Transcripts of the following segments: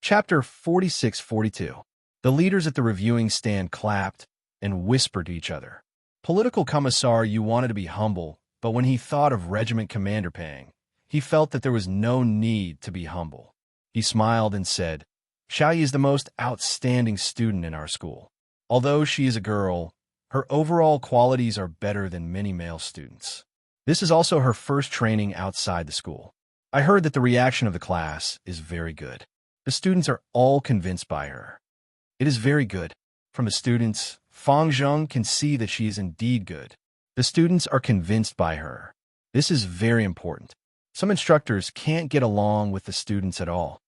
Chapter 46-42. The leaders at the reviewing stand clapped and whispered to each other. Political Commissar Yu wanted to be humble, but when he thought of Regiment Commander Pang, he felt that there was no need to be humble. He smiled and said, Xiaoyi is the most outstanding student in our school. Although she is a girl, her overall qualities are better than many male students. This is also her first training outside the school. I heard that the reaction of the class is very good. The students are all convinced by her. It is very good. From the students, Fang Zheng can see that she is indeed good. The students are convinced by her. This is very important. Some instructors can't get along with the students at all.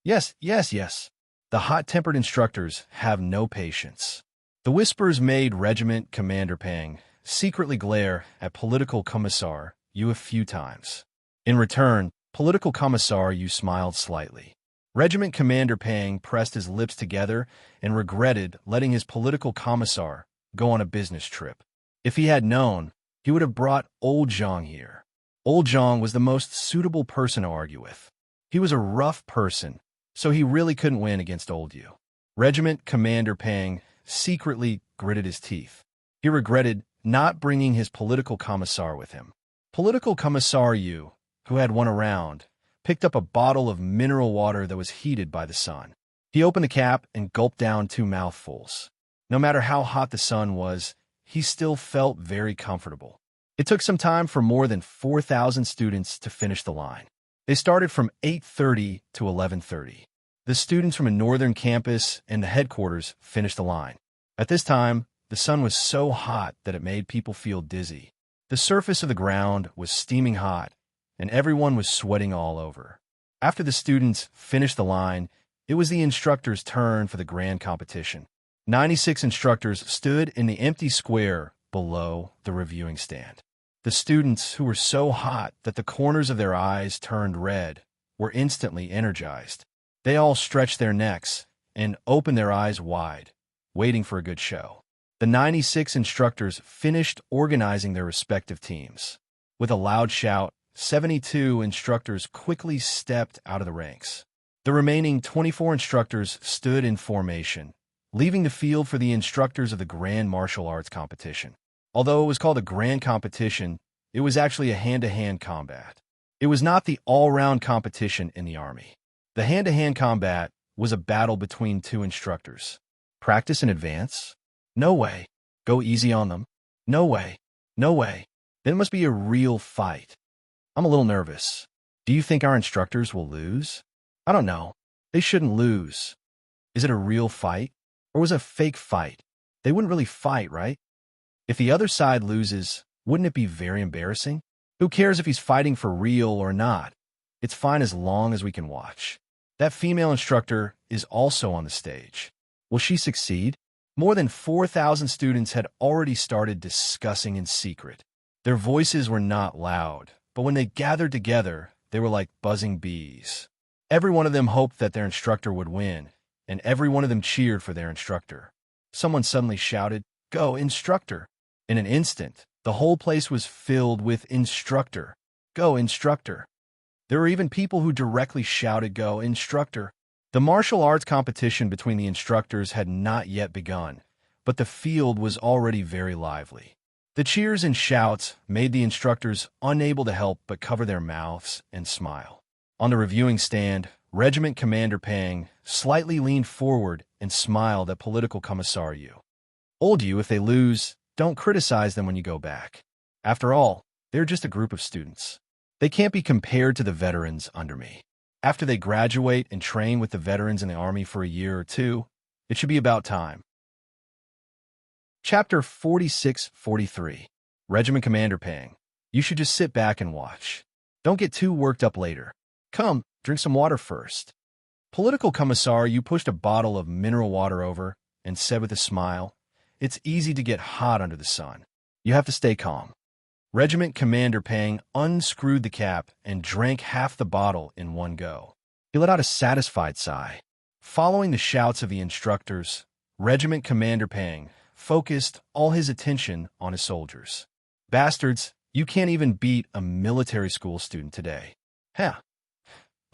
Yes. The hot-tempered instructors have no patience. The whispers made Regiment Commander Pang secretly glare at Political Commissar Yu a few times. In return, Political Commissar Yu smiled slightly. Regiment Commander Pang pressed his lips together and regretted letting his political commissar go on a business trip. If he had known, he would have brought Old Zhang here. Old Zhang was the most suitable person to argue with. He was a rough person, so he really couldn't win against Old Yu. Regiment Commander Pang secretly gritted his teeth. He regretted not bringing his political commissar with him. Political Commissar Yu, who had won a round, picked up a bottle of mineral water that was heated by the sun. He opened the cap and gulped down 2 mouthfuls. No matter how hot the sun was, he still felt very comfortable. It took some time for more than 4,000 students to finish the line. They started from 8:30 to 11:30. The students from a northern campus and the headquarters finished the line. At this time, the sun was so hot that it made people feel dizzy. The surface of the ground was steaming hot, and everyone was sweating all over. After the students finished the line, it was the instructors' turn for the grand competition. 96 instructors stood in the empty square below the reviewing stand. The students, who were so hot that the corners of their eyes turned red, were instantly energized. They all stretched their necks and opened their eyes wide, waiting for a good show. The 96 instructors finished organizing their respective teams. With a loud shout, 72 instructors quickly stepped out of the ranks. The remaining 24 instructors stood in formation, leaving the field for the instructors of the Grand Martial Arts competition. Although it was called a grand competition, it was actually a hand-to-hand combat. It was not the all-round competition in the army. The hand-to-hand combat was a battle between 2 instructors. Practice in advance? No way. Go easy on them? No way. Then it must be a real fight. I'm a little nervous. Do you think our instructors will lose? I don't know. They shouldn't lose. Is it a real fight? Or was it a fake fight? They wouldn't really fight, right? If the other side loses, wouldn't it be very embarrassing? Who cares if he's fighting for real or not? It's fine as long as we can watch. That female instructor is also on the stage. Will she succeed? More than 4,000 students had already started discussing in secret. Their voices were not loud, but when they gathered together, they were like buzzing bees. Every one of them hoped that their instructor would win, and every one of them cheered for their instructor. Someone suddenly shouted, "Go, instructor!" In an instant, the whole place was filled with "Instructor! Go, instructor!" There were even people who directly shouted, "Go, instructor!" The martial arts competition between the instructors had not yet begun, but the field was already very lively. The cheers and shouts made the instructors unable to help but cover their mouths and smile. On the reviewing stand, Regiment Commander Pang slightly leaned forward and smiled at Political Commissar Yu. Old Yu, if they lose, don't criticize them when you go back. After all, they're just a group of students. They can't be compared to the veterans under me. After they graduate and train with the veterans in the army for a year or 2, it should be about time. Chapter 46-43. Regiment Commander Pang. You should just sit back and watch. Don't get too worked up later. Come, drink some water first. Political Commissar, you pushed a bottle of mineral water over and said with a smile, "It's easy to get hot under the sun. You have to stay calm." Regiment Commander Pang unscrewed the cap and drank half the bottle in one go. He let out a satisfied sigh. Following the shouts of the instructors, Regiment Commander Pang focused all his attention on his soldiers. Bastards, you can't even beat a military school student today.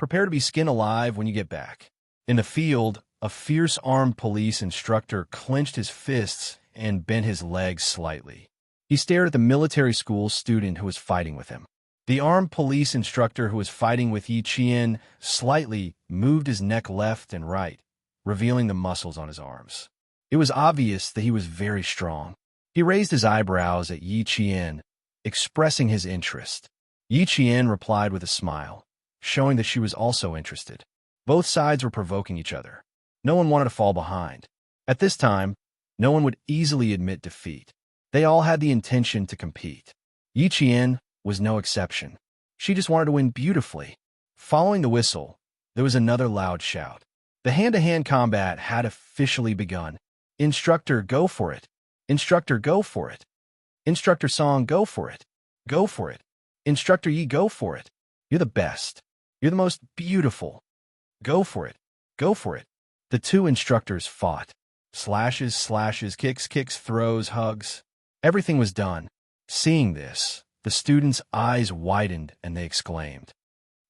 Prepare to be skin alive when you get back. In the field, a fierce armed police instructor clenched his fists and bent his legs slightly. He stared at the military school student who was fighting with him. The armed police instructor who was fighting with Yi Qian slightly moved his neck left and right, revealing the muscles on his arms. It was obvious that he was very strong. He raised his eyebrows at Yi Qian, expressing his interest. Yi Qian replied with a smile, showing that she was also interested. Both sides were provoking each other. No one wanted to fall behind. At this time, no one would easily admit defeat. They all had the intention to compete. Yi Qian was no exception. She just wanted to win beautifully. Following the whistle, there was another loud shout. The hand-to-hand combat had officially begun. Instructor, go for it. Instructor, go for it. Instructor Song, go for it. Go for it. Instructor Yi, go for it. You're the best. You're the most beautiful. Go for it. Go for it. The two instructors fought. Slashes, slashes, kicks, kicks, throws, hugs. Everything was done. Seeing this, the students' eyes widened and they exclaimed,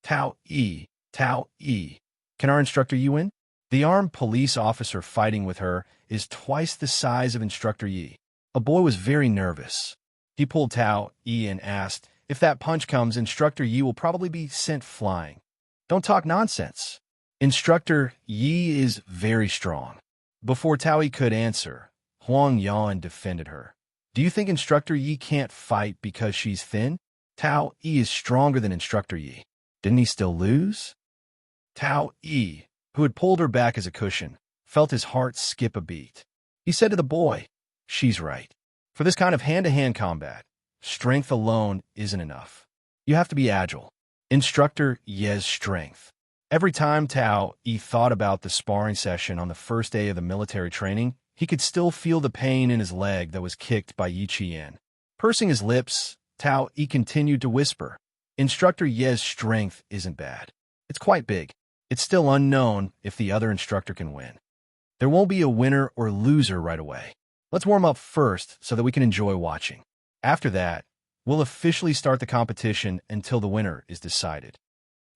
Tao Yi, Tao Yi. Can our instructor Yi win? The armed police officer fighting with her is twice the size of Instructor Yi. A boy was very nervous. He pulled Tao Yi and asked, if that punch comes, Instructor Yi will probably be sent flying. Don't talk nonsense. Instructor Yi is very strong. Before Tao Yi could answer, Huang Yan defended her. Do you think Instructor Yi can't fight because she's thin? Tao Yi is stronger than Instructor Yi. Didn't he still lose? Tao Yi, who had pulled her back as a cushion, felt his heart skip a beat. He said to the boy, she's right. For this kind of hand-to-hand combat, strength alone isn't enough. You have to be agile. Instructor Yi's strength. Every time Tao Yi thought about the sparring session on the first day of the military training, he could still feel the pain in his leg that was kicked by Yi Qian. Pursing his lips, Tao Yi continued to whisper, Instructor Yi's strength isn't bad. It's quite big. It's still unknown if the other instructor can win. There won't be a winner or loser right away. Let's warm up first so that we can enjoy watching. After that, we'll officially start the competition until the winner is decided.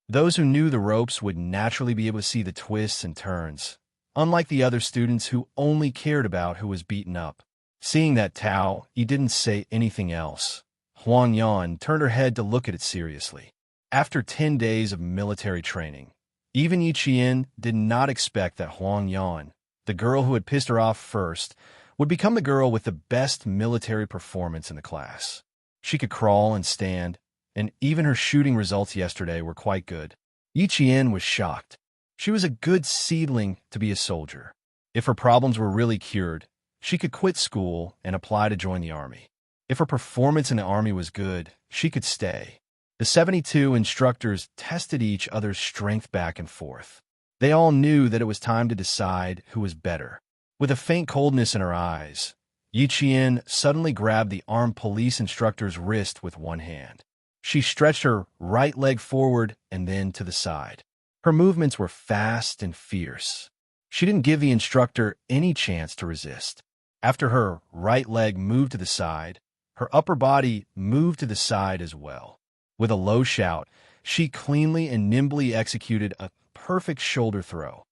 Those who knew the ropes would naturally be able to see the twists and turns, unlike the other students who only cared about who was beaten up. Seeing that Tao Yi didn't say anything else, Huang Yan turned her head to look at it seriously. After 10 days of military training, even Yi Qian did not expect that Huang Yan, the girl who had pissed her off first, would become the girl with the best military performance in the class. She could crawl and stand, and even her shooting results yesterday were quite good. Yi Qian was shocked. She was a good seedling to be a soldier. If her problems were really cured, she could quit school and apply to join the army. If her performance in the army was good, she could stay. The 72 instructors tested each other's strength back and forth. They all knew that it was time to decide who was better. With a faint coldness in her eyes, Yi Qian suddenly grabbed the armed police instructor's wrist with one hand. She stretched her right leg forward and then to the side. Her movements were fast and fierce. She didn't give the instructor any chance to resist. After her right leg moved to the side, her upper body moved to the side as well. With a low shout, she cleanly and nimbly executed a perfect shoulder throw.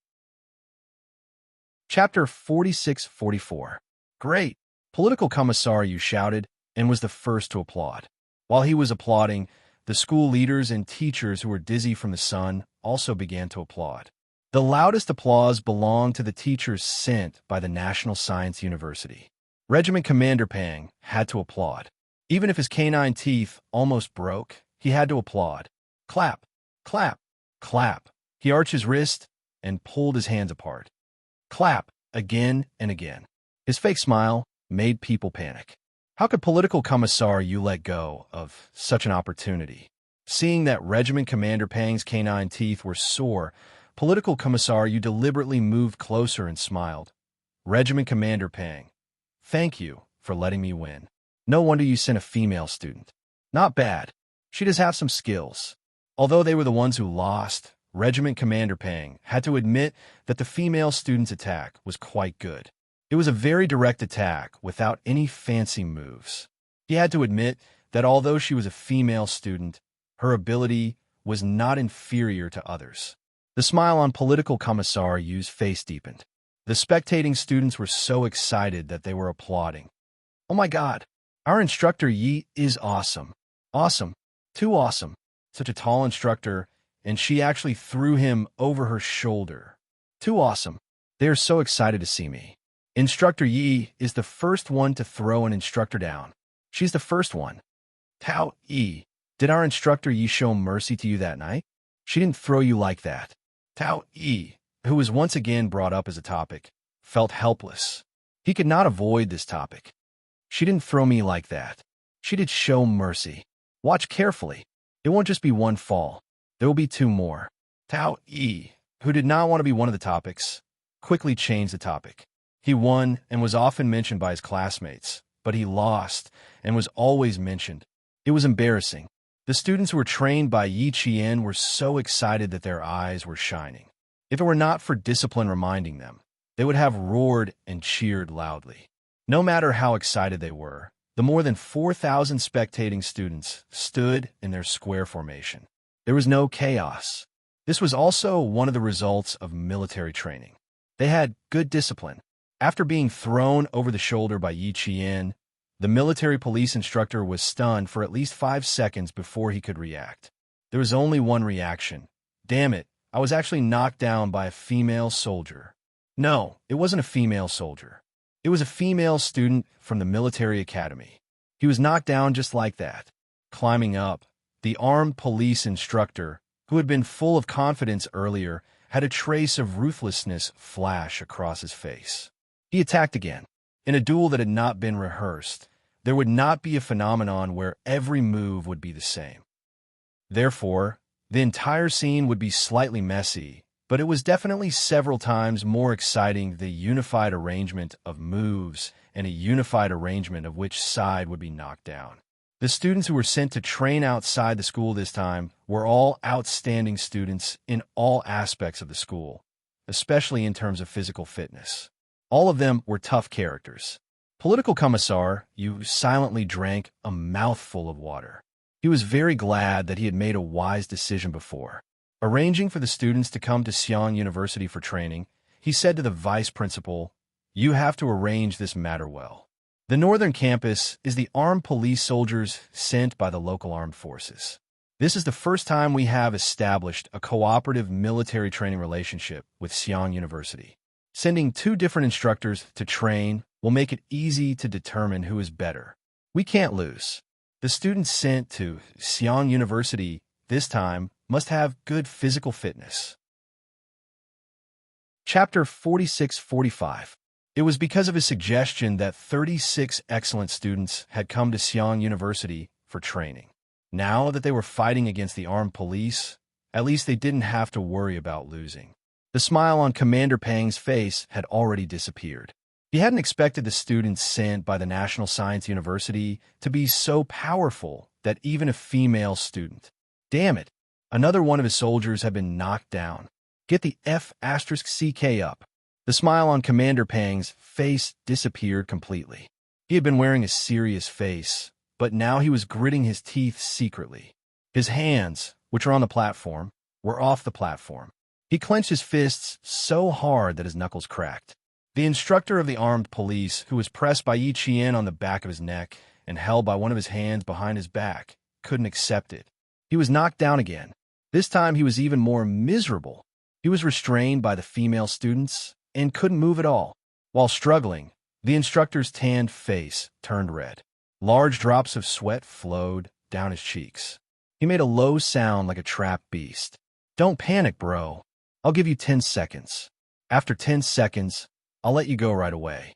Chapter 46-44. Great! Political Commissariat shouted and was the first to applaud. While he was applauding, the school leaders and teachers who were dizzy from the sun also began to applaud. The loudest applause belonged to the teachers sent by the National Science University. Regiment Commander Pang had to applaud. Even if his canine teeth almost broke, he had to applaud. Clap, clap, clap. He arched his wrist and pulled his hands apart. Clap, again and again. His fake smile made people panic. How could Political Commissariat let go of such an opportunity? Seeing that Regiment Commander Pang's canine teeth were sore, Political Commissariat deliberately moved closer and smiled. Regiment Commander Pang, thank you for letting me win. No wonder you sent a female student. Not bad. She does have some skills. Although they were the ones who lost, Regiment Commander Pang had to admit that the female student's attack was quite good. It was a very direct attack without any fancy moves. He had to admit that although she was a female student, her ability was not inferior to others. The smile on political commissar Yu's face deepened. The spectating students were so excited that they were applauding. Oh my God! Our instructor Yi is awesome. Awesome. Too awesome. Such a tall instructor, and she actually threw him over her shoulder. Too awesome. They are so excited to see me. Instructor Yi is the first one to throw an instructor down. She's the first one. Tao Yi, did our instructor Yi show mercy to you that night? She didn't throw you like that. Tao Yi, who was once again brought up as a topic, felt helpless. He could not avoid this topic. She didn't throw me like that. She did show mercy. Watch carefully. It won't just be one fall. There will be two more. Tao Yi, who did not want to be one of the topics, quickly changed the topic. He won and was often mentioned by his classmates, but he lost and was always mentioned. It was embarrassing. The students who were trained by Yi Qian were so excited that their eyes were shining. If it were not for discipline reminding them, they would have roared and cheered loudly. No matter how excited they were, the more than 4,000 spectating students stood in their square formation. There was no chaos. This was also one of the results of military training. They had good discipline. After being thrown over the shoulder by Yi Qian, the military police instructor was stunned for at least 5 seconds before he could react. There was only one reaction. Damn it, I was actually knocked down by a female soldier. No, it wasn't a female soldier. It was a female student from the military academy. He was knocked down just like that. Climbing up, the armed police instructor, who had been full of confidence earlier, had a trace of ruthlessness flash across his face. He attacked again. In a duel that had not been rehearsed, there would not be a phenomenon where every move would be the same. Therefore, the entire scene would be slightly messy, but it was definitely several times more exciting than the unified arrangement of moves and a unified arrangement of which side would be knocked down. The students who were sent to train outside the school this time were all outstanding students in all aspects of the school, especially in terms of physical fitness. All of them were tough characters. Political Commissar Yu silently drank a mouthful of water. He was very glad that he had made a wise decision before. Arranging for the students to come to Xi'an University for training, he said to the vice principal, "You have to arrange this matter well. The northern campus is the armed police soldiers sent by the local armed forces. This is the first time we have established a cooperative military training relationship with Xi'an University. Sending 2 different instructors to train will make it easy to determine who is better. We can't lose. The students sent to Xi'an University this time must have good physical fitness." Chapter 46-45. It was because of his suggestion that 36 excellent students had come to Xi'an University for training. Now that they were fighting against the armed police, at least they didn't have to worry about losing. The smile on Commander Pang's face had already disappeared. He hadn't expected the students sent by the National Science University to be so powerful that even a female student. Damn it, another one of his soldiers had been knocked down. Get the F***CK up. The smile on Commander Pang's face disappeared completely. He had been wearing a serious face, but now he was gritting his teeth secretly. His hands, which were on the platform, were off the platform. He clenched his fists so hard that his knuckles cracked. The instructor of the armed police, who was pressed by Yi Qian on the back of his neck and held by one of his hands behind his back, couldn't accept it. He was knocked down again. This time he was even more miserable. He was restrained by the female students and couldn't move at all. While struggling, the instructor's tanned face turned red. Large drops of sweat flowed down his cheeks. He made a low sound like a trapped beast. "Don't panic, bro. I'll give you 10 seconds. After 10 seconds, I'll let you go right away."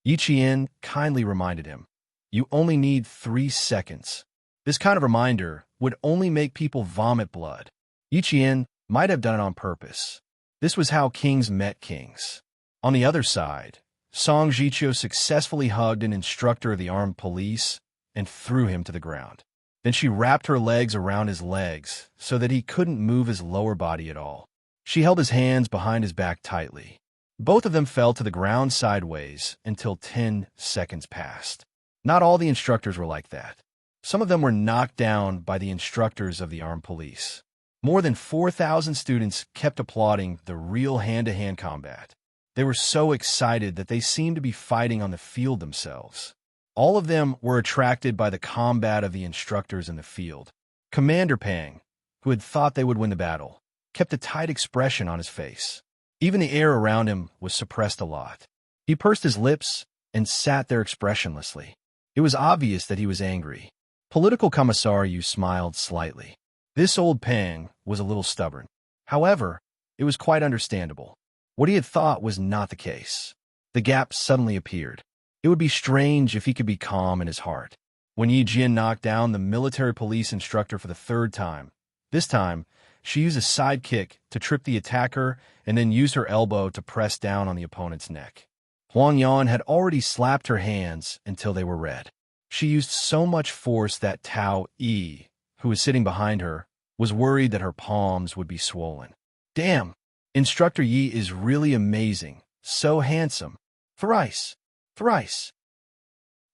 Yi Qian kindly reminded him, "You only need 3 seconds." This kind of reminder would only make people vomit blood. Yi Qian might have done it on purpose. This was how kings met kings. On the other side, Song Jiqiu successfully hugged an instructor of the armed police and threw him to the ground. Then she wrapped her legs around his legs so that he couldn't move his lower body at all. She held his hands behind his back tightly. Both of them fell to the ground sideways until 10 seconds passed. Not all the instructors were like that. Some of them were knocked down by the instructors of the armed police. More than 4,000 students kept applauding the real hand-to-hand combat. They were so excited that they seemed to be fighting on the field themselves. All of them were attracted by the combat of the instructors in the field. Commander Pang, who had thought they would win the battle, kept a tight expression on his face. Even the air around him was suppressed a lot. He pursed his lips and sat there expressionlessly. It was obvious that he was angry. Political Commissar Yu smiled slightly. This old Pang was a little stubborn. However, it was quite understandable. What he had thought was not the case. The gap suddenly appeared. It would be strange if he could be calm in his heart. When Yi Jian knocked down the military police instructor for the third time, this time, she used a side kick to trip the attacker and then used her elbow to press down on the opponent's neck. Huang Yan had already slapped her hands until they were red. She used so much force that Tao Yi, who was sitting behind her, was worried that her palms would be swollen. Damn! Instructor Yi is really amazing. So handsome. Thrice. Thrice.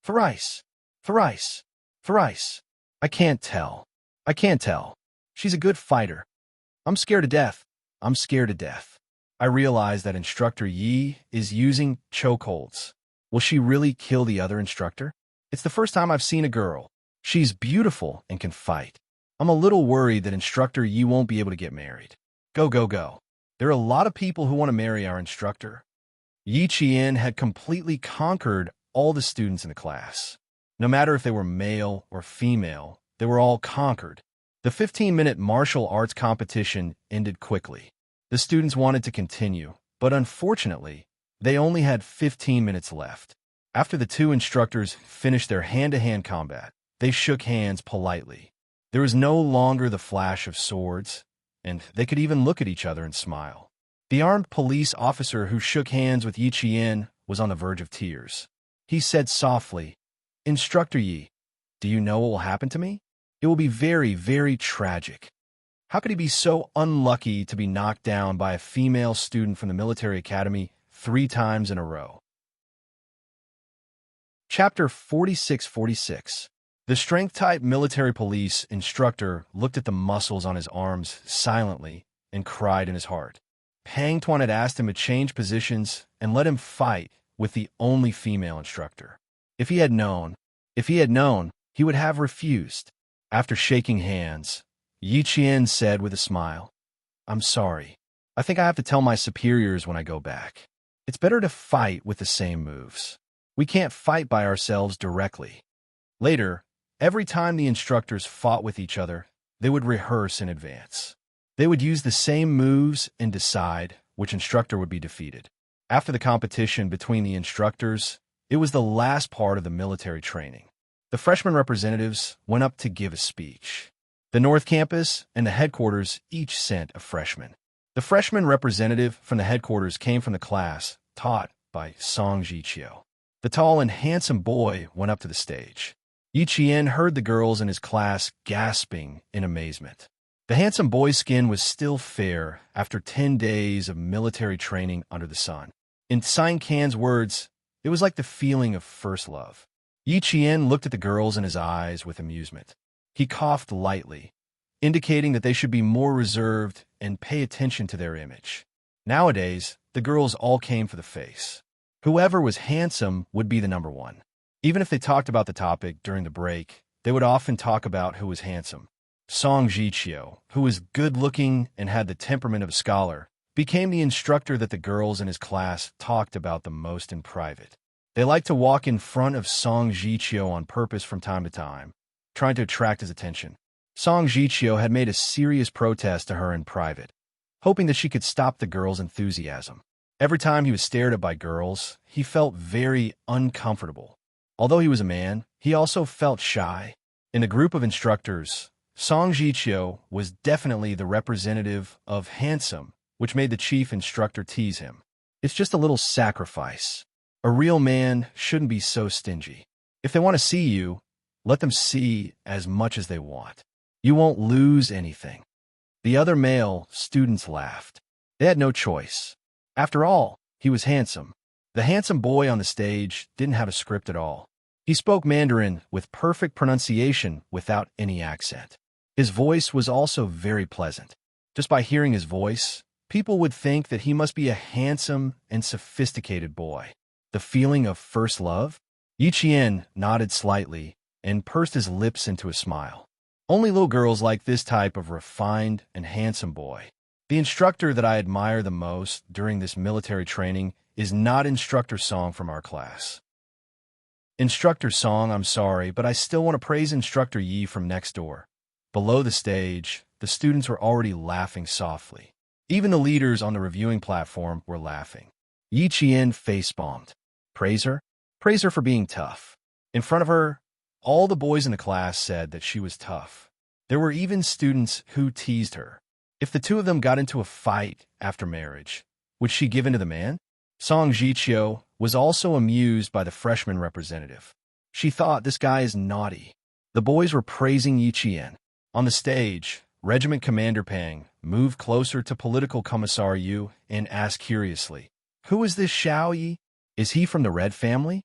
Thrice. Thrice. Thrice. I can't tell. I can't tell. She's a good fighter. I'm scared to death. I'm scared to death. I realize that Instructor Yi is using chokeholds. Will she really kill the other instructor? It's the first time I've seen a girl. She's beautiful and can fight. I'm a little worried that Instructor Yi won't be able to get married. Go, go, go. There are a lot of people who want to marry our instructor. Yi Qian had completely conquered all the students in the class. No matter if they were male or female, they were all conquered. The 15-minute martial arts competition ended quickly. The students wanted to continue, but unfortunately, they only had 15 minutes left. After the two instructors finished their hand-to-hand combat, they shook hands politely. There was no longer the flash of swords, and they could even look at each other and smile. The armed police officer who shook hands with Yi Qian was on the verge of tears. He said softly, "Instructor Yi, do you know what will happen to me? It will be very, very tragic. How could he be so unlucky to be knocked down by a female student from the military academy 3 times in a row?" Chapter 46-46. The strength-type military police instructor looked at the muscles on his arms silently and cried in his heart. Pang Tuan had asked him to change positions and let him fight with the only female instructor. If he had known, he would have refused. After shaking hands, Yi Qian said with a smile, "I'm sorry. I think I have to tell my superiors when I go back. It's better to fight with the same moves. We can't fight by ourselves directly." Later, every time the instructors fought with each other, they would rehearse in advance. They would use the same moves and decide which instructor would be defeated. After the competition between the instructors, it was the last part of the military training. The freshman representatives went up to give a speech. The North Campus and the headquarters each sent a freshman. The freshman representative from the headquarters came from the class taught by Song Jiqiu. The tall and handsome boy went up to the stage. Yi Qian heard the girls in his class gasping in amazement. The handsome boy's skin was still fair after 10 days of military training under the sun. In Sine Can's words, it was like the feeling of first love. Yi Qian looked at the girls in his eyes with amusement. He coughed lightly, indicating that they should be more reserved and pay attention to their image. Nowadays, the girls all came for the face. Whoever was handsome would be the number one. Even if they talked about the topic during the break, they would often talk about who was handsome. Song Jiqiu, who was good-looking and had the temperament of a scholar, became the instructor that the girls in his class talked about the most in private. They liked to walk in front of Song Jiqiu on purpose from time to time, trying to attract his attention. Song Jiqiu had made a serious protest to her in private, hoping that she could stop the girls' enthusiasm. Every time he was stared at by girls, he felt very uncomfortable. Although he was a man, he also felt shy. In the group of instructors, Song Jiqiu was definitely the representative of handsome, which made the chief instructor tease him. It's just a little sacrifice. A real man shouldn't be so stingy. If they want to see you, let them see as much as they want. You won't lose anything. The other male students laughed. They had no choice. After all, he was handsome. The handsome boy on the stage didn't have a script at all. He spoke Mandarin with perfect pronunciation without any accent. His voice was also very pleasant. Just by hearing his voice, people would think that he must be a handsome and sophisticated boy. The feeling of first love? Yi Qian nodded slightly and pursed his lips into a smile. Only little girls like this type of refined and handsome boy. The instructor that I admire the most during this military training is not Instructor Song from our class. Instructor Song, I'm sorry, but I still want to praise Instructor Yi from next door. Below the stage, the students were already laughing softly. Even the leaders on the reviewing platform were laughing. Yi Qian face-bombed. Praise her? Praise her for being tough. In front of her, all the boys in the class said that she was tough. There were even students who teased her. If the two of them got into a fight after marriage, would she give in to the man? Song Jiqiu was also amused by the freshman representative. She thought this guy is naughty. The boys were praising Yi Qian. On the stage, Regiment Commander Pang moved closer to Political Commissar Yu and asked curiously, "Who is this Xiao Yi? Is he from the Red family?"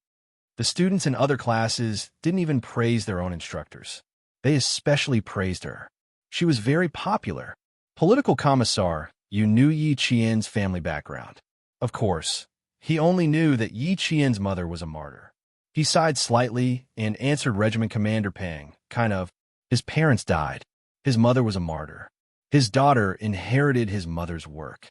The students in other classes didn't even praise their own instructors. They especially praised her. She was very popular. Political Commissar Yu knew Yi Qian's family background. Of course, he only knew that Yi Qian's mother was a martyr. He sighed slightly and answered Regiment Commander Pang, kind of, his parents died. His mother was a martyr. His daughter inherited his mother's work.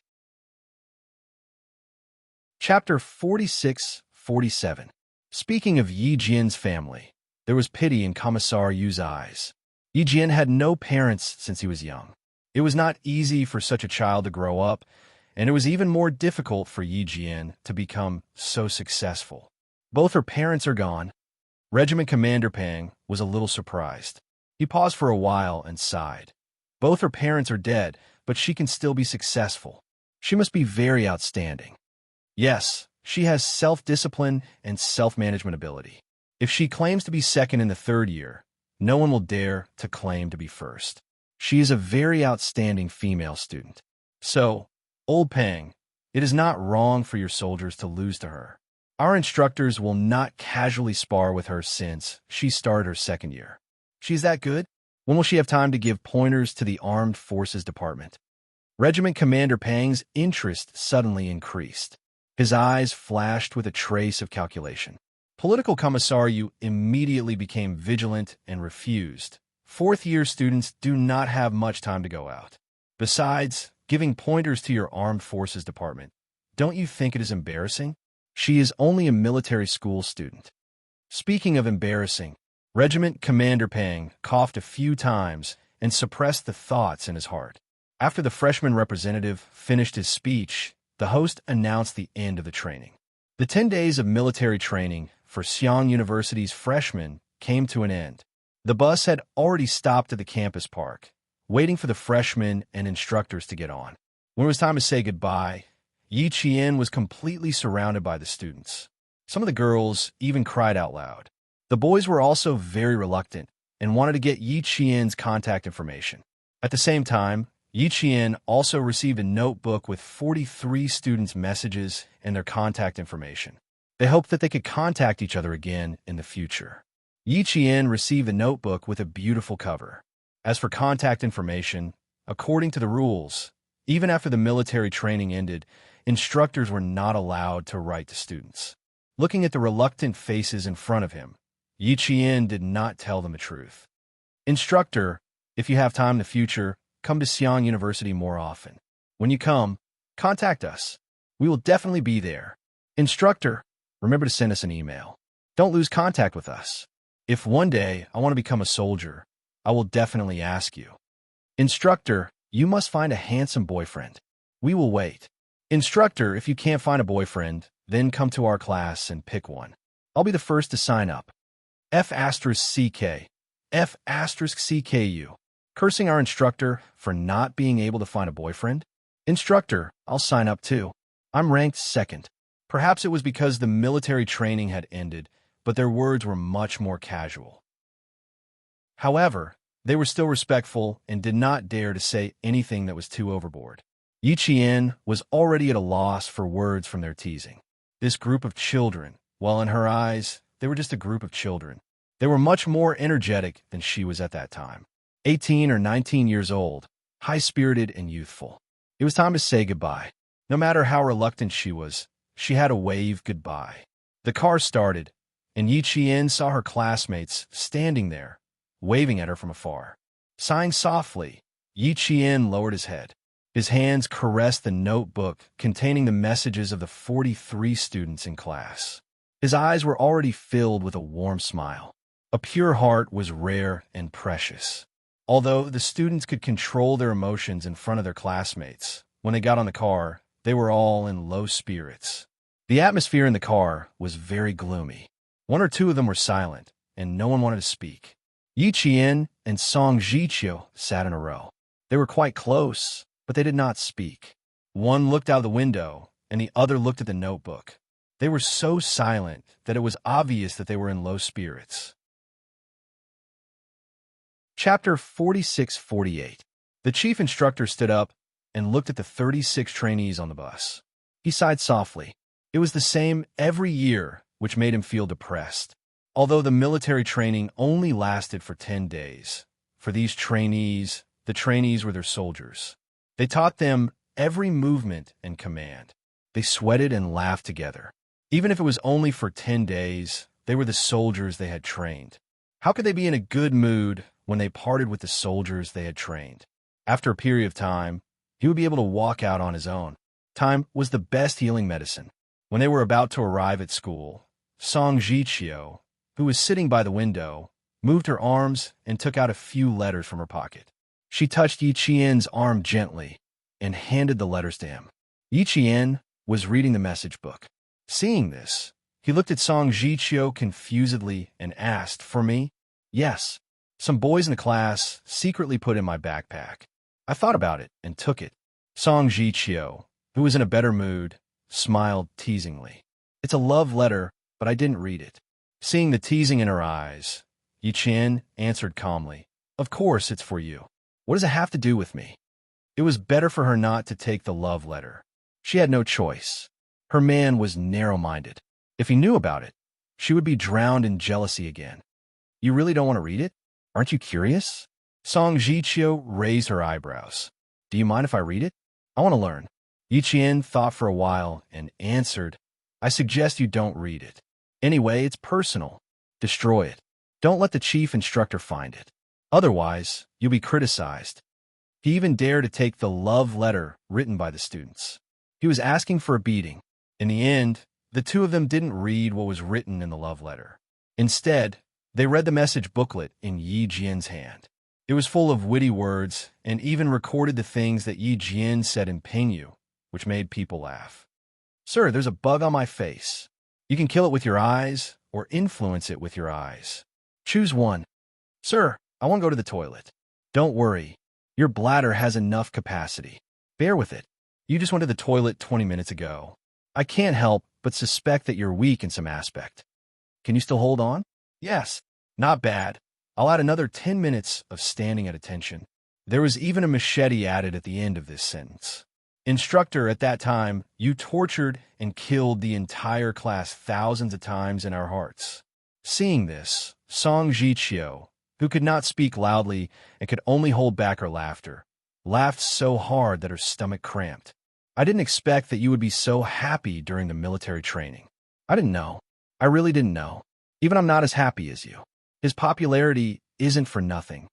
Chapter 46-47. Speaking of Yi Jian's family, there was pity in Commissar Yu's eyes. Yi Jian had no parents since he was young. It was not easy for such a child to grow up, and it was even more difficult for Yi Jian to become so successful. Both her parents are gone. Regiment Commander Pang was a little surprised. He paused for a while and sighed. Both her parents are dead, but she can still be successful. She must be very outstanding. Yes, she has self-discipline and self-management ability. If she claims to be second in the third year, no one will dare to claim to be first. She is a very outstanding female student. So, Old Pang, it is not wrong for your soldiers to lose to her. Our instructors will not casually spar with her since she started her second year. She's that good? When will she have time to give pointers to the Armed Forces Department? Regiment Commander Pang's interest suddenly increased. His eyes flashed with a trace of calculation. Political Commissar Yu immediately became vigilant and refused. Fourth-year students do not have much time to go out. Besides, giving pointers to your Armed Forces Department, don't you think it is embarrassing? She is only a military school student. Speaking of embarrassing, Regiment Commander Pang coughed a few times and suppressed the thoughts in his heart. After the freshman representative finished his speech, the host announced the end of the training. The 10 days of military training for Xiang University's freshmen came to an end. The bus had already stopped at the campus park, waiting for the freshmen and instructors to get on. When it was time to say goodbye, Yi Qian was completely surrounded by the students. Some of the girls even cried out loud. The boys were also very reluctant and wanted to get Yi Qian's contact information. At the same time, Yi Qian also received a notebook with 43 students' messages and their contact information. They hoped that they could contact each other again in the future. Yi Qian received the notebook with a beautiful cover. As for contact information, according to the rules, even after the military training ended, instructors were not allowed to write to students. Looking at the reluctant faces in front of him, Yi Qian did not tell them the truth. Instructor, if you have time in the future, come to Xiang University more often. When you come, contact us. We will definitely be there. Instructor, remember to send us an email. Don't lose contact with us. If one day I want to become a soldier, I will definitely ask you. Instructor, you must find a handsome boyfriend. We will wait. Instructor, if you can't find a boyfriend, then come to our class and pick one. I'll be the first to sign up. F*CK. F*CKU. Cursing our instructor for not being able to find a boyfriend? Instructor, I'll sign up too. I'm ranked second. Perhaps it was because the military training had ended, but their words were much more casual. However, they were still respectful and did not dare to say anything that was too overboard. Yi Qian was already at a loss for words from their teasing. This group of children, while in her eyes, they were just a group of children. They were much more energetic than she was at that time. 18 or 19 years old, high-spirited and youthful. It was time to say goodbye. No matter how reluctant she was, she had to wave goodbye. The car started, and Yi Qian saw her classmates standing there, waving at her from afar. Sighing softly, Yi Qian lowered his head. His hands caressed the notebook containing the messages of the 43 students in class. His eyes were already filled with a warm smile. A pure heart was rare and precious. Although the students could control their emotions in front of their classmates, when they got on the car, they were all in low spirits. The atmosphere in the car was very gloomy. One or two of them were silent, and no one wanted to speak. Yi Qian and Song Jiqiu sat in a row. They were quite close, but they did not speak. One looked out the window, and the other looked at the notebook. They were so silent that it was obvious that they were in low spirits. Chapter 46-48. The chief instructor stood up and looked at the 36 trainees on the bus. He sighed softly. It was the same every year, which made him feel depressed. Although the military training only lasted for 10 days, for these trainees, the trainees were their soldiers. They taught them every movement and command. They sweated and laughed together. Even if it was only for 10 days, they were the soldiers they had trained. How could they be in a good mood when they parted with the soldiers they had trained? After a period of time, he would be able to walk out on his own. Time was the best healing medicine. When they were about to arrive at school, Song Jiqiu, who was sitting by the window, moved her arms and took out a few letters from her pocket. She touched Yi Qian's arm gently and handed the letters to him. Yi Qian was reading the message book. Seeing this, he looked at Song Jiqiu confusedly and asked, "For me?" "Yes. Some boys in the class secretly put in my backpack. I thought about it and took it." Song Jiqiu, who was in a better mood, smiled teasingly. "It's a love letter, but I didn't read it." Seeing the teasing in her eyes, Yi Qian answered calmly, "Of course it's for you. What does it have to do with me?" It was better for her not to take the love letter. She had no choice. Her man was narrow-minded. If he knew about it, she would be drowned in jealousy again. "You really don't want to read it? Aren't you curious?" Song Jiqiu raised her eyebrows. "Do you mind if I read it? I want to learn." Yi Qian thought for a while and answered, "I suggest you don't read it. Anyway, it's personal. Destroy it. Don't let the chief instructor find it. Otherwise, you'll be criticized." He even dared to take the love letter written by the students. He was asking for a beating. In the end, the two of them didn't read what was written in the love letter. Instead, they read the message booklet in Yi Jian's hand. It was full of witty words and even recorded the things that Yi Jian said in Pinyin, which made people laugh. "Sir, there's a bug on my face. You can kill it with your eyes or influence it with your eyes. Choose one." "Sir, I want to go to the toilet." "Don't worry. Your bladder has enough capacity. Bear with it. You just went to the toilet 20 minutes ago. I can't help but suspect that you're weak in some aspect. Can you still hold on?" "Yes." "Not bad. I'll add another 10 minutes of standing at attention." There was even a machete added at the end of this sentence. "Instructor, at that time, you tortured and killed the entire class thousands of times in our hearts." Seeing this, Song Jiqiu, who could not speak loudly and could only hold back her laughter, laughed so hard that her stomach cramped. "I didn't expect that you would be so happy during the military training. I didn't know. I really didn't know. Even I'm not as happy as you. His popularity isn't for nothing."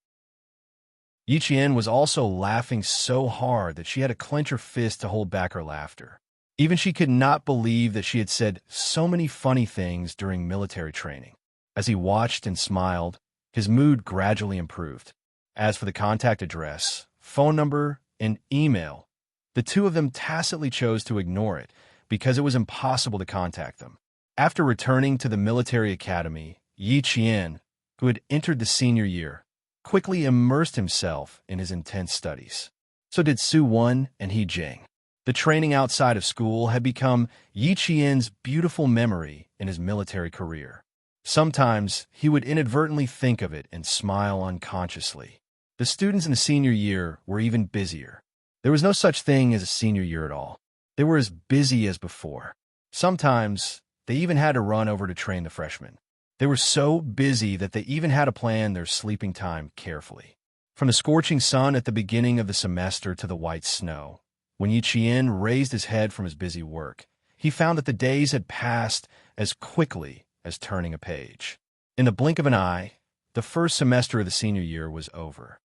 Yi Qian was also laughing so hard that she had to clench her fist to hold back her laughter. Even she could not believe that she had said so many funny things during military training. As he watched and smiled, his mood gradually improved. As for the contact address, phone number, and email, the two of them tacitly chose to ignore it because it was impossible to contact them. After returning to the military academy, Yi Qian, who had entered the senior year, quickly immersed himself in his intense studies. So did Su Wen and He Jing. The training outside of school had become Yi Qian's beautiful memory in his military career. Sometimes he would inadvertently think of it and smile unconsciously. The students in the senior year were even busier. There was no such thing as a senior year at all. They were as busy as before. Sometimes they even had to run over to train the freshmen. They were so busy that they even had to plan their sleeping time carefully. From the scorching sun at the beginning of the semester to the white snow, when Yi Qian raised his head from his busy work, he found that the days had passed as quickly as turning a page. In the blink of an eye, the first semester of the senior year was over.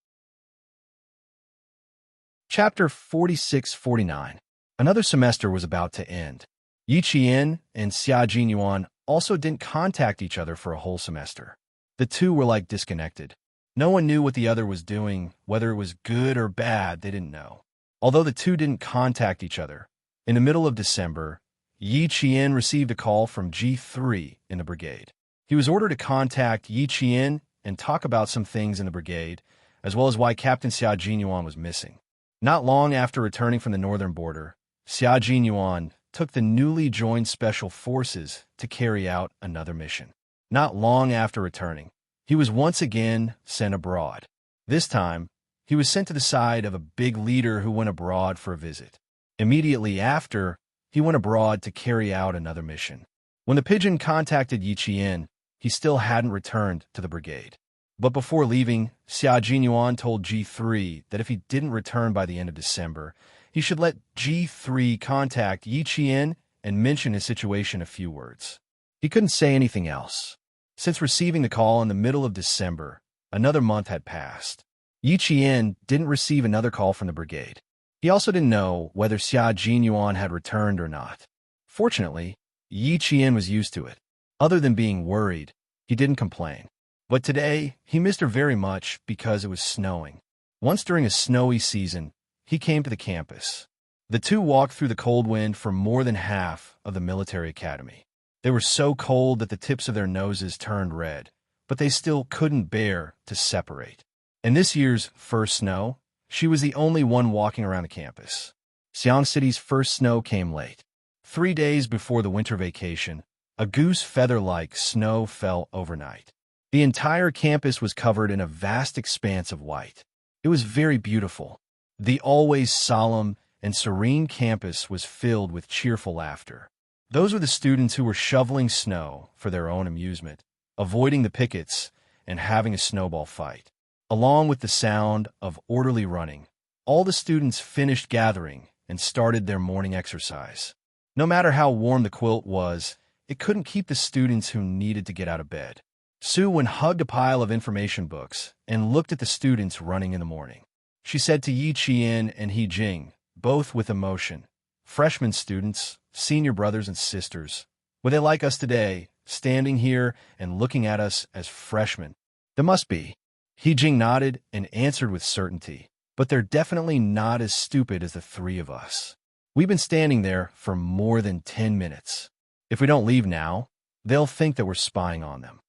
Chapter 46-49. Another semester was about to end. Yi Qian and Xia Jinyuan also didn't contact each other for a whole semester. The two were like disconnected. No one knew what the other was doing, whether it was good or bad, they didn't know. Although the two didn't contact each other, in the middle of December, Yi Qian received a call from G3 in the brigade. He was ordered to contact Yi Qian and talk about some things in the brigade, as well as why Captain Xia Jinyuan was missing. Not long after returning from the northern border, Xia Jinyuan took the newly joined special forces to carry out another mission. Not long after returning, he was once again sent abroad. This time, he was sent to the side of a big leader who went abroad for a visit. Immediately after, he went abroad to carry out another mission. When the pigeon contacted Yi Qian, he still hadn't returned to the brigade. But before leaving, Xia Jinyuan told G3 that if he didn't return by the end of December, he should let G3 contact Yi Qian and mention his situation a few words. He couldn't say anything else. Since receiving the call in the middle of December, another month had passed. Yi Qian didn't receive another call from the brigade. He also didn't know whether Xia Jinyuan had returned or not. Fortunately, Yi Qian was used to it. Other than being worried, he didn't complain. But today, he missed her very much because it was snowing. Once during a snowy season, he came to the campus. The two walked through the cold wind for more than half of the military academy. They were so cold that the tips of their noses turned red, but they still couldn't bear to separate. In this year's first snow, she was the only one walking around the campus. Xi'an City's first snow came late. 3 days before the winter vacation, a goose feather-like snow fell overnight. The entire campus was covered in a vast expanse of white. It was very beautiful. The always solemn and serene campus was filled with cheerful laughter. Those were the students who were shoveling snow for their own amusement, avoiding the pickets, and having a snowball fight. Along with the sound of orderly running, all the students finished gathering and started their morning exercise. No matter how warm the quilt was, it couldn't keep the students who needed to get out of bed. Su Wen hugged a pile of information books and looked at the students running in the morning. She said to Yi Qian and He Jing, both with emotion, "Freshman students, senior brothers and sisters, would they like us today, standing here and looking at us as freshmen?" "There must be." He Jing nodded and answered with certainty, "But they're definitely not as stupid as the three of us. We've been standing there for more than 10 minutes. If we don't leave now, they'll think that we're spying on them."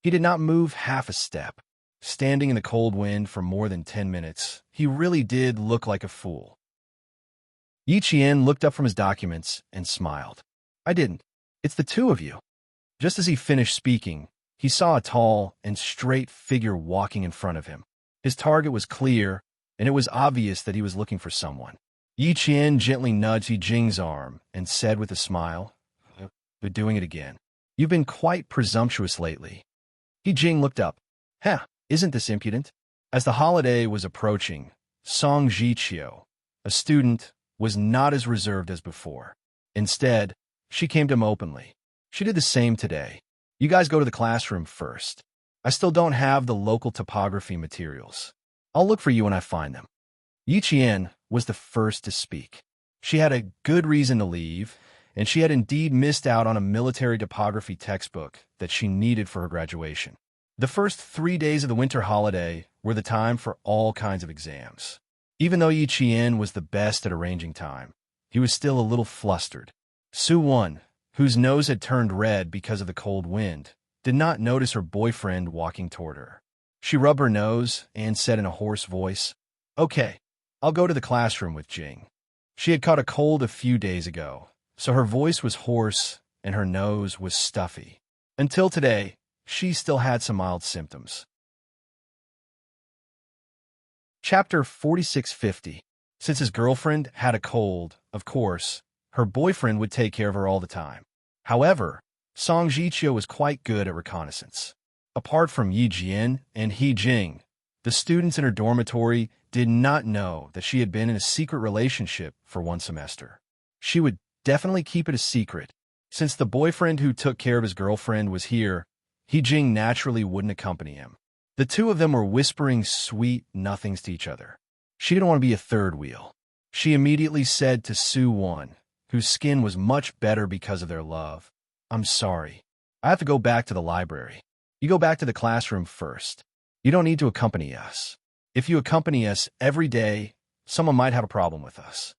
He did not move half a step. Standing in the cold wind for more than 10 minutes, he really did look like a fool. Yi Qian looked up from his documents and smiled. "I didn't. It's the two of you." Just as he finished speaking, he saw a tall and straight figure walking in front of him. His target was clear, and it was obvious that he was looking for someone. Yi Qian gently nudged He Jing's arm and said with a smile, "You're doing it again. You've been quite presumptuous lately." He Jing looked up. Isn't this impudent?" As the holiday was approaching, Song Jiqiu, a student, was not as reserved as before. Instead, she came to him openly. She did the same today. "You guys go to the classroom first. I still don't have the local topography materials. I'll look for you when I find them." Yi Qian was the first to speak. She had a good reason to leave, and she had indeed missed out on a military topography textbook that she needed for her graduation. The first 3 days of the winter holiday were the time for all kinds of exams. Even though Yi Qian was the best at arranging time, he was still a little flustered. Su Wen, whose nose had turned red because of the cold wind, did not notice her boyfriend walking toward her. She rubbed her nose and said in a hoarse voice, "Okay, I'll go to the classroom with Jing." She had caught a cold a few days ago, so her voice was hoarse and her nose was stuffy. Until today, she still had some mild symptoms. Chapter 46-50. Since his girlfriend had a cold, of course, her boyfriend would take care of her all the time. However, Song Jiqiu was quite good at reconnaissance. Apart from Yi Jian and He Jing, The students in her dormitory did not know that she had been in a secret relationship for one semester. She would definitely keep it a secret. Since the boyfriend who took care of his girlfriend was here, Jing naturally wouldn't accompany him. The two of them were whispering sweet nothings to each other. She didn't want to be a third wheel. She immediately said to Soo-won, whose skin was much better because of their love, "I'm sorry. I have to go back to the library. You go back to the classroom first. You don't need to accompany us. If you accompany us every day, someone might have a problem with us."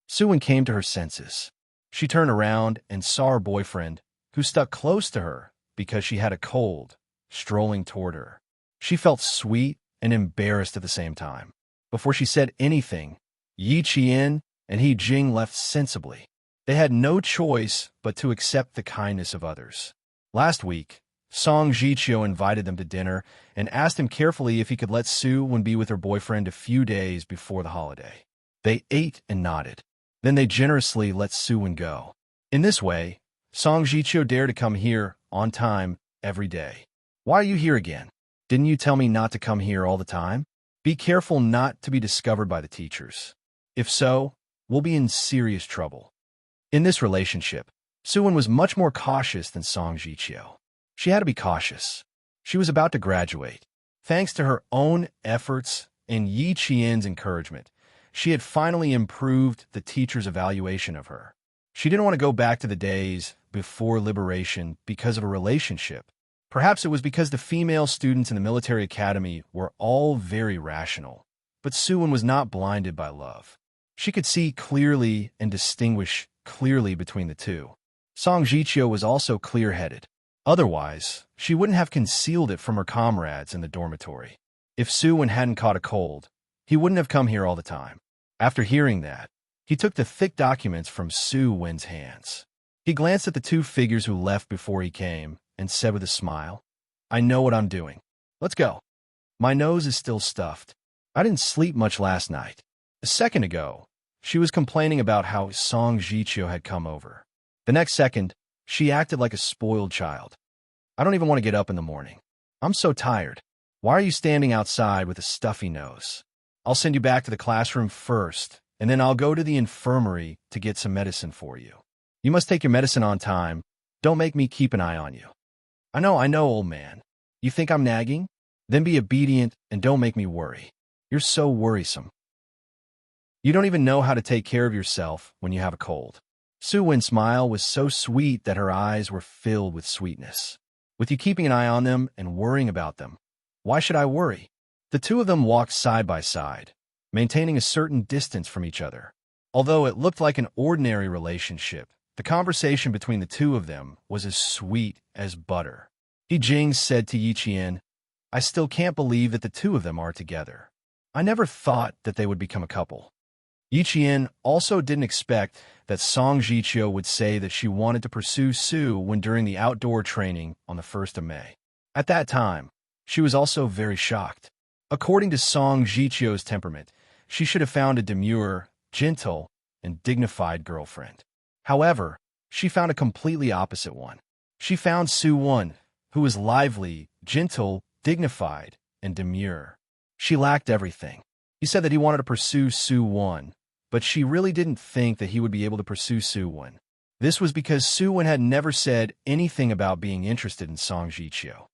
Soo-won came to her senses. She turned around and saw her boyfriend, who stuck close to her because she had a cold, strolling toward her. She felt sweet and embarrassed at the same time. Before she said anything, Yi Qian and He Jing left sensibly. They had no choice but to accept the kindness of others. Last week, Song Jichio invited them to dinner and asked him carefully if he could let Soo-won be with her boyfriend a few days before the holiday. They ate and nodded. Then they generously let Soo-won go. In this way, Song Jichio dared to come here on time every day. "Why are you here again? Didn't you tell me not to come here all the time? Be careful not to be discovered by the teachers. If so, we'll be in serious trouble." In this relationship, Soo-won was much more cautious than Song Jichio. She had to be cautious. She was about to graduate. Thanks to her own efforts and Yi Qian's encouragement, she had finally improved the teacher's evaluation of her. She didn't want to go back to the days before liberation because of a relationship. Perhaps it was because the female students in the military academy were all very rational. But Soo-won was not blinded by love. She could see clearly and distinguish clearly between the two. Song Jichio was also clear-headed. Otherwise, she wouldn't have concealed it from her comrades in the dormitory. If Soo-won hadn't caught a cold, he wouldn't have come here all the time. After hearing that, he took the thick documents from Soo-won's hands. He glanced at the two figures who left before he came and said with a smile, "I know what I'm doing. Let's go. My nose is still stuffed. I didn't sleep much last night." A second ago, she was complaining about how Song Jichio had come over. The next second, she acted like a spoiled child. "I don't even want to get up in the morning. I'm so tired. Why are you standing outside with a stuffy nose? I'll send you back to the classroom first, and then I'll go to the infirmary to get some medicine for you. You must take your medicine on time. Don't make me keep an eye on you." I know, old man. You think I'm nagging? Then be obedient and don't make me worry. You're so worrisome. You don't even know how to take care of yourself when you have a cold." Soo-won's smile was so sweet that her eyes were filled with sweetness. "With you keeping an eye on them and worrying about them, why should I worry?" The two of them walked side by side, maintaining a certain distance from each other. Although it looked like an ordinary relationship, the conversation between the two of them was as sweet as butter. He Jing said to Yi Qian, "I still can't believe that the two of them are together. I never thought that they would become a couple." Yi Qian also didn't expect that Song Jichio would say that she wanted to pursue Soo when during the outdoor training on the 1st of May. At that time, she was also very shocked. According to Song Jichio's temperament, she should have found a demure, gentle, and dignified girlfriend. However, she found a completely opposite one. She found Soo-won, who was lively, gentle, dignified, and demure. She lacked everything. He said that he wanted to pursue Soo-won, but she really didn't think that he would be able to pursue Soo-won. This was because Soo-won had never said anything about being interested in Song Jichio.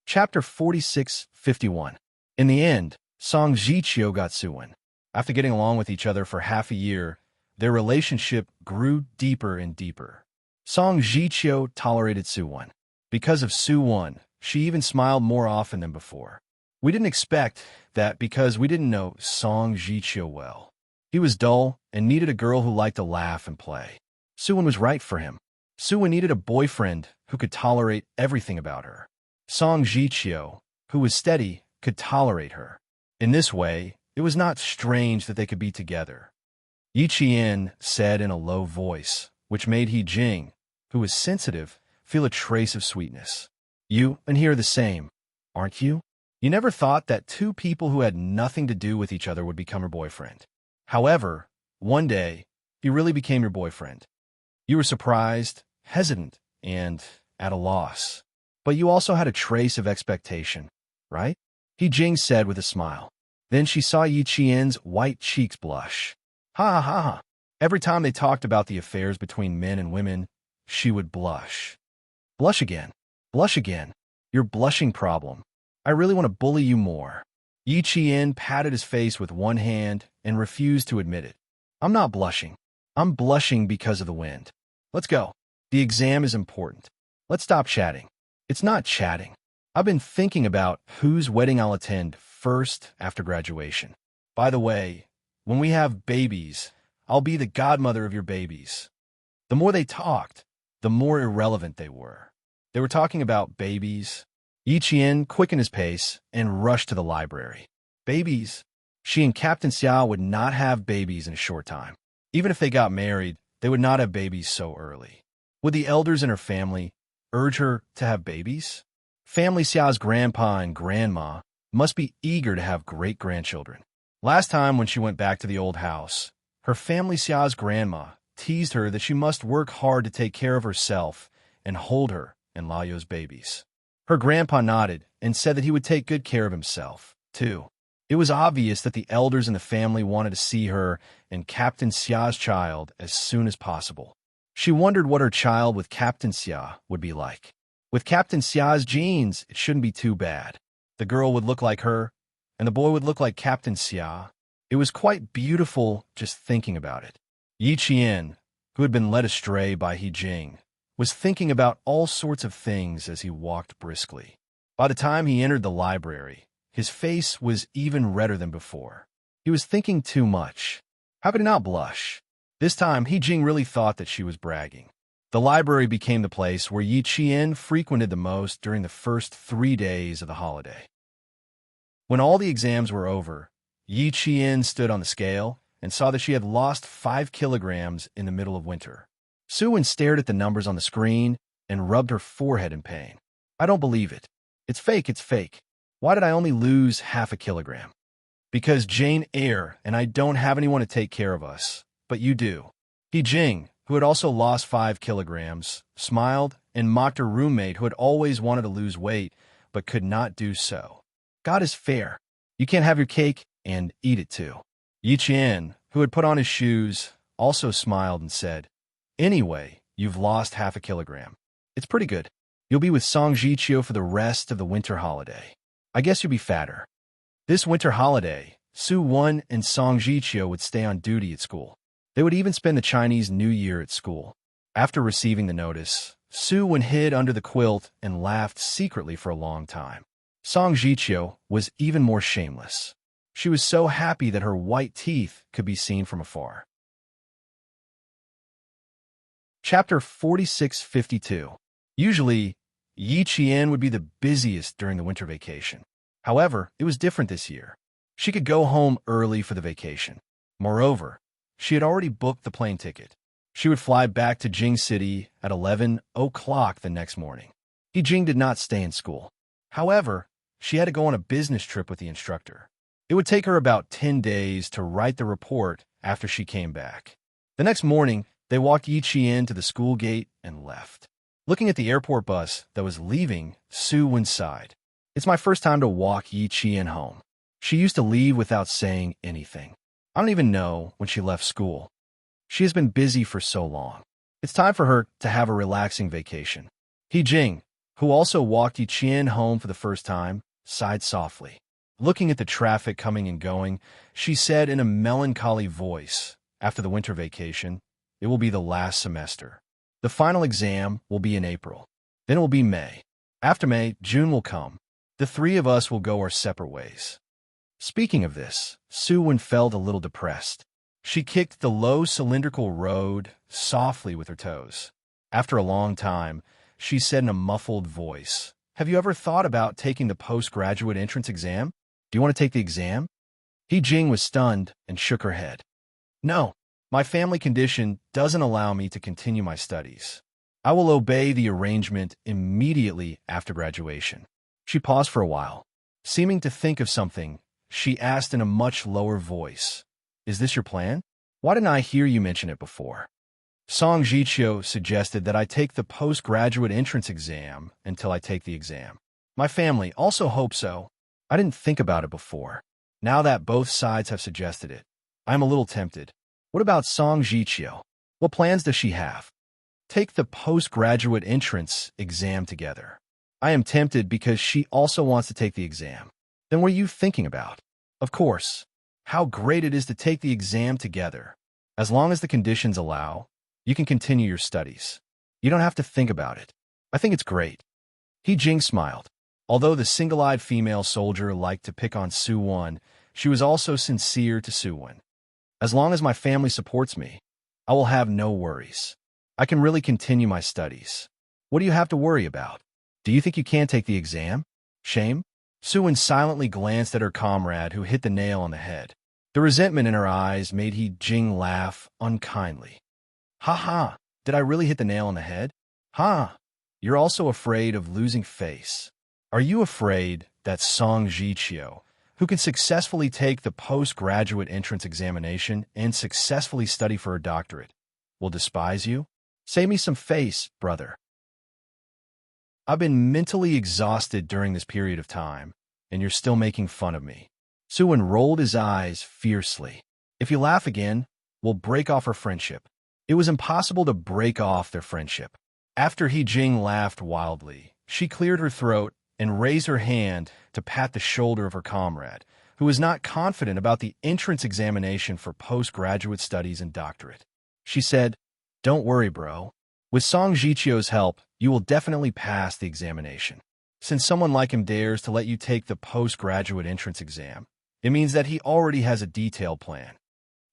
Chapter 46-51. In the end, Song Jichio got Soo-won. After getting along with each other for half a year, their relationship grew deeper and deeper. Song Jichio tolerated Soo-won. Because of Soo-won, she even smiled more often than before. We didn't expect that because we didn't know Song Jichio well. He was dull and needed a girl who liked to laugh and play. Soo-won was right for him. Soo-won needed a boyfriend who could tolerate everything about her. Song Jichio, who was steady, could tolerate her. In this way, it was not strange that they could be together. Yi Qian said in a low voice, which made He Jing, who was sensitive, feel a trace of sweetness. "You and he are the same, aren't you? You never thought that two people who had nothing to do with each other would become your boyfriend. However, one day, he really became your boyfriend. You were surprised, hesitant, and at a loss. But you also had a trace of expectation, right? He Jing said with a smile. Then she saw Yi Qian's white cheeks blush. Ha ha ha ha. Every time they talked about the affairs between men and women, she would blush. Blush again. Blush again. Your blushing problem. I really want to bully you more. Yi Qian patted his face with one hand and refused to admit it. I'm not blushing. I'm blushing because of the wind. Let's go. The exam is important. Let's stop chatting. It's not chatting. I've been thinking about whose wedding I'll attend first after graduation. By the way, when we have babies, I'll be the godmother of your babies. The more they talked, the more irrelevant they were. They were talking about babies. Yi Qian quickened his pace and rushed to the library. Babies. She and Captain Xia would not have babies in a short time. Even if they got married, they would not have babies so early. Would the elders in her family urge her to have babies? Family Xia's grandpa and grandma must be eager to have great-grandchildren. Last time when she went back to the old house, her family Xia's grandma teased her that she must work hard to take care of herself and hold her and Lao's babies. Her grandpa nodded and said that he would take good care of himself, too. It was obvious that the elders in the family wanted to see her and Captain Xia's child as soon as possible. She wondered what her child with Captain Xia would be like. With Captain Xia's genes, it shouldn't be too bad. The girl would look like her, and the boy would look like Captain Xia. It was quite beautiful just thinking about it. Yi Qian, who had been led astray by He Jing, was thinking about all sorts of things as he walked briskly. By the time he entered the library, his face was even redder than before. He was thinking too much. How could he not blush? This time, He Jing really thought that she was bragging. The library became the place where Yi Qian frequented the most during the first 3 days of the holiday. When all the exams were over, Yi Qian stood on the scale and saw that she had lost 5 kilograms in the middle of winter. Su Wen stared at the numbers on the screen and rubbed her forehead in pain. I don't believe it. It's fake, it's fake. Why did I only lose half a kilogram? Because Jane Eyre and I don't have anyone to take care of us, but you do. He Jing, who had also lost 5 kilograms, smiled and mocked her roommate who had always wanted to lose weight but could not do so. God is fair. You can't have your cake and eat it too. Yi Qian, who had put on his shoes, also smiled and said, Anyway, you've lost half a kilogram. It's pretty good. You'll be with Song Jiqiu for the rest of the winter holiday. I guess you'll be fatter. This winter holiday, Su Wen and Song Jiqiu would stay on duty at school. They would even spend the Chinese New Year at school. After receiving the notice, Su Wen hid under the quilt and laughed secretly for a long time. Song Jiqiu was even more shameless. She was so happy that her white teeth could be seen from afar. Chapter 4652. Usually, Yi Qian would be the busiest during the winter vacation. However, it was different this year. She could go home early for the vacation. Moreover, she had already booked the plane ticket. She would fly back to Jing City at 11 o'clock the next morning. He Jing did not stay in school. However, she had to go on a business trip with the instructor. It would take her about 10 days to write the report after she came back. The next morning, they walked Yi Qian to the school gate and left. Looking at the airport bus that was leaving, Su Wen sighed. It's my first time to walk Yi Qian home. She used to leave without saying anything. I don't even know when she left school. She has been busy for so long. It's time for her to have a relaxing vacation. He Jing, who also walked Yi Qian home for the first time, sighed softly. Looking at the traffic coming and going, she said in a melancholy voice, after the winter vacation, it will be the last semester. The final exam will be in April. Then it will be May. After May, June will come. The 3 of us will go our separate ways. Speaking of this, Su Wen felt a little depressed. She kicked the low cylindrical road softly with her toes. After a long time, she said in a muffled voice, Have you ever thought about taking the postgraduate entrance exam? Do you want to take the exam? He Jing was stunned and shook her head. No, my family condition doesn't allow me to continue my studies. I will obey the arrangement immediately after graduation. She paused for a while. Seeming to think of something, she asked in a much lower voice, Is this your plan? Why didn't I hear you mention it before? Song Jichio suggested that I take the postgraduate entrance exam until I take the exam. My family also hopes so. I didn't think about it before. Now that both sides have suggested it, I'm a little tempted. What about Song Jichio? What plans does she have? Take the postgraduate entrance exam together. I am tempted because she also wants to take the exam. Then what are you thinking about? Of course. How great it is to take the exam together. As long as the conditions allow, you can continue your studies. You don't have to think about it. I think it's great. Jing smiled. Although the single-eyed female soldier liked to pick on Su-won, she was also sincere to Su-won. As long as my family supports me, I will have no worries. I can really continue my studies. What do you have to worry about? Do you think you can't take the exam? Shame? Su-won silently glanced at her comrade who hit the nail on the head. The resentment in her eyes made Jing laugh unkindly. Ha ha, did I really hit the nail on the head? Ha, you're also afraid of losing face. Are you afraid that Song Jichio, who can successfully take the postgraduate entrance examination and successfully study for her doctorate, will despise you? Save me some face, brother. I've been mentally exhausted during this period of time, and you're still making fun of me. Su-won rolled his eyes fiercely. If you laugh again, we'll break off our friendship. It was impossible to break off their friendship. After Jing laughed wildly, she cleared her throat and raised her hand to pat the shoulder of her comrade, who was not confident about the entrance examination for postgraduate studies and doctorate. She said, "Don't worry, bro. With Song Jichio's help, you will definitely pass the examination. Since someone like him dares to let you take the postgraduate entrance exam, it means that he already has a detailed plan.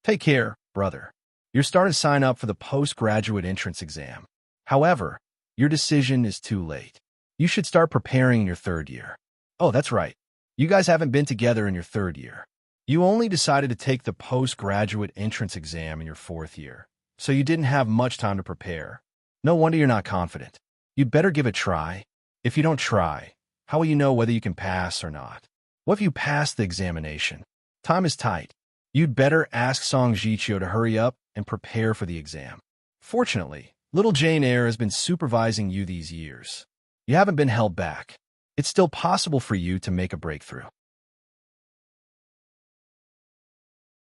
Take care, brother. You're starting to sign up for the postgraduate entrance exam. However, your decision is too late. You should start preparing in your third year." Oh, that's right. You guys haven't been together in your third year. You only decided to take the postgraduate entrance exam in your fourth year, so you didn't have much time to prepare. No wonder you're not confident. You'd better give it a try. If you don't try, how will you know whether you can pass or not? What if you pass the examination? Time is tight. You'd better ask Song Jichio to hurry up and prepare for the exam. Fortunately, little Jane Eyre has been supervising you these years. You haven't been held back. It's still possible for you to make a breakthrough.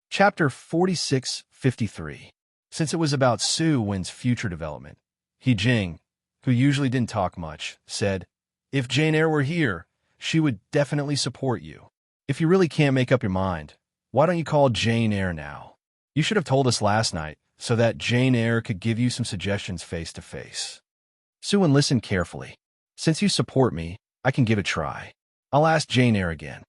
Chapter 46-53. Since it was about Su-won's future development, Jing, who usually didn't talk much, said, "If Jane Eyre were here, she would definitely support you. If you really can't make up your mind, why don't you call Jane Eyre now? You should have told us last night so that Jane Eyre could give you some suggestions face to face." Su-won listened carefully. "Since you support me, I can give it a try. I'll ask Jane Eyre again."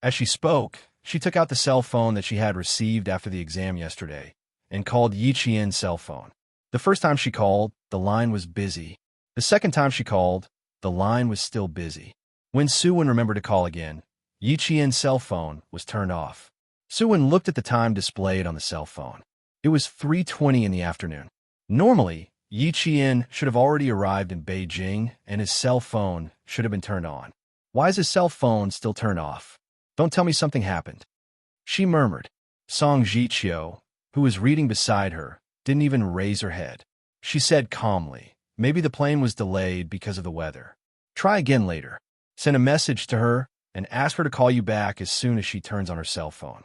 As she spoke, she took out the cell phone that she had received after the exam yesterday and called Yiqian's cell phone. The first time she called, the line was busy. The second time she called, the line was still busy. When Su-won remembered to call again, Yiqian's cell phone was turned off. Su-won looked at the time displayed on the cell phone. It was 3:20 in the afternoon. Normally, Yiqian should have already arrived in Beijing and his cell phone should have been turned on. Why is his cell phone still turned off? Don't tell me something happened. She murmured. Song Jichio, who was reading beside her, didn't even raise her head. She said calmly, "Maybe the plane was delayed because of the weather. Try again later. Send a message to her and ask her to call you back as soon as she turns on her cell phone."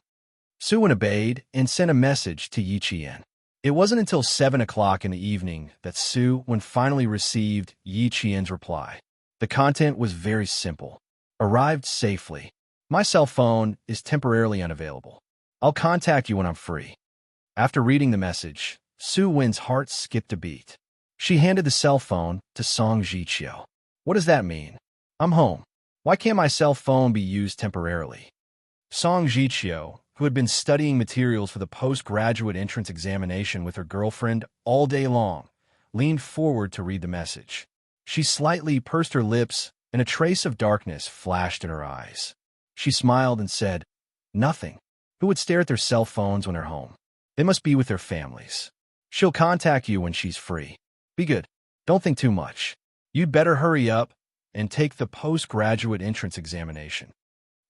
Su-won obeyed and sent a message to Yiqian. It wasn't until 7 o'clock in the evening that Su-won finally received Yiqian's reply. The content was very simple. "Arrived safely. My cell phone is temporarily unavailable. I'll contact you when I'm free." After reading the message, Su-won's heart skipped a beat. She handed the cell phone to Song Jichio. "What does that mean? I'm home. Why can't my cell phone be used temporarily?" Song Jichio, who had been studying materials for the postgraduate entrance examination with her girlfriend all day long, leaned forward to read the message. She slightly pursed her lips, and a trace of darkness flashed in her eyes. She smiled and said, "Nothing. Who would stare at their cell phones when they're home? They must be with their families. She'll contact you when she's free. Be good. Don't think too much. You'd better hurry up and take the postgraduate entrance examination."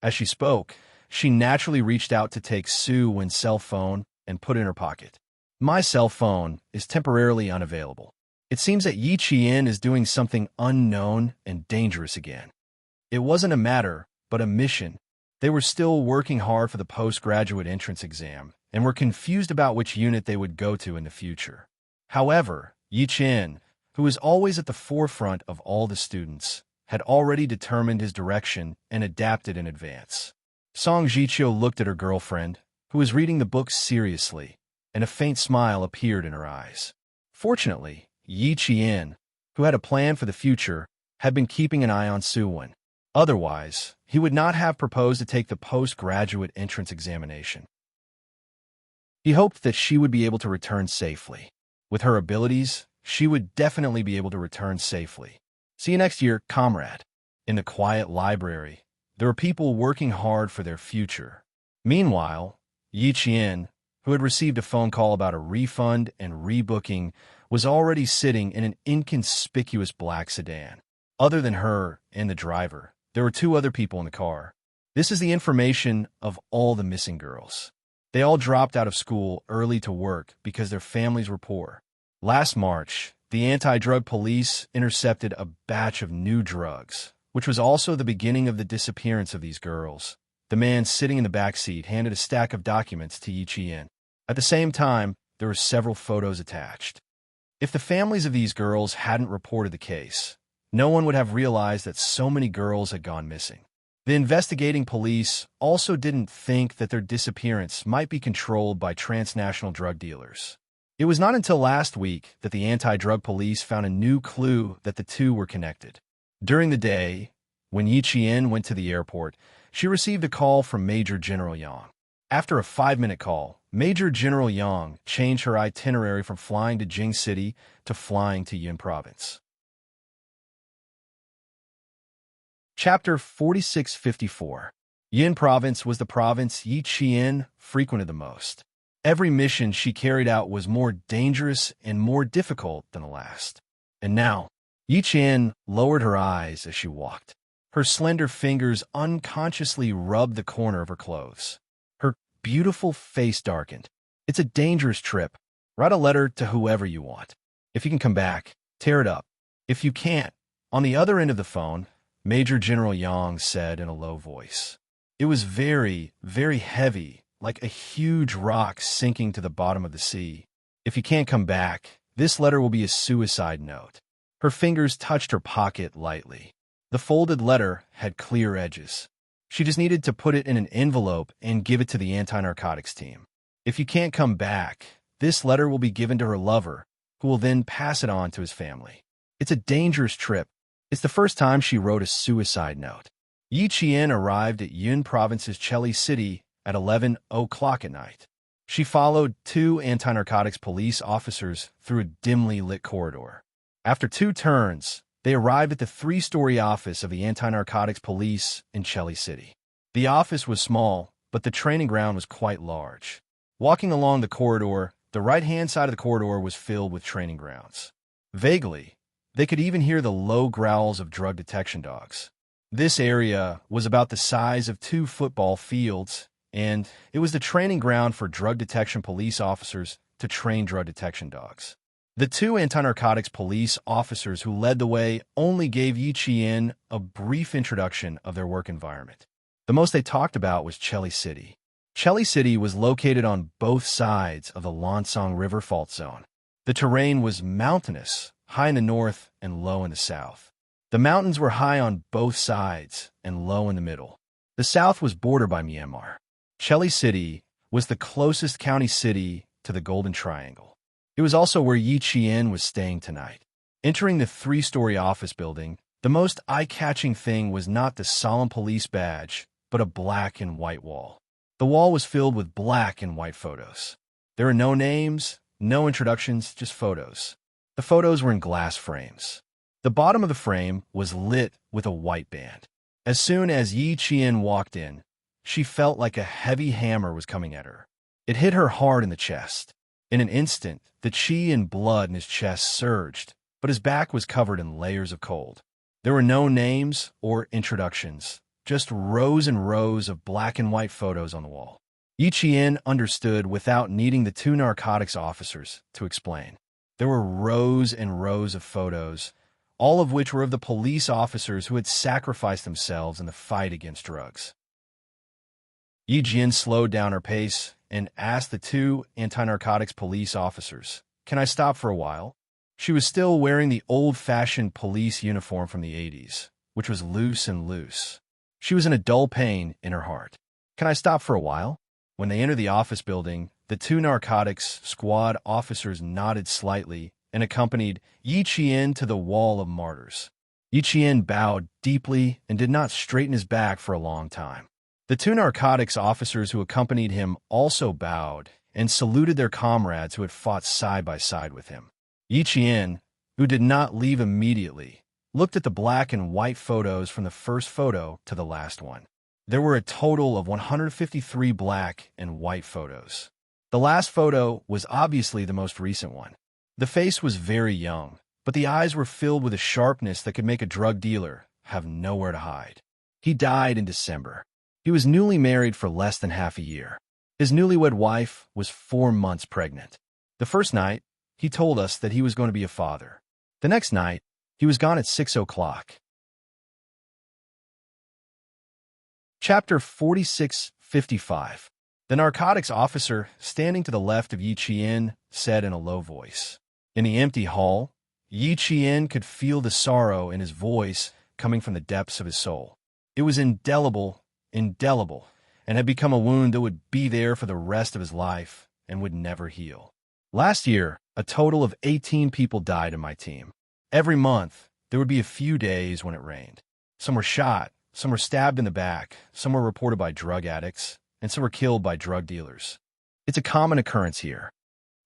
As she spoke, she naturally reached out to take Su-won's cell phone and put it in her pocket. My cell phone is temporarily unavailable. It seems that Yi Qian is doing something unknown and dangerous again. It wasn't a matter, but a mission. They were still working hard for the postgraduate entrance exam and were confused about which unit they would go to in the future. However, Yi Qian, who was always at the forefront of all the students, had already determined his direction and adapted in advance. Song Jiqiu looked at her girlfriend, who was reading the book seriously, and a faint smile appeared in her eyes. Fortunately, Yi Qian, who had a plan for the future, had been keeping an eye on Suwon. Otherwise, he would not have proposed to take the postgraduate entrance examination. He hoped that she would be able to return safely. With her abilities, she would definitely be able to return safely. See you next year, comrade. In the quiet library, there were people working hard for their future. Meanwhile, Yi Qian, who had received a phone call about a refund and rebooking, was already sitting in an inconspicuous black sedan. Other than her and the driver, there were two other people in the car. This is the information of all the missing girls. They all dropped out of school early to work because their families were poor. Last March, the anti-drug police intercepted a batch of new drugs, which was also the beginning of the disappearance of these girls. The man sitting in the back seat handed a stack of documents to Yi Qian. At the same time, there were several photos attached. If the families of these girls hadn't reported the case, no one would have realized that so many girls had gone missing. The investigating police also didn't think that their disappearance might be controlled by transnational drug dealers. It was not until last week that the anti-drug police found a new clue that the two were connected. During the day, when Yi Qian went to the airport, she received a call from Major General Yang. After a 5-minute call, Major General Yang changed her itinerary from flying to Jing City to flying to Yun Province. Chapter 4654. Yin Province was the province Yi Qian frequented the most. Every mission she carried out was more dangerous and more difficult than the last. And now, Yi Qian lowered her eyes as she walked. Her slender fingers unconsciously rubbed the corner of her clothes. Her beautiful face darkened. It's a dangerous trip. Write a letter to whoever you want. If you can come back, tear it up. If you can't, on the other end of the phone, Major General Yang said in a low voice. It was very, very heavy, like a huge rock sinking to the bottom of the sea. If you can't come back, this letter will be a suicide note. Her fingers touched her pocket lightly. The folded letter had clear edges. She just needed to put it in an envelope and give it to the anti-narcotics team. If you can't come back, this letter will be given to her lover, who will then pass it on to his family. It's a dangerous trip. It's the first time she wrote a suicide note. Yi Qian arrived at Yun Province's Cheli City at 11 o'clock at night. She followed two anti-narcotics police officers through a dimly lit corridor. After 2 turns, they arrived at the 3-story office of the anti-narcotics police in Cheli City. The office was small, but the training ground was quite large. Walking along the corridor, the right-hand side of the corridor was filled with training grounds. Vaguely, they could even hear the low growls of drug detection dogs. This area was about the size of 2 football fields, and it was the training ground for drug detection police officers to train drug detection dogs. The 2 anti-narcotics police officers who led the way only gave Yi Qian a brief introduction of their work environment. The most they talked about was Cheli City. Cheli City was located on both sides of the Lansong River fault zone. The terrain was mountainous, high in the north and low in the south. The mountains were high on both sides and low in the middle. The south was bordered by Myanmar. Cheli City was the closest county city to the Golden Triangle. It was also where Yi Qian was staying tonight. Entering the 3-story office building, the most eye-catching thing was not the solemn police badge, but a black and white wall. The wall was filled with black and white photos. There were no names, no introductions, just photos. The photos were in glass frames. The bottom of the frame was lit with a white band. As soon as Yi Qian walked in, she felt like a heavy hammer was coming at her. It hit her hard in the chest. In an instant, the chi and blood in his chest surged, but his back was covered in layers of cold. There were no names or introductions, just rows and rows of black and white photos on the wall. Yi Qian understood without needing the two narcotics officers to explain. There were rows and rows of photos, all of which were of the police officers who had sacrificed themselves in the fight against drugs. Yi Qian slowed down her pace and asked the two anti-narcotics police officers, "Can I stop for a while?" She was still wearing the old-fashioned police uniform from the 80s, which was loose and loose. She was in a dull pain in her heart. "Can I stop for a while?" When they entered the office building, the two narcotics squad officers nodded slightly and accompanied Yi Qian to the Wall of Martyrs. Yi Qian bowed deeply and did not straighten his back for a long time. The two narcotics officers who accompanied him also bowed and saluted their comrades who had fought side by side with him. Yi Qian, who did not leave immediately, looked at the black and white photos from the first photo to the last one. There were a total of 153 black and white photos. The last photo was obviously the most recent one. The face was very young, but the eyes were filled with a sharpness that could make a drug dealer have nowhere to hide. He died in December. He was newly married for less than half a year. His newlywed wife was 4 months pregnant. The first night, he told us that he was going to be a father. The next night, he was gone at 6 o'clock. Chapter 46-55. The narcotics officer, standing to the left of Yi Qian, said in a low voice. In the empty hall, Yi Qian could feel the sorrow in his voice coming from the depths of his soul. It was indelible, and had become a wound that would be there for the rest of his life and would never heal. Last year, a total of 18 people died in my team. Every month, there would be a few days when it rained. Some were shot, some were stabbed in the back, some were reported by drug addicts, and some were killed by drug dealers. It's a common occurrence here.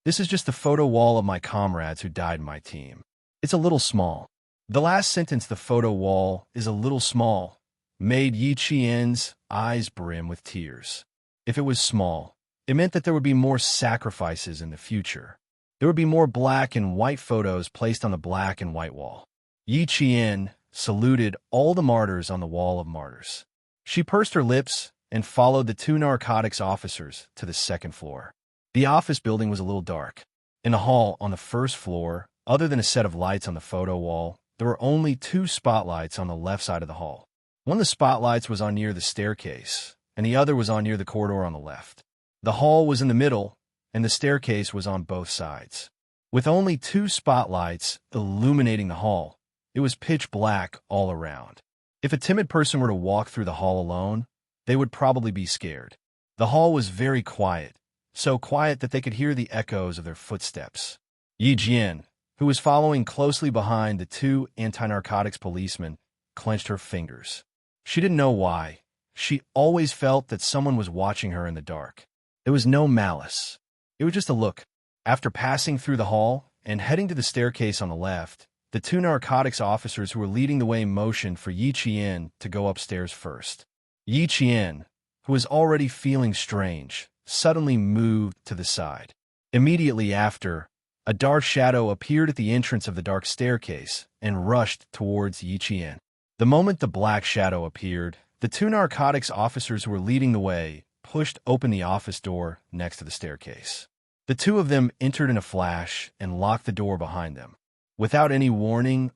This is just the photo wall of my comrades who died in my team. It's a little small. The last sentence, "the photo wall is a little small," made Yi Qian's eyes brim with tears. If it was small, it meant that there would be more sacrifices in the future. There would be more black and white photos placed on the black and white wall. Yi Qian saluted all the martyrs on the Wall of Martyrs. She pursed her lips and followed the two narcotics officers to the second floor. The office building was a little dark. In the hall on the first floor, other than a set of lights on the photo wall, there were only 2 spotlights on the left side of the hall. One of the spotlights was on near the staircase, and the other was on near the corridor on the left. The hall was in the middle, and the staircase was on both sides. With only 2 spotlights illuminating the hall, it was pitch black all around. If a timid person were to walk through the hall alone, they would probably be scared. The hall was very quiet, so quiet that they could hear the echoes of their footsteps. Yi Qian, who was following closely behind the 2 anti-narcotics policemen, clenched her fingers. She didn't know why. She always felt that someone was watching her in the dark. There was no malice. It was just a look. After passing through the hall and heading to the staircase on the left, the 2 narcotics officers who were leading the way motioned for Yi Qian to go upstairs first. Yi Qian, who was already feeling strange, suddenly moved to the side. Immediately after, a dark shadow appeared at the entrance of the dark staircase and rushed towards Yi Qian. The moment the black shadow appeared, the 2 narcotics officers who were leading the way pushed open the office door next to the staircase. The 2 of them entered in a flash and locked the door behind them. Without any warning,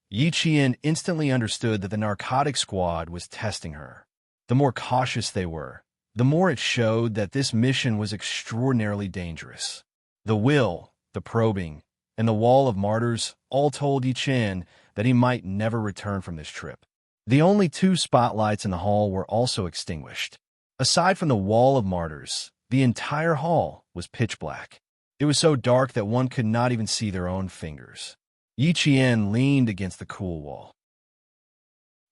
Yi Qian instantly understood that the narcotic squad was testing her. The more cautious they were, the more it showed that this mission was extraordinarily dangerous. The will, the probing, and the Wall of Martyrs all told Yi Qian that he might never return from this trip. The only 2 spotlights in the hall were also extinguished. Aside from the Wall of Martyrs, the entire hall was pitch black. It was so dark that one could not even see their own fingers. Yi Qian leaned against the cool wall.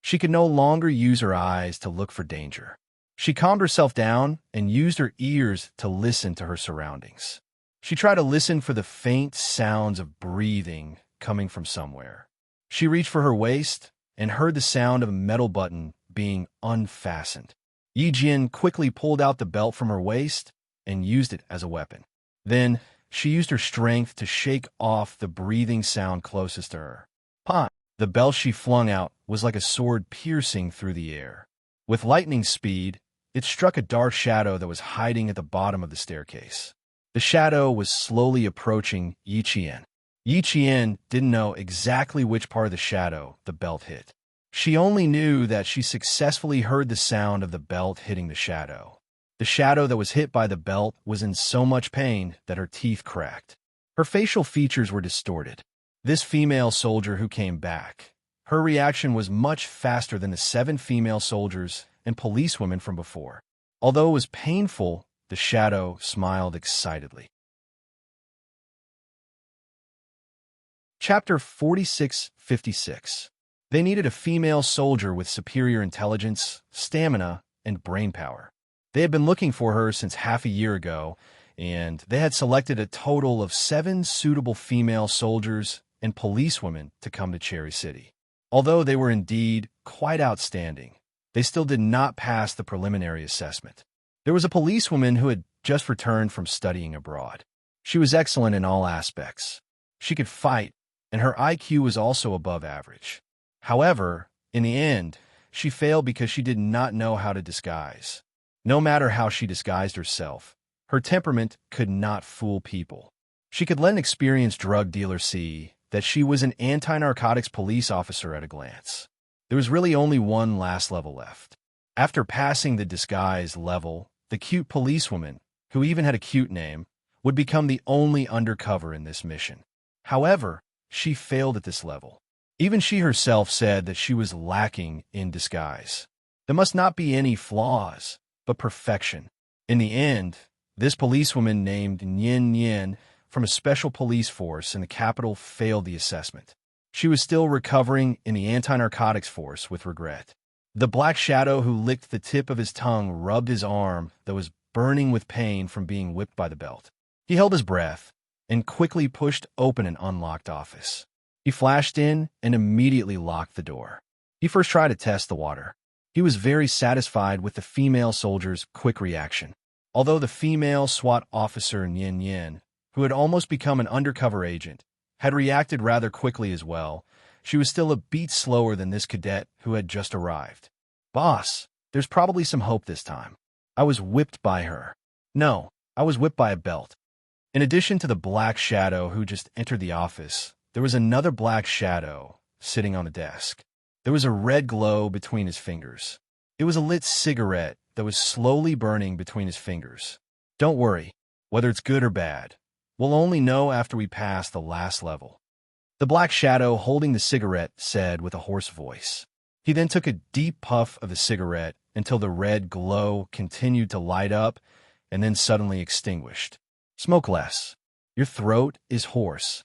She could no longer use her eyes to look for danger. She calmed herself down and used her ears to listen to her surroundings. She tried to listen for the faint sounds of breathing coming from somewhere. She reached for her waist and heard the sound of a metal button being unfastened. Yi Qian quickly pulled out the belt from her waist and used it as a weapon. Then, she used her strength to shake off the breathing sound closest to her. Pah! The belt she flung out was like a sword piercing through the air. With lightning speed, It struck a dark shadow that was hiding at the bottom of the staircase. The shadow was slowly approaching Yi Qian. Yi Qian didn't know exactly which part of the shadow the belt hit. She only knew that she successfully heard the sound of the belt hitting the shadow. The shadow that was hit by the belt was in so much pain that her teeth cracked. Her facial features were distorted. This female soldier who came back, her reaction was much faster than the 7 female soldiers and policewomen from before. Although it was painful, the shadow smiled excitedly. Chapter 46-56. They needed a female soldier with superior intelligence, stamina, and brain power. They had been looking for her since half a year ago, and they had selected a total of 7 suitable female soldiers and policewomen to come to Cherry City. Although they were indeed quite outstanding, they still did not pass the preliminary assessment. There was a policewoman who had just returned from studying abroad. She was excellent in all aspects. She could fight, and her IQ was also above average. However, in the end, she failed because she did not know how to disguise. No matter how she disguised herself, her temperament could not fool people. She could let an experienced drug dealer see that she was an anti-narcotics police officer at a glance. There was really only one last level left. After passing the disguise level, the cute policewoman, who even had a cute name, would become the only undercover in this mission. However, she failed at this level. Even she herself said that she was lacking in disguise. There must not be any flaws, but perfection. In the end, this policewoman named Unyielding from a special police force in the capital failed the assessment. She was still recovering in the anti-narcotics force with regret. The black shadow who licked the tip of his tongue rubbed his arm that was burning with pain from being whipped by the belt. He held his breath and quickly pushed open an unlocked office. He flashed in and immediately locked the door. He first tried to test the water. He was very satisfied with the female soldier's quick reaction. Although the female SWAT officer Yin, who had almost become an undercover agent, had reacted rather quickly as well, she was still a beat slower than this cadet who had just arrived. "Boss, there's probably some hope this time. I was whipped by her." "No, I was whipped by a belt." In addition to the black shadow who just entered the office, there was another black shadow sitting on the desk. There was a red glow between his fingers. It was a lit cigarette that was slowly burning between his fingers. "Don't worry, whether it's good or bad. We'll only know after we pass the last level," the black shadow holding the cigarette said with a hoarse voice. He then took a deep puff of the cigarette until the red glow continued to light up and then suddenly extinguished. "Smoke less. Your throat is hoarse,"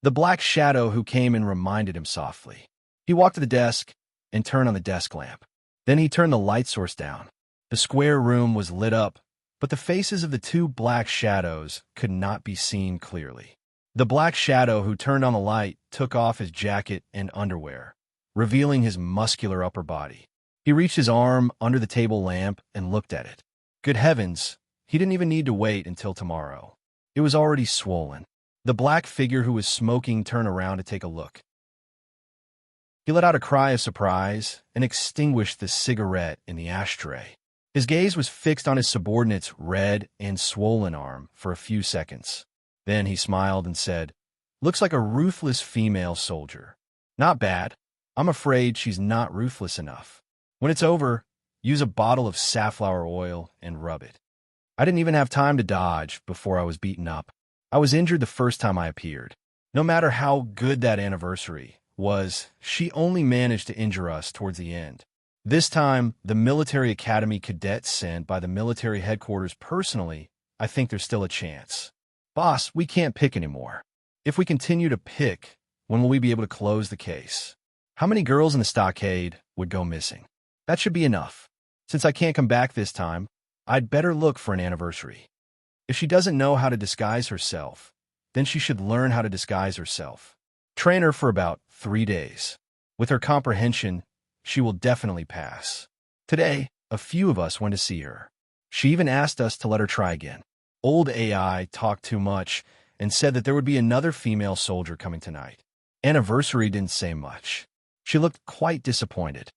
the black shadow who came in reminded him softly. He walked to the desk and turned on the desk lamp. Then he turned the light source down. The square room was lit up, but the faces of the 2 black shadows could not be seen clearly. The black shadow who turned on the light took off his jacket and underwear, revealing his muscular upper body. He reached his arm under the table lamp and looked at it. Good heavens, he didn't even need to wait until tomorrow. It was already swollen. The black figure who was smoking turned around to take a look. He let out a cry of surprise and extinguished the cigarette in the ashtray. His gaze was fixed on his subordinate's red and swollen arm for a few seconds. Then he smiled and said, "Looks like a ruthless female soldier. Not bad. I'm afraid she's not ruthless enough. When it's over, use a bottle of safflower oil and rub it." I didn't even have time to dodge before I was beaten up. I was injured the first time I appeared. No matter how good that anniversary was, she only managed to injure us towards the end. This time, the military academy cadets sent by the military headquarters personally, I think there's still a chance. "Boss, we can't pick anymore. If we continue to pick, when will we be able to close the case? How many girls in the stockade would go missing? That should be enough. Since I can't come back this time, I'd better look for an anniversary. If she doesn't know how to disguise herself, then she should learn how to disguise herself. Train her for about 3 days. With her comprehension, she will definitely pass." Today, a few of us went to see her. She even asked us to let her try again. Old AI talked too much and said that there would be another female soldier coming tonight. Anniversary didn't say much. She looked quite disappointed.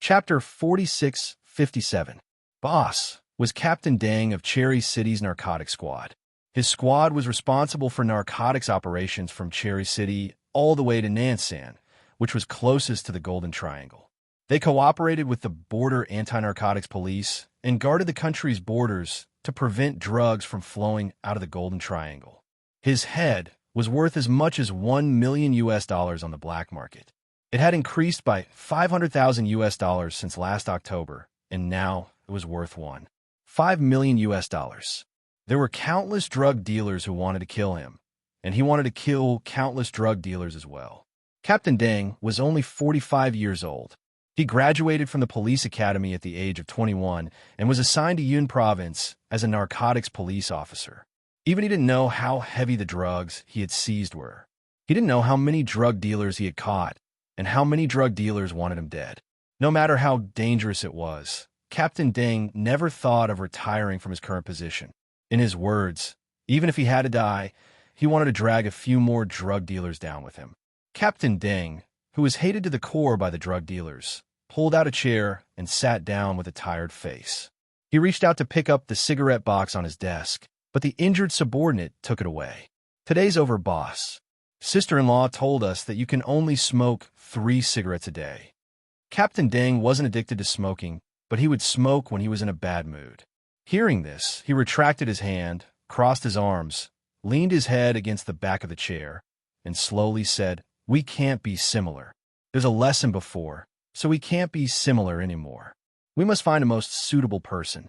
Chapter 4657. Boss was Captain Dang of Cherry City's narcotics squad. His squad was responsible for narcotics operations from Cherry City all the way to Nansan, which was closest to the Golden Triangle. They cooperated with the border anti-narcotics police and guarded the country's borders to prevent drugs from flowing out of the Golden Triangle. His head was worth as much as $1 million on the black market. It had increased by $500,000 since last October, and now it was worth $5 million. There were countless drug dealers who wanted to kill him, and he wanted to kill countless drug dealers as well. Captain Dang was only 45 years old. He graduated from the police academy at the age of 21 and was assigned to Yun Province as a narcotics police officer. Even he didn't know how heavy the drugs he had seized were. He didn't know how many drug dealers he had caught and how many drug dealers wanted him dead. No matter how dangerous it was, Captain Dang never thought of retiring from his current position. In his words, even if he had to die, he wanted to drag a few more drug dealers down with him. Captain Dang, who was hated to the core by the drug dealers, pulled out a chair and sat down with a tired face. He reached out to pick up the cigarette box on his desk, but the injured subordinate took it away. "Today's over, boss. Sister-in-law told us that you can only smoke 3 cigarettes a day." Captain Dang wasn't addicted to smoking, but he would smoke when he was in a bad mood. Hearing this, he retracted his hand, crossed his arms, leaned his head against the back of the chair, and slowly said, "We can't be similar. There's a lesson before, so we can't be similar anymore. We must find a most suitable person."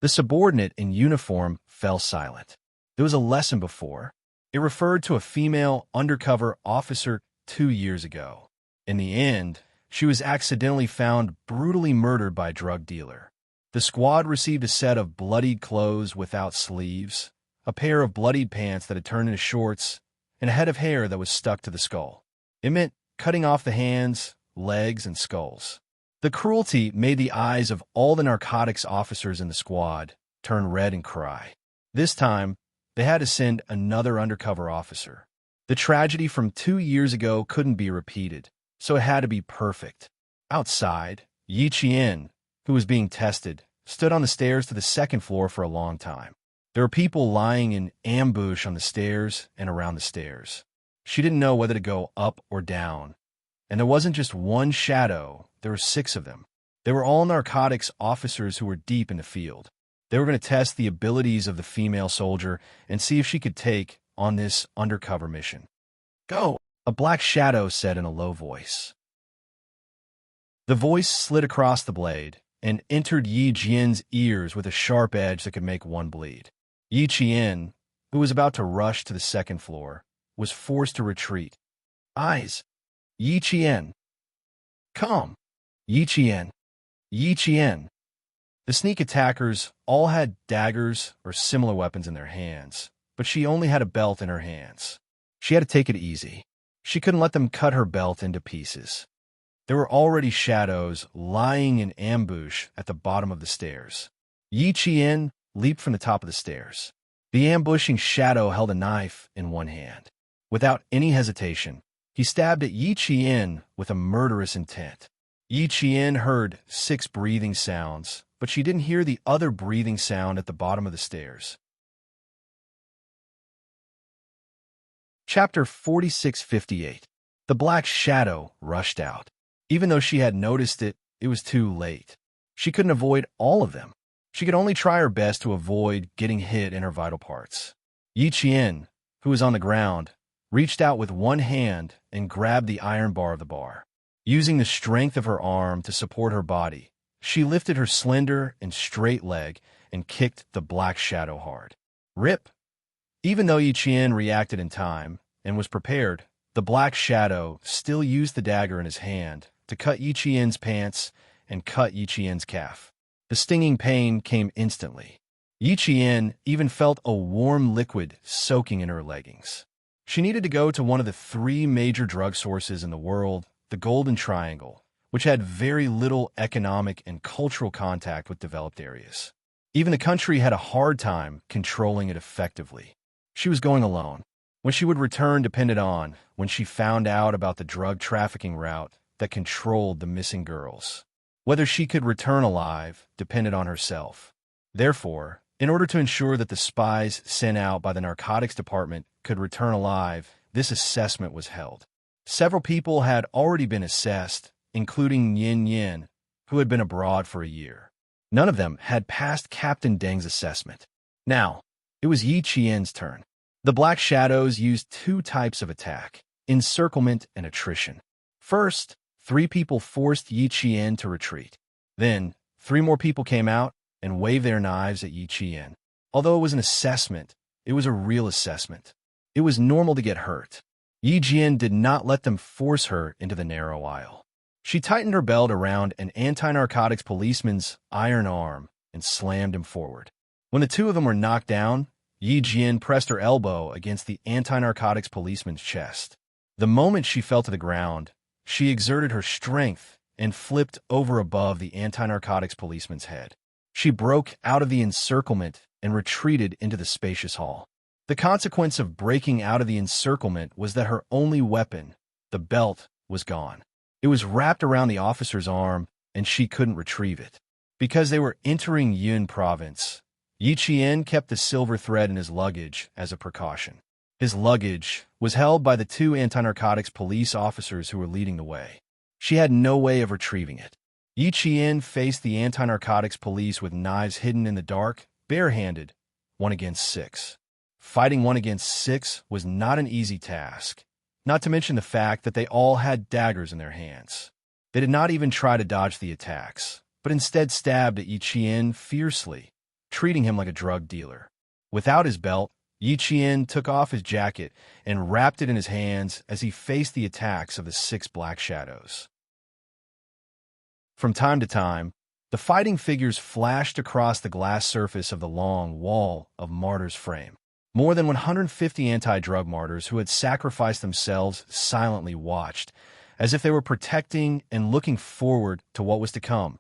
The subordinate in uniform fell silent. There was a lesson before. It referred to a female undercover officer 2 years ago. In the end, she was accidentally found brutally murdered by a drug dealer. The squad received a set of bloodied clothes without sleeves, a pair of bloodied pants that had turned into shorts, and a head of hair that was stuck to the skull. It meant cutting off the hands, legs, and skulls. The cruelty made the eyes of all the narcotics officers in the squad turn red and cry. This time, they had to send another undercover officer. The tragedy from 2 years ago couldn't be repeated, so it had to be perfect. Outside, Yi Qian, who was being tested, stood on the stairs to the second floor for a long time. There were people lying in ambush on the stairs and around the stairs. She didn't know whether to go up or down. And there wasn't just one shadow, there were 6 of them. They were all narcotics officers who were deep in the field. They were going to test the abilities of the female soldier and see if she could take on this undercover mission. "Go," a black shadow said in a low voice. The voice slid across the blade and entered Yi Jian's ears with a sharp edge that could make one bleed. Yi Qian, who was about to rush to the second floor, was forced to retreat. "Eyes! Yi Qian! Come! Yi Qian! Yi Qian!" The sneak attackers all had daggers or similar weapons in their hands, but she only had a belt in her hands. She had to take it easy. She couldn't let them cut her belt into pieces. There were already shadows lying in ambush at the bottom of the stairs. Yi Qian leaped from the top of the stairs. The ambushing shadow held a knife in one hand. Without any hesitation, he stabbed at Yi Qian with a murderous intent. Yi Qian heard 6 breathing sounds, but she didn't hear the other breathing sound at the bottom of the stairs. Chapter 4658. The black shadow rushed out. Even though she had noticed it, it was too late. She couldn't avoid all of them. She could only try her best to avoid getting hit in her vital parts. Yi Qian, who was on the ground, reached out with one hand and grabbed the iron bar of the bar. Using the strength of her arm to support her body, she lifted her slender and straight leg and kicked the black shadow hard. Rip! Even though Yi Qian reacted in time and was prepared, the black shadow still used the dagger in his hand to cut Yi Qian's pants and cut Yi Qian's calf. The stinging pain came instantly. Yi Qian even felt a warm liquid soaking in her leggings. She needed to go to one of the 3 major drug sources in the world, the Golden Triangle, which had very little economic and cultural contact with developed areas. Even the country had a hard time controlling it effectively. She was going alone. When she would return depended on when she found out about the drug trafficking route that controlled the missing girls. Whether she could return alive depended on herself. Therefore, in order to ensure that the spies sent out by the narcotics department could return alive, this assessment was held. Several people had already been assessed, including Yin, who had been abroad for a year. None of them had passed Captain Deng's assessment. Now, it was Yi Qian's turn. The Black Shadows used two types of attack: encirclement and attrition. First, 3 people forced Yi Qian to retreat. Then, 3 more people came out and waved their knives at Yi Qian. Although it was an assessment, it was a real assessment. It was normal to get hurt. Yi Qian did not let them force her into the narrow aisle. She tightened her belt around an anti-narcotics policeman's iron arm and slammed him forward. When the 2 of them were knocked down, Yi Qian pressed her elbow against the anti-narcotics policeman's chest. The moment she fell to the ground, she exerted her strength and flipped over above the anti-narcotics policeman's head. She broke out of the encirclement and retreated into the spacious hall. The consequence of breaking out of the encirclement was that her only weapon, the belt, was gone. It was wrapped around the officer's arm, and she couldn't retrieve it. Because they were entering Yun province, Yi Qian kept the silver thread in his luggage as a precaution. His luggage was held by the 2 anti-narcotics police officers who were leading the way. She had no way of retrieving it. Yi Qian faced the anti-narcotics police with knives hidden in the dark, barehanded, 1 against 6. Fighting 1 against 6 was not an easy task, not to mention the fact that they all had daggers in their hands. They did not even try to dodge the attacks, but instead stabbed at Yi Qian fiercely, treating him like a drug dealer. Without his belt, Yi Qian took off his jacket and wrapped it in his hands as he faced the attacks of the 6 Black Shadows. From time to time, the fighting figures flashed across the glass surface of the long wall of martyrs' frame. More than 150 anti-drug martyrs who had sacrificed themselves silently watched, as if they were protecting and looking forward to what was to come.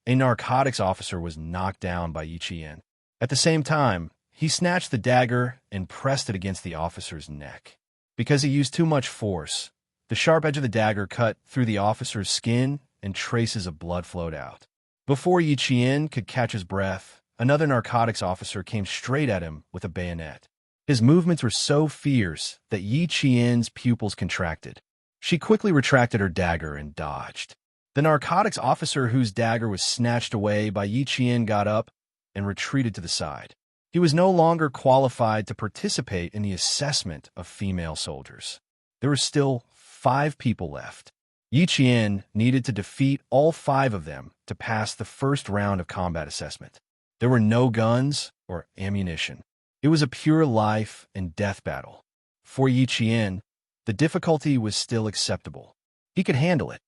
A narcotics officer was knocked down by Yi Qian. At the same time, he snatched the dagger and pressed it against the officer's neck. Because he used too much force, the sharp edge of the dagger cut through the officer's skin and traces of blood flowed out. Before Yi Qian could catch his breath, another narcotics officer came straight at him with a bayonet. His movements were so fierce that Yi Qian's pupils contracted. She quickly retracted her dagger and dodged. The narcotics officer whose dagger was snatched away by Yi Qian got up and retreated to the side. He was no longer qualified to participate in the assessment of female soldiers. There were still 5 people left. Yi Qian needed to defeat all 5 of them to pass the first round of combat assessment. There were no guns or ammunition. It was a pure life and death battle. For Yi Qian, the difficulty was still acceptable. He could handle it.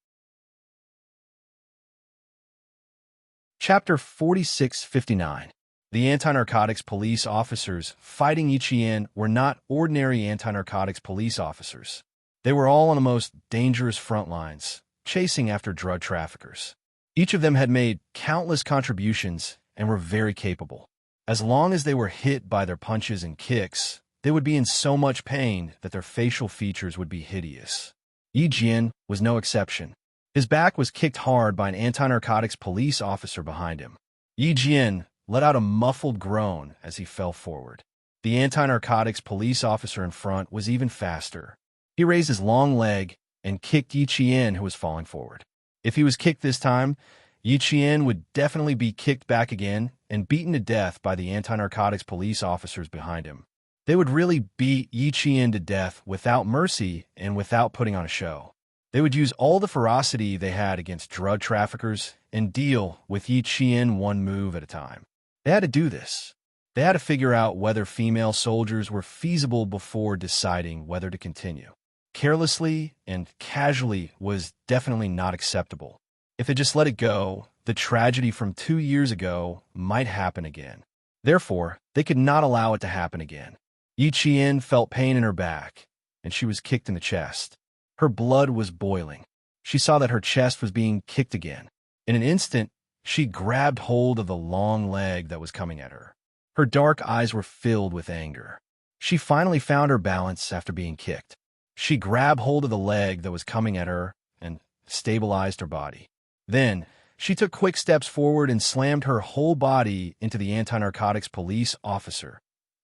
Chapter 46-59. The anti-narcotics police officers fighting Yi Qian were not ordinary anti-narcotics police officers. They were all on the most dangerous front lines, chasing after drug traffickers. Each of them had made countless contributions and were very capable. As long as they were hit by their punches and kicks, they would be in so much pain that their facial features would be hideous. Yi Qian was no exception. His back was kicked hard by an anti-narcotics police officer behind him. Yi Qian let out a muffled groan as he fell forward. The anti-narcotics police officer in front was even faster. He raised his long leg and kicked Yi Qian, who was falling forward. If he was kicked this time, Yi Qian would definitely be kicked back again and beaten to death by the anti-narcotics police officers behind him. They would really beat Yi Qian to death without mercy and without putting on a show. They would use all the ferocity they had against drug traffickers and deal with Yi Qian one move at a time. They had to do this. They had to figure out whether female soldiers were feasible before deciding whether to continue. Carelessly and casually was definitely not acceptable. If they just let it go, the tragedy from 2 years ago might happen again. Therefore, they could not allow it to happen again. Yi Qian felt pain in her back, and she was kicked in the chest. Her blood was boiling. She saw that her chest was being kicked again. In an instant, she grabbed hold of the long leg that was coming at her. Her dark eyes were filled with anger. She finally found her balance after being kicked. She grabbed hold of the leg that was coming at her and stabilized her body. Then, She took quick steps forward and slammed her whole body into the anti-narcotics police officer.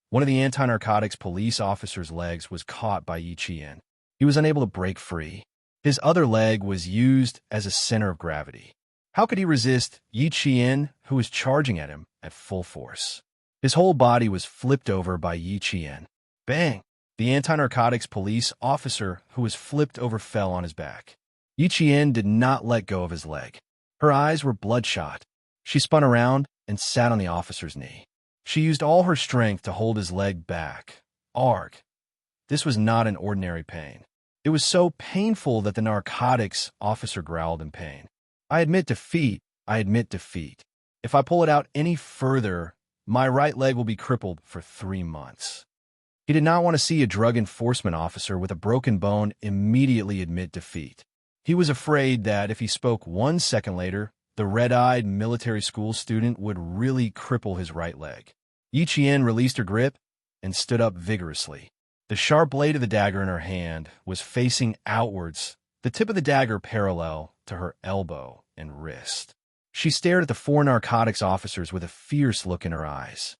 One of the anti-narcotics police officer's legs was caught by Yi Qian. He was unable to break free. His other leg was used as a center of gravity. How could he resist Yi Qian, who was charging at him at full force? His whole body was flipped over by Yi Qian. Bang! The anti-narcotics police officer who was flipped over fell on his back. Yi Qian did not let go of his leg. Her eyes were bloodshot. She spun around and sat on the officer's knee. She used all her strength to hold his leg back. Arg! This was not an ordinary pain. It was so painful that the narcotics officer growled in pain. I admit defeat. I admit defeat. If I pull it out any further, my right leg will be crippled for 3 months. He did not want to see a drug enforcement officer with a broken bone immediately admit defeat. He was afraid that if he spoke 1 second later, the red-eyed military school student would really cripple his right leg. Yi Qian released her grip and stood up vigorously. The sharp blade of the dagger in her hand was facing outwards, the tip of the dagger parallel to her elbow and wrist. She stared at the 4 narcotics officers with a fierce look in her eyes.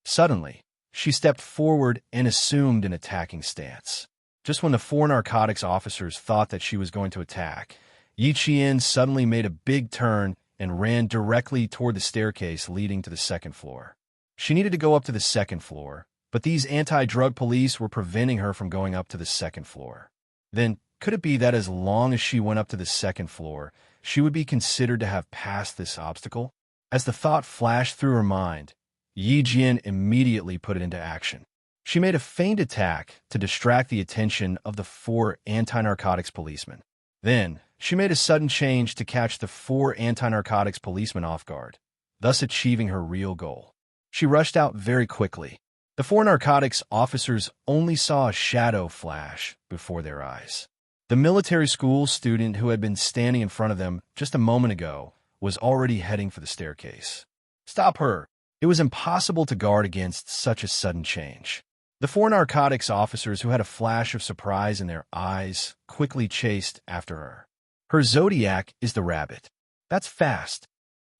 Suddenly, she stepped forward and assumed an attacking stance. Just when the 4 narcotics officers thought that she was going to attack, Yi Qian suddenly made a big turn and ran directly toward the staircase leading to the 2nd floor. She needed to go up to the 2nd floor, but these anti-drug police were preventing her from going up to the 2nd floor. Then, could it be that as long as she went up to the 2nd floor, she would be considered to have passed this obstacle? As the thought flashed through her mind, Yi Qian immediately put it into action. She made a feigned attack to distract the attention of the 4 anti-narcotics policemen. Then, she made a sudden change to catch the 4 anti-narcotics policemen off guard, thus achieving her real goal. She rushed out very quickly. The 4 narcotics officers only saw a shadow flash before their eyes. The military school student who had been standing in front of them just a moment ago was already heading for the staircase. Stop her! It was impossible to guard against such a sudden change. The 4 narcotics officers who had a flash of surprise in their eyes quickly chased after her. Her zodiac is the rabbit. That's fast.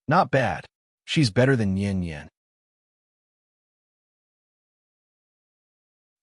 Not bad. She's better than Yin Yin.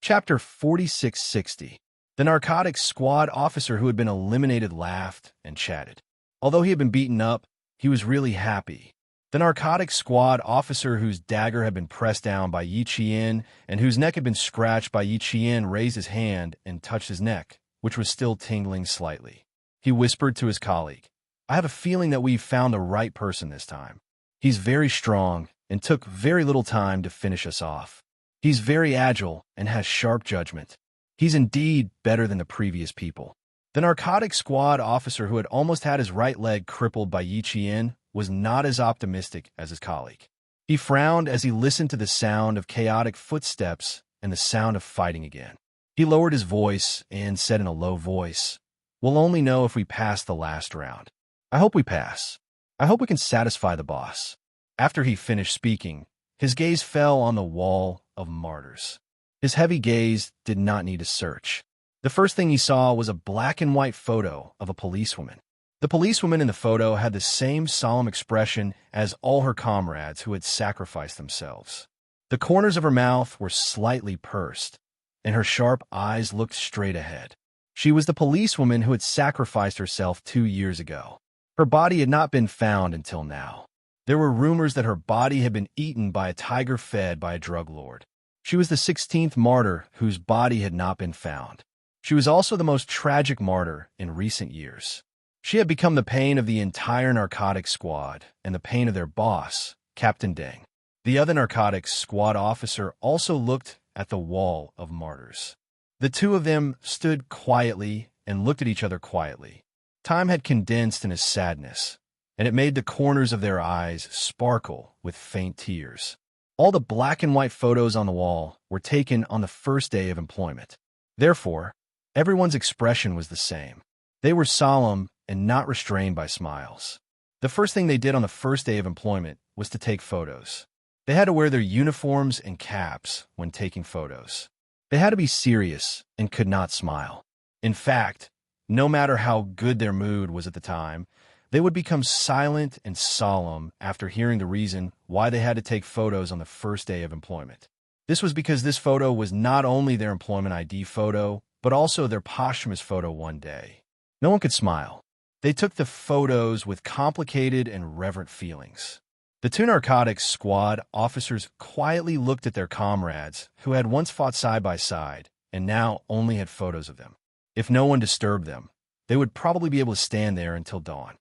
Chapter 4660. The narcotics squad officer who had been eliminated laughed and chatted. Although he had been beaten up, he was really happy. The narcotics squad officer whose dagger had been pressed down by Yi Qian and whose neck had been scratched by Yi Qian raised his hand and touched his neck, which was still tingling slightly. He whispered to his colleague, I have a feeling that we've found the right person this time. He's very strong and took very little time to finish us off. He's very agile and has sharp judgment. He's indeed better than the previous people. The narcotics squad officer who had almost had his right leg crippled by Yi Qian was not as optimistic as his colleague. He frowned as he listened to the sound of chaotic footsteps and the sound of fighting again. He lowered his voice and said in a low voice, We'll only know if we pass the last round. I hope we pass. I hope we can satisfy the boss. After he finished speaking, his gaze fell on the wall of martyrs. His heavy gaze did not need a search. The first thing he saw was a black and white photo of a policewoman. The policewoman in the photo had the same solemn expression as all her comrades who had sacrificed themselves. The corners of her mouth were slightly pursed, and her sharp eyes looked straight ahead. She was the policewoman who had sacrificed herself 2 years ago. Her body had not been found until now. There were rumors that her body had been eaten by a tiger fed by a drug lord. She was the 16th martyr whose body had not been found. She was also the most tragic martyr in recent years. She had become the pain of the entire narcotics squad and the pain of their boss, Captain Deng. The other narcotics squad officer also looked at the wall of martyrs. The 2 of them stood quietly and looked at each other quietly. Time had condensed in his sadness, and it made the corners of their eyes sparkle with faint tears. All the black and white photos on the wall were taken on the first day of employment. Therefore, everyone's expression was the same. They were solemn and not restrained by smiles. The first thing they did on the first day of employment was to take photos. They had to wear their uniforms and caps when taking photos. They had to be serious and could not smile. In fact, no matter how good their mood was at the time, They would become silent and solemn after hearing the reason why they had to take photos on the first day of employment. This was because this photo was not only their employment ID photo, but also their posthumous photo one day. No one could smile. They took the photos with complicated and reverent feelings. The two narcotics squad officers quietly looked at their comrades who had once fought side by side and now only had photos of them. If no one disturbed them, they would probably be able to stand there until dawn.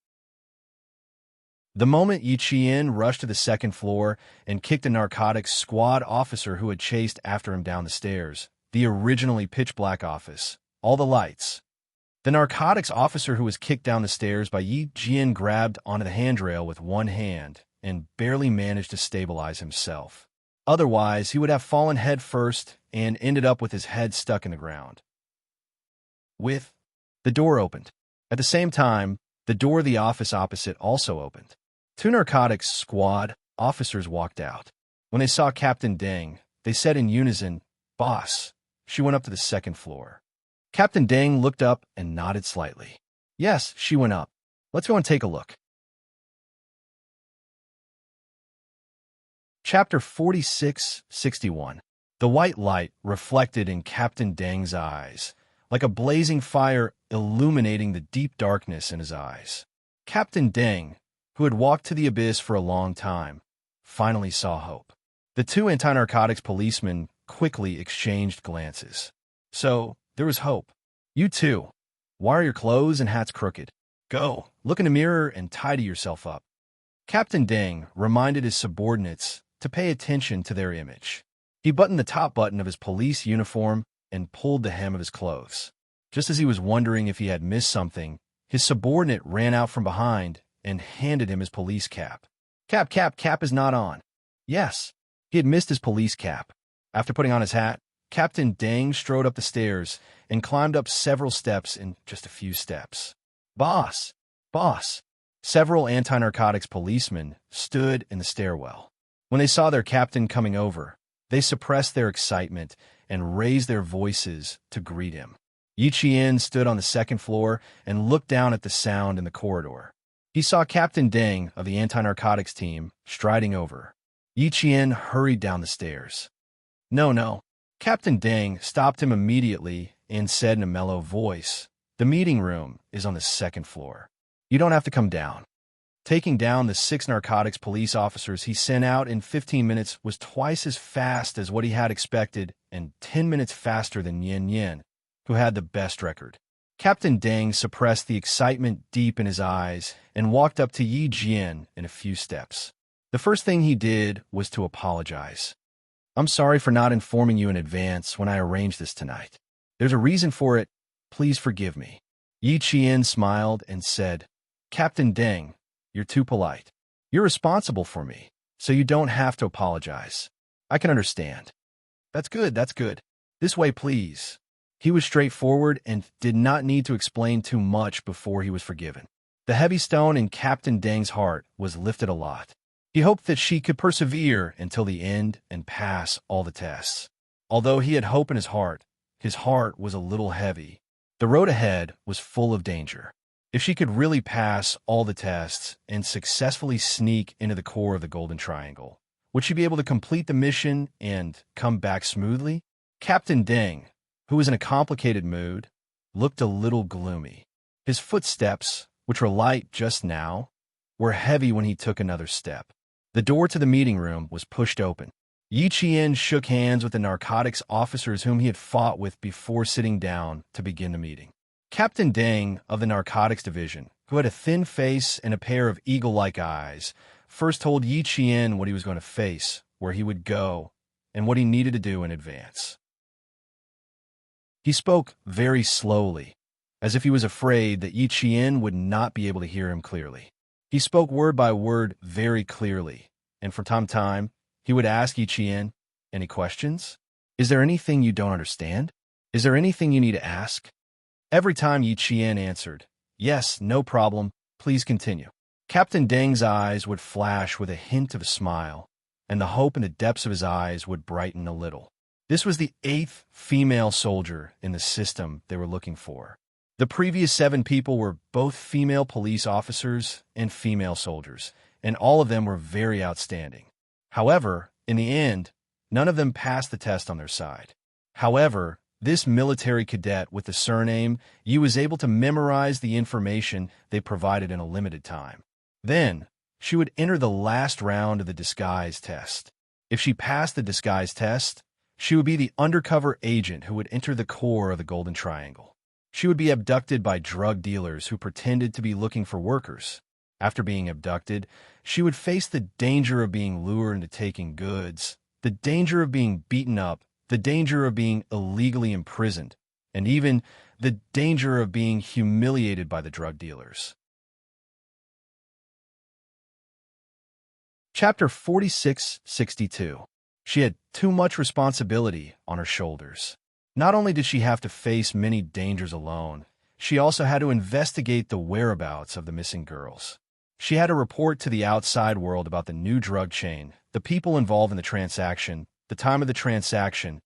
The moment Yi Qian rushed to the second floor and kicked a narcotics squad officer who had chased after him down the stairs, the originally pitch-black office, all the lights. The narcotics officer who was kicked down the stairs by Yi Qian grabbed onto the handrail with one hand and barely managed to stabilize himself. Otherwise, he would have fallen head first and ended up with his head stuck in the ground. The door opened. At the same time, the door of the office opposite also opened. Two narcotics squad officers walked out. When they saw Captain Deng, they said in unison, "Boss." She went up to the second floor. Captain Deng looked up and nodded slightly. Yes, she went up. Let's go and take a look. Chapter 46-61. The white light reflected in Captain Deng's eyes, like a blazing fire illuminating the deep darkness in his eyes. Captain Deng, who had walked to the abyss for a long time, finally saw hope. The two anti-narcotics policemen quickly exchanged glances. So, there was hope. You too. Why are your clothes and hats crooked? Go, look in the mirror and tidy yourself up. Captain Deng reminded his subordinates to pay attention to their image. He buttoned the top button of his police uniform and pulled the hem of his clothes. Just as he was wondering if he had missed something, his subordinate ran out from behind and handed him his police cap. Cap is not on. Yes, he had missed his police cap. After putting on his hat, Captain Deng strode up the stairs and climbed up several steps in just a few steps. Boss! Several anti-narcotics policemen stood in the stairwell. When they saw their captain coming over, they suppressed their excitement and raised their voices to greet him. Yi Qian stood on the second floor and looked down at the sound in the corridor. He saw Captain Deng of the anti-narcotics team striding over. Yi Qian hurried down the stairs. No. Captain Deng stopped him immediately and said in a mellow voice, "The meeting room is on the second floor. You don't have to come down." Taking down the 6 narcotics police officers he sent out in 15 minutes was twice as fast as what he had expected and 10 minutes faster than Yan, who had the best record. Captain Deng suppressed the excitement deep in his eyes and walked up to Yi Qian in a few steps. The first thing he did was to apologize. "I'm sorry for not informing you in advance when I arranged this tonight. There's a reason for it. Please forgive me." Yi Qian smiled and said, "Captain Deng, you're too polite. You're responsible for me, so you don't have to apologize. I can understand." That's good. This way, please." He was straightforward and did not need to explain too much before he was forgiven. The heavy stone in Captain Deng's heart was lifted a lot. He hoped that she could persevere until the end and pass all the tests. Although he had hope in his heart was a little heavy. The road ahead was full of danger. If she could really pass all the tests and successfully sneak into the core of the Golden Triangle, would she be able to complete the mission and come back smoothly? Captain Deng, who was in a complicated mood, looked a little gloomy. His footsteps, which were light just now, were heavy when he took another step. The door to the meeting room was pushed open. Yi Qian shook hands with the narcotics officers whom he had fought with before sitting down to begin the meeting. Captain Deng of the narcotics division, who had a thin face and a pair of eagle-like eyes, first told Yi Qian what he was going to face, where he would go, and what he needed to do in advance. He spoke very slowly, as if he was afraid that Yi Qian would not be able to hear him clearly. He spoke word by word very clearly, and from time to time, he would ask Yi Qian, "Any questions? Is there anything you don't understand? Is there anything you need to ask?" Every time Yi Qian answered, "Yes, no problem, please continue." Captain Deng's eyes would flash with a hint of a smile, and the hope in the depths of his eyes would brighten a little. This was the 8th female soldier in the system they were looking for. The previous 7 people were both female police officers and female soldiers, and all of them were very outstanding. However, in the end, none of them passed the test on their side. However, this military cadet with the surname, Yi, was able to memorize the information they provided in a limited time. Then, she would enter the last round of the disguise test. If she passed the disguise test, she would be the undercover agent who would enter the core of the Golden Triangle. She would be abducted by drug dealers who pretended to be looking for workers. After being abducted, she would face the danger of being lured into taking goods, the danger of being beaten up, the danger of being illegally imprisoned, and even the danger of being humiliated by the drug dealers. Chapter 46-62. She had too much responsibility on her shoulders. Not only did she have to face many dangers alone, she also had to investigate the whereabouts of the missing girls. She had to report to the outside world about the new drug chain, the people involved in the transaction, the time of the transaction.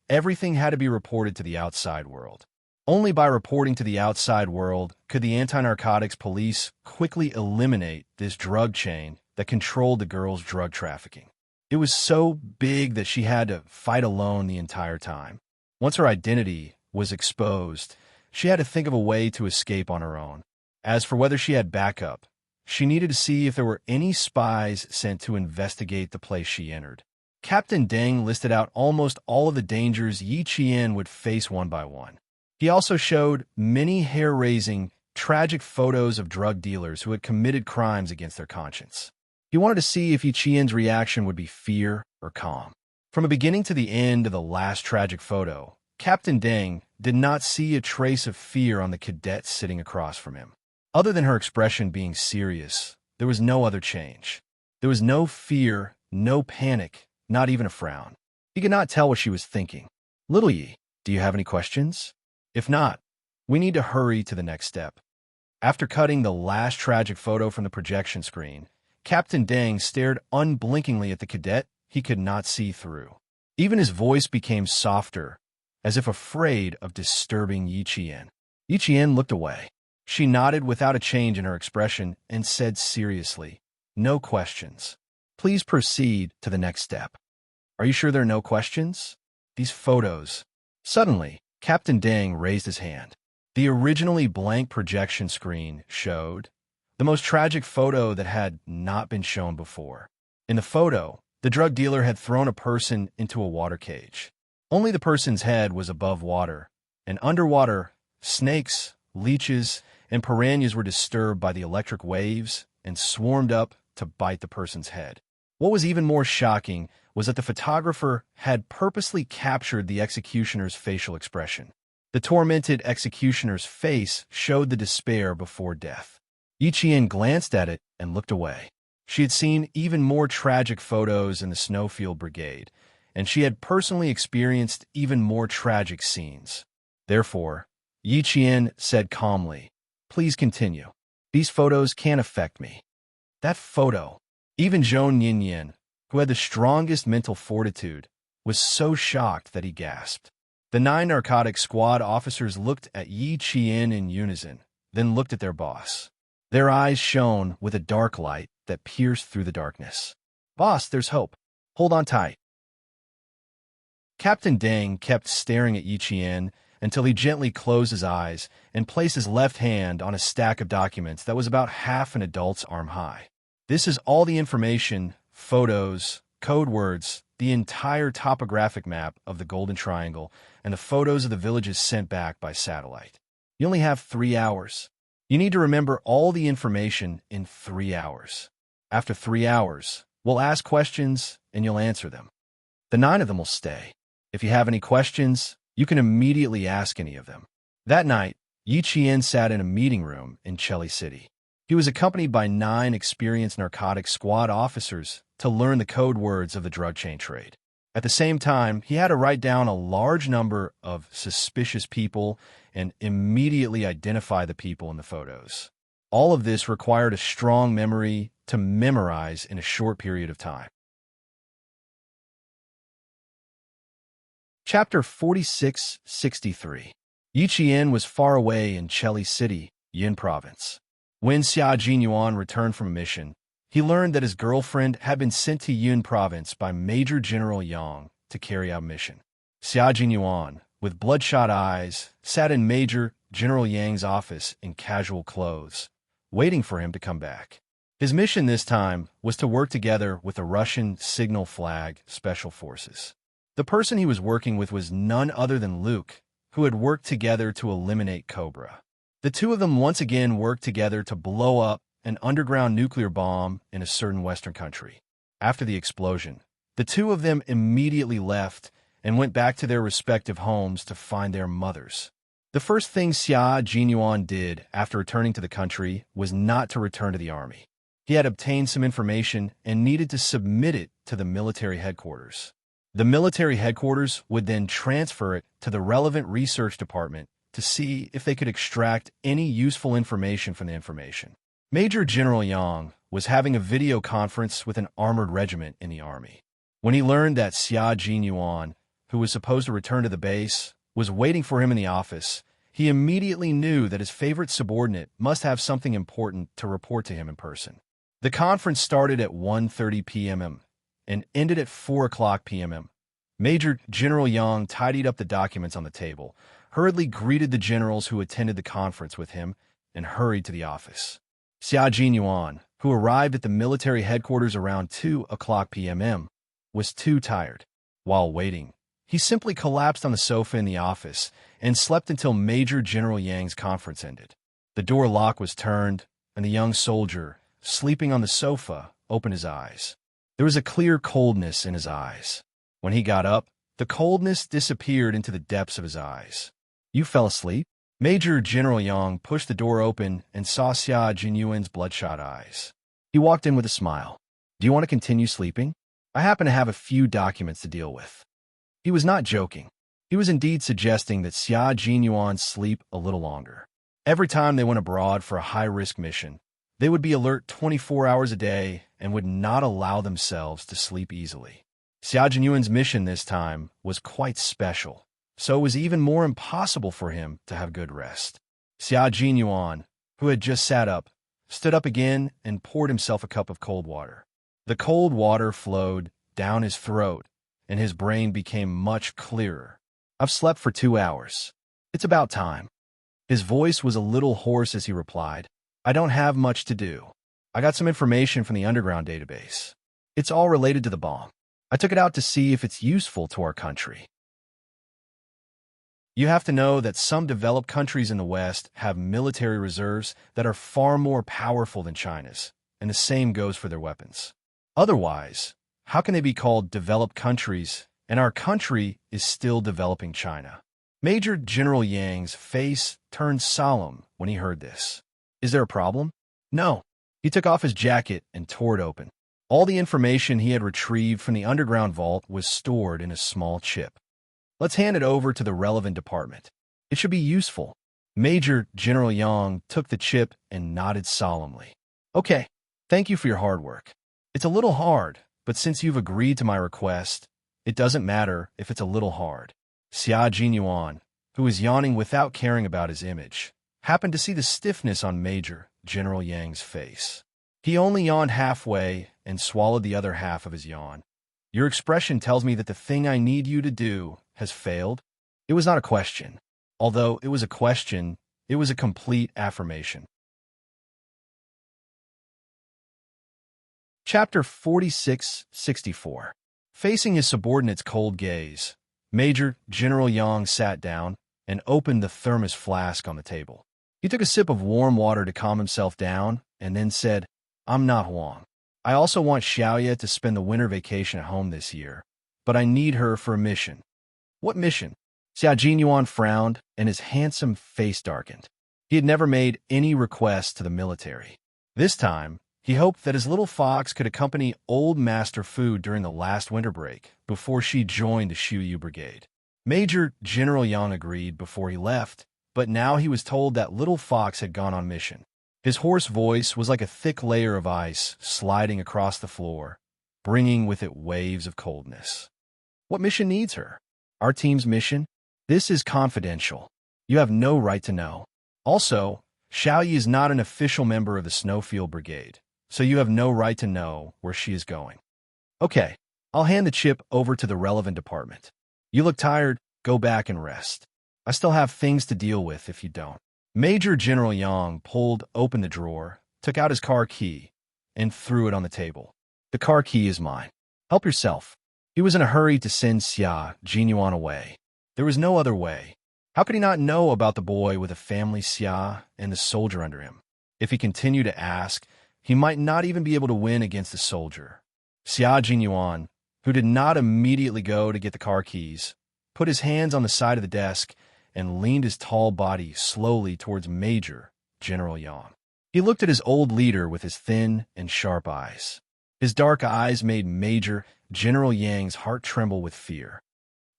Everything had to be reported to the outside world. Only by reporting to the outside world could the anti-narcotics police quickly eliminate this drug chain that controlled the girls' drug trafficking. It was so big that she had to fight alone the entire time. Once her identity was exposed, she had to think of a way to escape on her own. As for whether she had backup, she needed to see if there were any spies sent to investigate the place she entered. Captain Deng listed out almost all of the dangers Yi Qian would face one by one. He also showed many hair-raising, tragic photos of drug dealers who had committed crimes against their conscience. He wanted to see if Yi Qian's reaction would be fear or calm. From the beginning to the end of the last tragic photo, Captain Deng did not see a trace of fear on the cadet sitting across from him. Other than her expression being serious, there was no other change. There was no fear, no panic, not even a frown. He could not tell what she was thinking. "Little Yi, do you have any questions? If not, we need to hurry to the next step." After cutting the last tragic photo from the projection screen, Captain Deng stared unblinkingly at the cadet he could not see through. Even his voice became softer, as if afraid of disturbing Yi Qian. Yi Qian looked away. She nodded without a change in her expression and said seriously, "No questions. Please proceed to the next step." "Are you sure there are no questions? These photos..." Suddenly, Captain Deng raised his hand. The originally blank projection screen showed the most tragic photo that had not been shown before. In the photo, the drug dealer had thrown a person into a water cage. Only the person's head was above water, and underwater, snakes, leeches, and piranhas were disturbed by the electric waves and swarmed up to bite the person's head. What was even more shocking was that the photographer had purposely captured the executioner's facial expression. The tormented executioner's face showed the despair before death. Yi Qian glanced at it and looked away. She had seen even more tragic photos in the Snowfield Brigade, and she had personally experienced even more tragic scenes. Therefore, Yi Qian said calmly, "Please continue. These photos can't affect me." That photo, even Zhou Ninian, who had the strongest mental fortitude, was so shocked that he gasped. The 9 narcotics squad officers looked at Yi Qian in unison, then looked at their boss. Their eyes shone with a dark light that pierced through the darkness. "Boss, there's hope. Hold on tight." Captain Deng kept staring at Yi Qian until he gently closed his eyes and placed his left hand on a stack of documents that was about half an adult's arm high. "This is all the information, photos, code words, the entire topographic map of the Golden Triangle, and the photos of the villages sent back by satellite. You only have 3 hours. You need to remember all the information in 3 hours. After 3 hours, we'll ask questions and you'll answer them. The 9 of them will stay. If you have any questions, you can immediately ask any of them." That night, Yi Qian sat in a meeting room in Cheli City. He was accompanied by 9 experienced narcotics squad officers to learn the code words of the drug chain trade. At the same time, he had to write down a large number of suspicious people and immediately identify the people in the photos. All of this required a strong memory to memorize in a short period of time. Chapter 46-63. Yichien was far away in Cheli City, Yin Province. When Xia Jinyuan returned from a mission, he learned that his girlfriend had been sent to Yun Province by Major General Yang to carry out a mission. Xia Jinyuan, with bloodshot eyes, sat in Major General Yang's office in casual clothes, waiting for him to come back. His mission this time was to work together with the Russian Signal Flag Special Forces. The person he was working with was none other than Luke, who had worked together to eliminate Cobra. The two of them once again worked together to blow up an underground nuclear bomb in a certain Western country. After the explosion, the two of them immediately left and went back to their respective homes to find their mothers. The first thing Xia Jinyuan did after returning to the country was not to return to the army. He had obtained some information and needed to submit it to the military headquarters. The military headquarters would then transfer it to the relevant research department to see if they could extract any useful information from the information. Major General Yang was having a video conference with an armored regiment in the army. When he learned that Xia Jinyuan, who was supposed to return to the base, was waiting for him in the office, he immediately knew that his favorite subordinate must have something important to report to him in person. The conference started at 1:30 p.m. and ended at 4 o'clock p.m. Major General Yang tidied up the documents on the table, hurriedly greeted the generals who attended the conference with him, and hurried to the office. Xia Jinyuan, who arrived at the military headquarters around 2 o'clock p.m., was too tired. While waiting, he simply collapsed on the sofa in the office and slept until Major General Yang's conference ended. The door lock was turned, and the young soldier, sleeping on the sofa, opened his eyes. There was a clear coldness in his eyes. When he got up, the coldness disappeared into the depths of his eyes. "You fell asleep?" Major General Yang pushed the door open and saw Xia Jinyuan's bloodshot eyes. He walked in with a smile. "Do you want to continue sleeping? I happen to have a few documents to deal with." He was not joking. He was indeed suggesting that Xia Jinyuan sleep a little longer. Every time they went abroad for a high-risk mission, they would be alert 24 hours a day and would not allow themselves to sleep easily. Xia Jinyuan's mission this time was quite special, so it was even more impossible for him to have good rest. Xia Jinyuan, who had just sat up, stood up again and poured himself a cup of cold water. The cold water flowed down his throat, and his brain became much clearer. "I've slept for 2 hours. It's about time." His voice was a little hoarse as he replied, "I don't have much to do. I got some information from the underground database. It's all related to the bomb. I took it out to see if it's useful to our country." You have to know that some developed countries in the West have military reserves that are far more powerful than China's, and the same goes for their weapons. Otherwise, how can they be called developed countries, and our country is still developing China? Major General Yang's face turned solemn when he heard this. "Is there a problem?" "No." He took off his jacket and tore it open. All the information he had retrieved from the underground vault was stored in a small chip. "Let's hand it over to the relevant department. It should be useful." Major General Yang took the chip and nodded solemnly. "Okay, thank you for your hard work. It's a little hard, but since you've agreed to my request, it doesn't matter if it's a little hard." Xia Jinyuan, who was yawning without caring about his image, happened to see the stiffness on Major General Yang's face. He only yawned halfway and swallowed the other half of his yawn. "Your expression tells me that the thing I need you to do has failed." It was not a question. Although it was a question, it was a complete affirmation. Chapter 46-64. Facing his subordinate's cold gaze, Major General Yang sat down and opened the thermos flask on the table. He took a sip of warm water to calm himself down and then said, "I'm not Huang. I also want Xiaoye to spend the winter vacation at home this year, but I need her for a mission." "What mission?" Xia Jinyuan frowned, and his handsome face darkened. He had never made any requests to the military. This time, he hoped that his little fox could accompany Old Master Fu during the last winter break before she joined the Shuyu Brigade. Major General Yang agreed before he left, but now he was told that little fox had gone on mission. His hoarse voice was like a thick layer of ice sliding across the floor, bringing with it waves of coldness. "What mission needs her?" "Our team's mission. This is confidential." You have no right to know. Also, Xiaoyi is not an official member of the Snowfield Brigade, so you have no right to know where she is going. Okay, I'll hand the chip over to the relevant department. You look tired, go back and rest. I still have things to deal with if you don't. Major General Yang pulled open the drawer, took out his car key, and threw it on the table. The car key is mine. Help yourself. He was in a hurry to send Xia Jinyuan away. There was no other way. How could he not know about the boy with a family Xia and the soldier under him? If he continued to ask, he might not even be able to win against the soldier. Xia Jinyuan, who did not immediately go to get the car keys, put his hands on the side of the desk and leaned his tall body slowly towards Major General Yang. He looked at his old leader with his thin and sharp eyes. His dark eyes made Major General Yang's heart tremble with fear.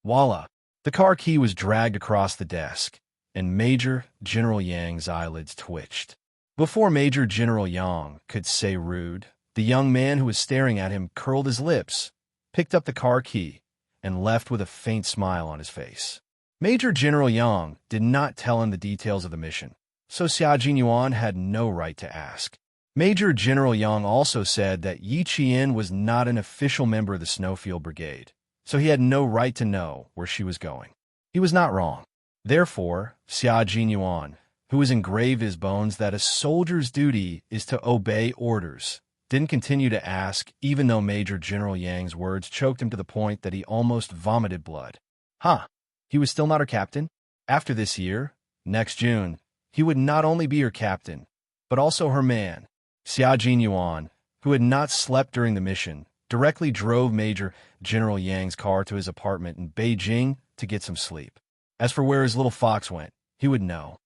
Voila! The car key was dragged across the desk, and Major General Yang's eyelids twitched. Before Major General Yang could say rude, the young man who was staring at him curled his lips, picked up the car key, and left with a faint smile on his face. Major General Yang did not tell him the details of the mission, so Xia Jinyuan had no right to ask. Major General Yang also said that Yi Qian was not an official member of the Snowfield Brigade, so he had no right to know where she was going. He was not wrong. Therefore, Xia Jinyuan, who was engraved in his bones that a soldier's duty is to obey orders, didn't continue to ask, even though Major General Yang's words choked him to the point that he almost vomited blood. Huh, he was still not her captain? After this year, next June, he would not only be her captain, but also her man. Xia Jinyuan, who had not slept during the mission, directly drove Major General Yang's car to his apartment in Beijing to get some sleep. As for where his little fox went, he would know.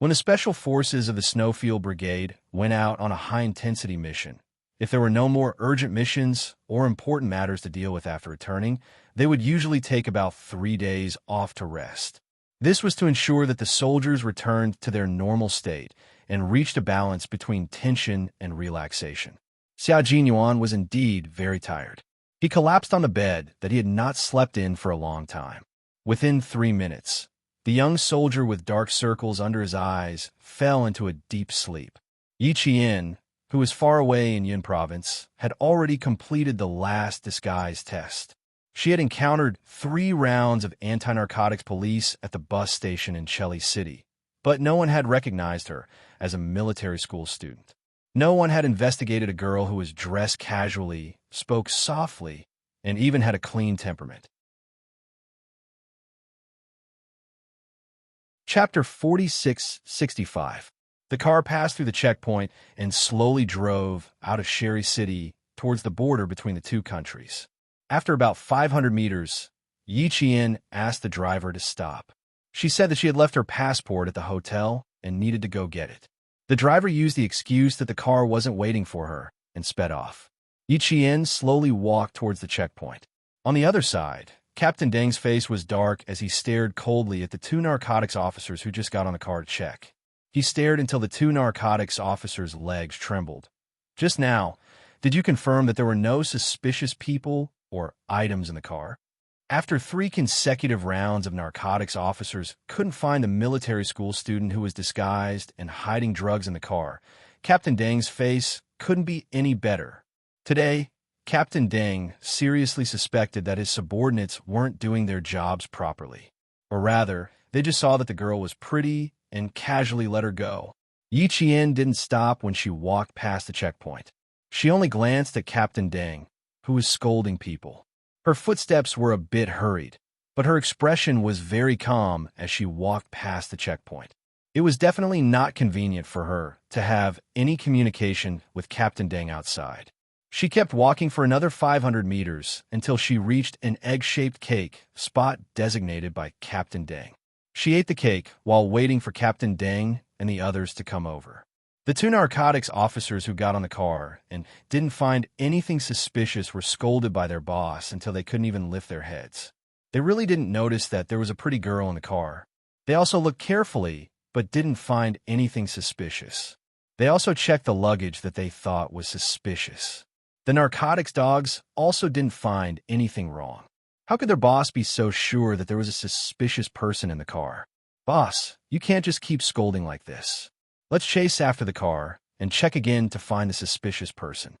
When the special forces of the Snowfield Brigade went out on a high-intensity mission, if there were no more urgent missions or important matters to deal with after returning, they would usually take about 3 days off to rest. This was to ensure that the soldiers returned to their normal state and reached a balance between tension and relaxation. Xia Jinyuan was indeed very tired. He collapsed on the bed that he had not slept in for a long time. Within 3 minutes, the young soldier with dark circles under his eyes fell into a deep sleep. Yi Qian, who was far away in Yun Province, had already completed the last disguise test. She had encountered 3 rounds of anti-narcotics police at the bus station in Cheli City, but no one had recognized her as a military school student. No one had investigated a girl who was dressed casually, spoke softly, and even had a clean temperament. Chapter 4665. The car passed through the checkpoint and slowly drove out of Sherry City towards the border between the two countries. After about 500 meters, Yi Qian asked the driver to stop. She said that she had left her passport at the hotel and needed to go get it. The driver used the excuse that the car wasn't waiting for her and sped off. Yi Qian slowly walked towards the checkpoint. On the other side, Captain Deng's face was dark as he stared coldly at the 2 narcotics officers who just got on the car to check. He stared until the 2 narcotics officers' legs trembled. Just now, did you confirm that there were no suspicious people or items in the car? After 3 consecutive rounds of narcotics officers couldn't find the military school student who was disguised and hiding drugs in the car, Captain Deng's face couldn't be any better. Today, Captain Deng seriously suspected that his subordinates weren't doing their jobs properly. Or rather, they just saw that the girl was pretty and casually let her go. Yi Qian didn't stop when she walked past the checkpoint. She only glanced at Captain Deng, who was scolding people. Her footsteps were a bit hurried, but her expression was very calm as she walked past the checkpoint. It was definitely not convenient for her to have any communication with Captain Deng outside. She kept walking for another 500 meters until she reached an egg-shaped cake spot designated by Captain Deng. She ate the cake while waiting for Captain Deng and the others to come over. The 2 narcotics officers who got on the car and didn't find anything suspicious were scolded by their boss until they couldn't even lift their heads. They really didn't notice that there was a pretty girl in the car. They also looked carefully, but didn't find anything suspicious. They also checked the luggage that they thought was suspicious. The narcotics dogs also didn't find anything wrong. How could their boss be so sure that there was a suspicious person in the car? Boss, you can't just keep scolding like this. Let's chase after the car and check again to find the suspicious person.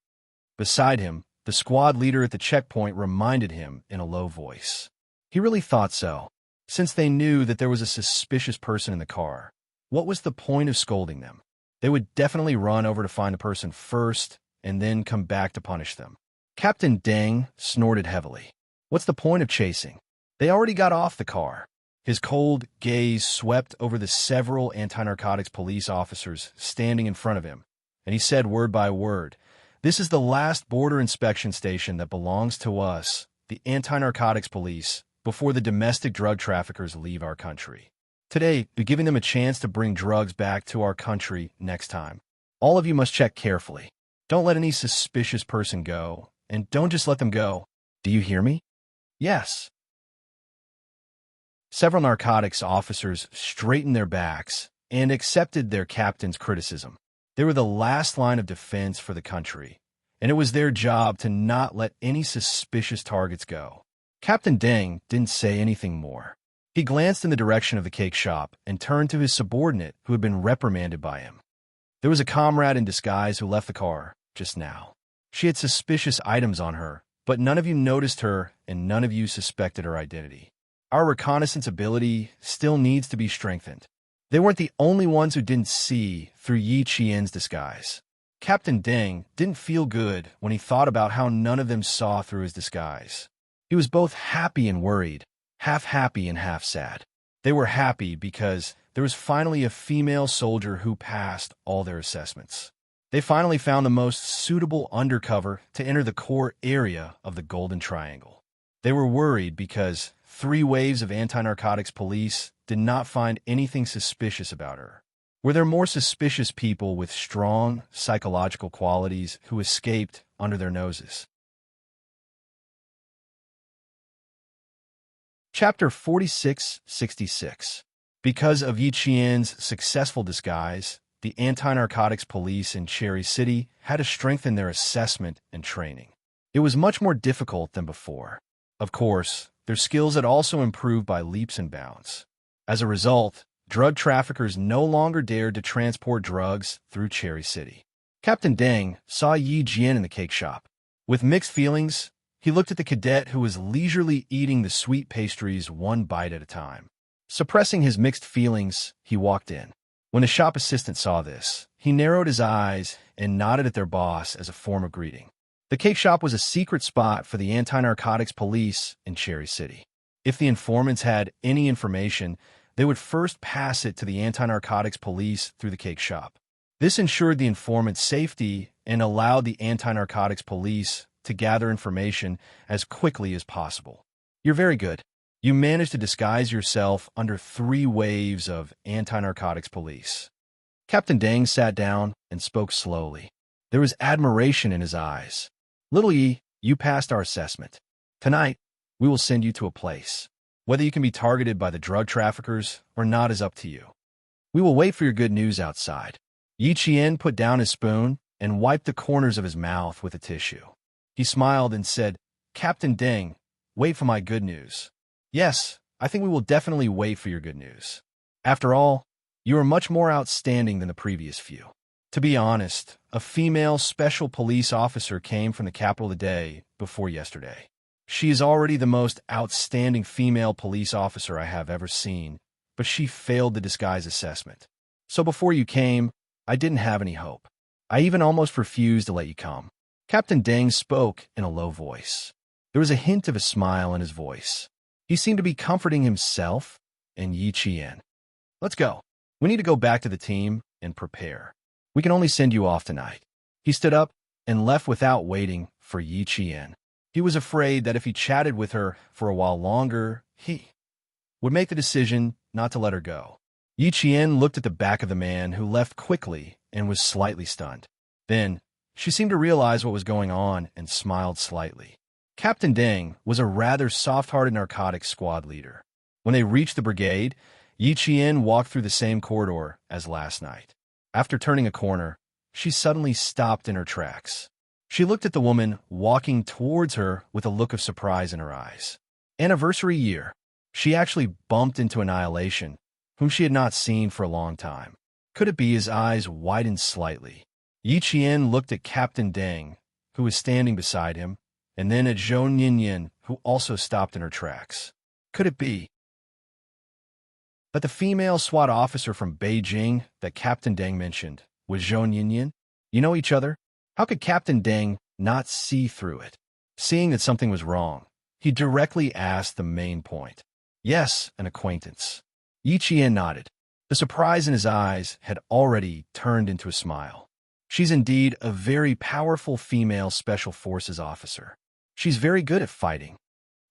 Beside him, the squad leader at the checkpoint reminded him in a low voice. He really thought so. Since they knew that there was a suspicious person in the car, what was the point of scolding them? They would definitely run over to find the person first and then come back to punish them. Captain Deng snorted heavily. What's the point of chasing? They already got off the car. His cold gaze swept over the several anti-narcotics police officers standing in front of him, and he said word by word, "This is the last border inspection station that belongs to us, the anti-narcotics police, before the domestic drug traffickers leave our country. Today, we're giving them a chance to bring drugs back to our country next time. All of you must check carefully. Don't let any suspicious person go, and don't just let them go. Do you hear me?" Yes. Several narcotics officers straightened their backs and accepted their captain's criticism. They were the last line of defense for the country, and it was their job to not let any suspicious targets go. Captain Deng didn't say anything more. He glanced in the direction of the cake shop and turned to his subordinate who had been reprimanded by him. There was a comrade in disguise who left the car just now. She had suspicious items on her, but none of you noticed her and none of you suspected her identity. Our reconnaissance ability still needs to be strengthened. They weren't the only ones who didn't see through Yi Qian's disguise. Captain Deng didn't feel good when he thought about how none of them saw through his disguise. He was both happy and worried, half happy and half sad. They were happy because there was finally a female soldier who passed all their assessments. They finally found the most suitable undercover to enter the core area of the Golden Triangle. They were worried because 3 waves of anti-narcotics police did not find anything suspicious about her. Were there more suspicious people with strong psychological qualities who escaped under their noses? Chapter 4666. Because of Yi Qian's successful disguise, the anti-narcotics police in Cherry City had to strengthen their assessment and training. It was much more difficult than before. Of course, their skills had also improved by leaps and bounds. As a result, drug traffickers no longer dared to transport drugs through Cherry City. Captain Deng saw Yi Jian in the cake shop. With mixed feelings, he looked at the cadet who was leisurely eating the sweet pastries one bite at a time. Suppressing his mixed feelings, he walked in. When the shop assistant saw this, he narrowed his eyes and nodded at their boss as a form of greeting. The cake shop was a secret spot for the anti-narcotics police in Cherry City. If the informants had any information, they would first pass it to the anti-narcotics police through the cake shop. This ensured the informant's safety and allowed the anti-narcotics police to gather information as quickly as possible. You're very good. You managed to disguise yourself under 3 waves of anti-narcotics police. Captain Deng sat down and spoke slowly. There was admiration in his eyes. Little Yi, you passed our assessment. Tonight, we will send you to a place. Whether you can be targeted by the drug traffickers or not is up to you. We will wait for your good news outside. Yi Qian put down his spoon and wiped the corners of his mouth with a tissue. He smiled and said, "Captain Deng, wait for my good news." "Yes, I think we will definitely wait for your good news. After all, you are much more outstanding than the previous few." To be honest, a female special police officer came from the capital the day before yesterday. She is already the most outstanding female police officer I have ever seen, but she failed the disguise assessment. So before you came, I didn't have any hope. I even almost refused to let you come. Captain Deng spoke in a low voice. There was a hint of a smile in his voice. He seemed to be comforting himself and Yi Qian. "Let's go. We need to go back to the team and prepare. We can only send you off tonight." He stood up and left without waiting for Yi Qian. He was afraid that if he chatted with her for a while longer, he would make the decision not to let her go. Yi Qian looked at the back of the man who left quickly and was slightly stunned. Then, she seemed to realize what was going on and smiled slightly. Captain Deng was a rather soft-hearted narcotics squad leader. When they reached the brigade, Yi Qian walked through the same corridor as last night. After turning a corner, she suddenly stopped in her tracks. She looked at the woman walking towards her with a look of surprise in her eyes. Anniversary year. She actually bumped into Annihilation, whom she had not seen for a long time. Could it be his eyes widened slightly? Yi Qian looked at Captain Deng, who was standing beside him, and then at Zhou Ninian, who also stopped in her tracks. Could it be that the female SWAT officer from Beijing that Captain Deng mentioned was Zhou Ninian? You know each other? How could Captain Deng not see through it? Seeing that something was wrong, he directly asked the main point. Yes, an acquaintance. Yi Qian nodded. The surprise in his eyes had already turned into a smile. She's indeed a very powerful female special forces officer. She's very good at fighting.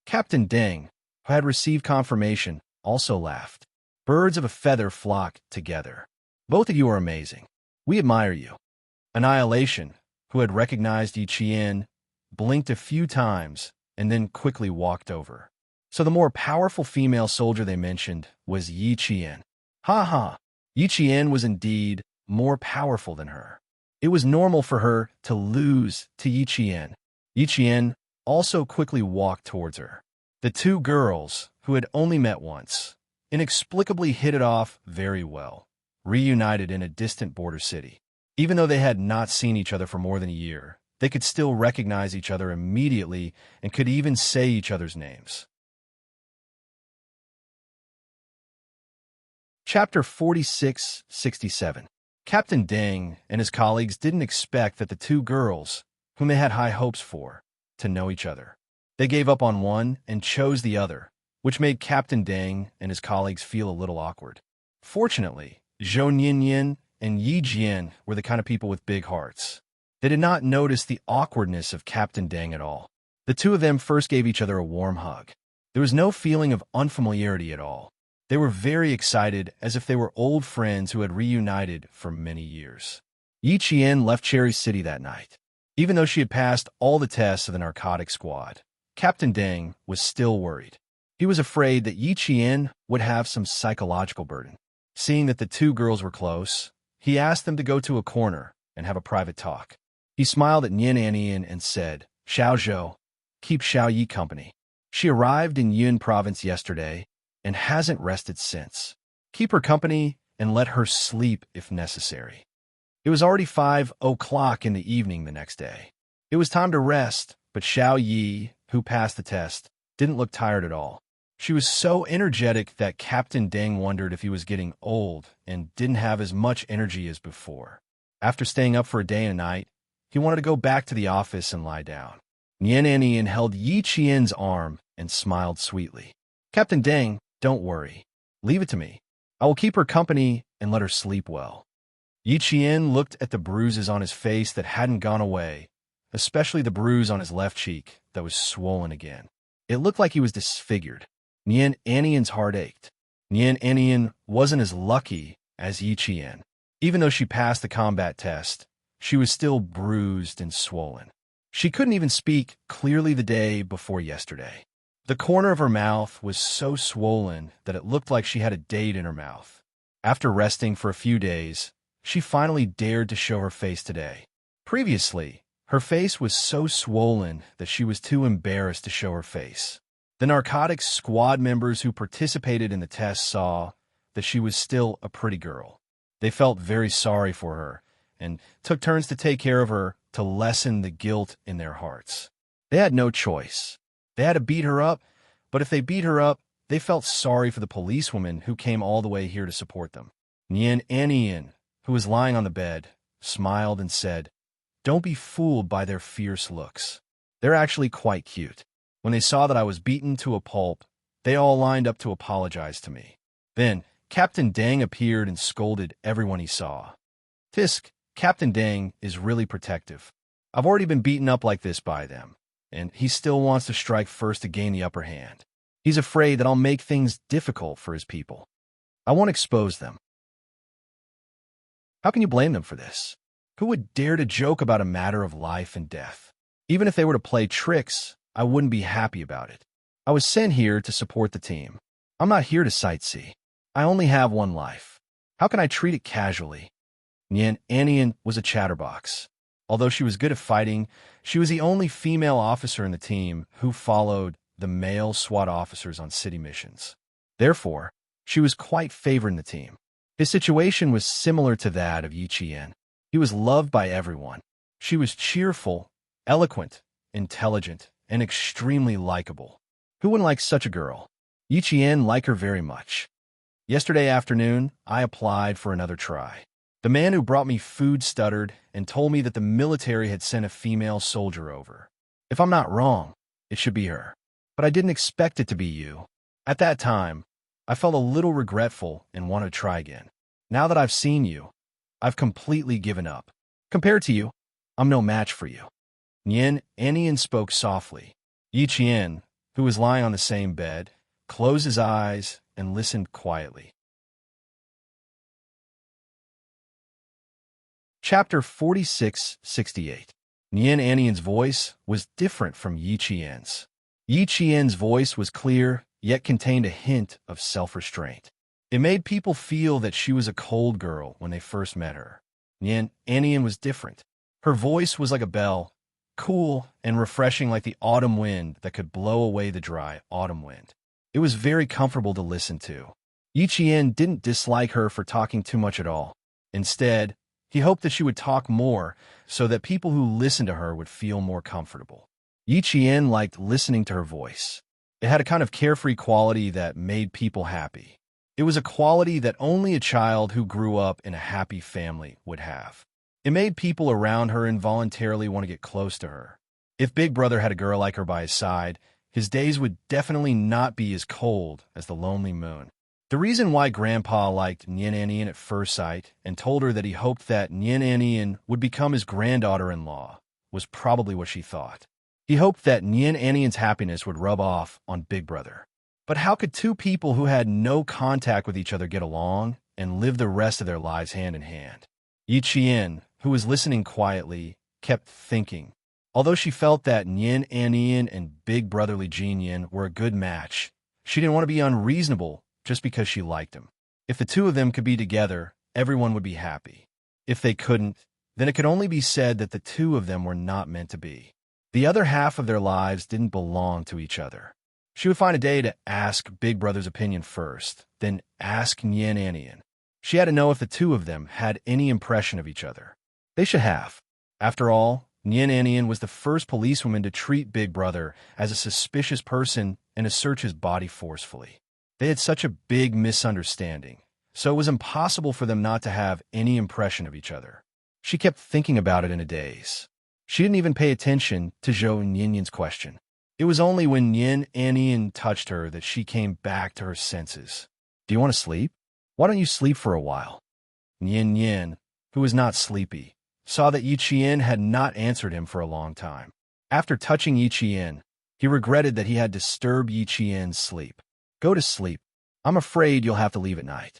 Captain Deng, who had received confirmation, also laughed. Birds of a feather flock together. Both of you are amazing. We admire you. Annihilation, who had recognized Yi Qian, blinked a few times and then quickly walked over. So the more powerful female soldier they mentioned was Yi Qian. Ha ha! Yi Qian was indeed more powerful than her. It was normal for her to lose to Yi Qian. Yi Qian also quickly walked towards her. The two girls, who had only met once, inexplicably hit it off very well, reunited in a distant border city. Even though they had not seen each other for more than a year, they could still recognize each other immediately and could even say each other's names. Chapter 46-67. Captain Deng and his colleagues didn't expect that the two girls, whom they had high hopes for, to know each other. They gave up on one and chose the other, which made Captain Deng and his colleagues feel a little awkward. Fortunately, Zhou Ninian and Yi Jian were the kind of people with big hearts. They did not notice the awkwardness of Captain Deng at all. The two of them first gave each other a warm hug. There was no feeling of unfamiliarity at all. They were very excited, as if they were old friends who had reunited for many years. Yi Qian left Cherry City that night. Even though she had passed all the tests of the narcotic squad, Captain Deng was still worried. He was afraid that Yi Qian would have some psychological burden. Seeing that the two girls were close, he asked them to go to a corner and have a private talk. He smiled at Nian Anian and said, Xiao Zhou, keep Xiao Yi company. She arrived in Yun province yesterday and hasn't rested since. Keep her company and let her sleep if necessary. It was already 5 o'clock in the evening the next day. It was time to rest, but Xiao Yi, who passed the test, didn't look tired at all. She was so energetic that Captain Deng wondered if he was getting old and didn't have as much energy as before. After staying up for a day and a night, he wanted to go back to the office and lie down. Nian Anian held Yi Qian's arm and smiled sweetly. Captain Deng, don't worry. Leave it to me. I will keep her company and let her sleep well. Yi Qian looked at the bruises on his face that hadn't gone away, especially the bruise on his left cheek that was swollen again. It looked like he was disfigured. Nian Anian's heart ached. Nian Anian wasn't as lucky as Yi Qian. Even though she passed the combat test, she was still bruised and swollen. She couldn't even speak clearly the day before yesterday. The corner of her mouth was so swollen that it looked like she had a date in her mouth. After resting for a few days, she finally dared to show her face today. Previously, her face was so swollen that she was too embarrassed to show her face. The narcotics squad members who participated in the test saw that she was still a pretty girl. They felt very sorry for her and took turns to take care of her to lessen the guilt in their hearts. They had no choice. They had to beat her up, but if they beat her up, they felt sorry for the policewoman who came all the way here to support them. Nian Anian, who was lying on the bed, smiled and said, Don't be fooled by their fierce looks. They're actually quite cute. When they saw that I was beaten to a pulp, they all lined up to apologize to me. Then, Captain Deng appeared and scolded everyone he saw. Tisk, Captain Deng is really protective. I've already been beaten up like this by them, and he still wants to strike first to gain the upper hand. He's afraid that I'll make things difficult for his people. I won't expose them. How can you blame them for this? Who would dare to joke about a matter of life and death? Even if they were to play tricks, I wouldn't be happy about it. I was sent here to support the team. I'm not here to sightsee. I only have one life. How can I treat it casually? Nian Anian was a chatterbox. Although she was good at fighting, she was the only female officer in the team who followed the male SWAT officers on city missions. Therefore, she was quite favored in the team. His situation was similar to that of Yi Qian. He was loved by everyone. She was cheerful, eloquent, intelligent, and extremely likable. Who wouldn't like such a girl? Yi Qian liked her very much. Yesterday afternoon, I applied for another try. The man who brought me food stuttered and told me that the military had sent a female soldier over. If I'm not wrong, it should be her. But I didn't expect it to be you. At that time, I felt a little regretful and wanted to try again. Now that I've seen you, I've completely given up. Compared to you, I'm no match for you. Anian spoke softly. Yi Qian, who was lying on the same bed, closed his eyes and listened quietly. Chapter 46-68. Anian's voice was different from Yi Qian's. Yi Qian's voice was clear, yet contained a hint of self-restraint. It made people feel that she was a cold girl when they first met her. Anian was different. Her voice was like a bell, cool and refreshing like the autumn wind that could blow away the dry autumn wind. It was very comfortable to listen to. Yi Qian didn't dislike her for talking too much at all. Instead, he hoped that she would talk more so that people who listened to her would feel more comfortable. Yi Qian liked listening to her voice. It had a kind of carefree quality that made people happy. It was a quality that only a child who grew up in a happy family would have. It made people around her involuntarily want to get close to her. If Big Brother had a girl like her by his side, his days would definitely not be as cold as the lonely moon. The reason why Grandpa liked Anian at first sight and told her that he hoped that Anian would become his granddaughter-in-law was probably what she thought. He hoped that Anian's happiness would rub off on Big Brother. But how could two people who had no contact with each other get along and live the rest of their lives hand in hand? Yi Qian, who was listening quietly, kept thinking. Although she felt that Anian and Big Brotherly Jinyan were a good match, she didn't want to be unreasonable just because she liked him. If the two of them could be together, everyone would be happy. If they couldn't, then it could only be said that the two of them were not meant to be. The other half of their lives didn't belong to each other. She would find a day to ask Big Brother's opinion first, then ask Anian. She had to know if the two of them had any impression of each other. They should have. After all, Anian was the first policewoman to treat Big Brother as a suspicious person and to search his body forcefully. They had such a big misunderstanding, so it was impossible for them not to have any impression of each other. She kept thinking about it in a daze. She didn't even pay attention to Zhou Ninian's question. It was only when Anian touched her that she came back to her senses. Do you want to sleep? Why don't you sleep for a while? Anian, who was not sleepy, saw that Yi Qian had not answered him for a long time. After touching Yi Qian, he regretted that he had disturbed Yi Qian's sleep. Go to sleep. I'm afraid you'll have to leave at night.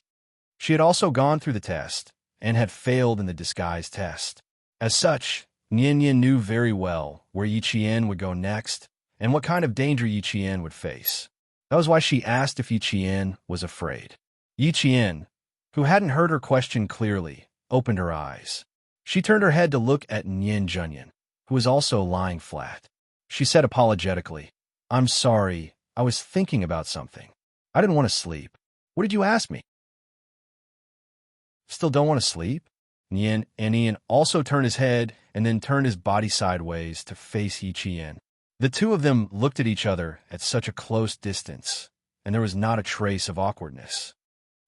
She had also gone through the test and had failed in the disguise test. As such, Anian knew very well where Yi Qian would go next and what kind of danger Yi Qian would face. That was why she asked if Yi Qian was afraid. Yi Qian, who hadn't heard her question clearly, opened her eyes. She turned her head to look at Nian Junyan, who was also lying flat. She said apologetically, "I'm sorry, I was thinking about something. I didn't want to sleep. What did you ask me?" Still don't want to sleep? Anian also turned his head and then turned his body sideways to face Yi Qian. The two of them looked at each other at such a close distance, and there was not a trace of awkwardness.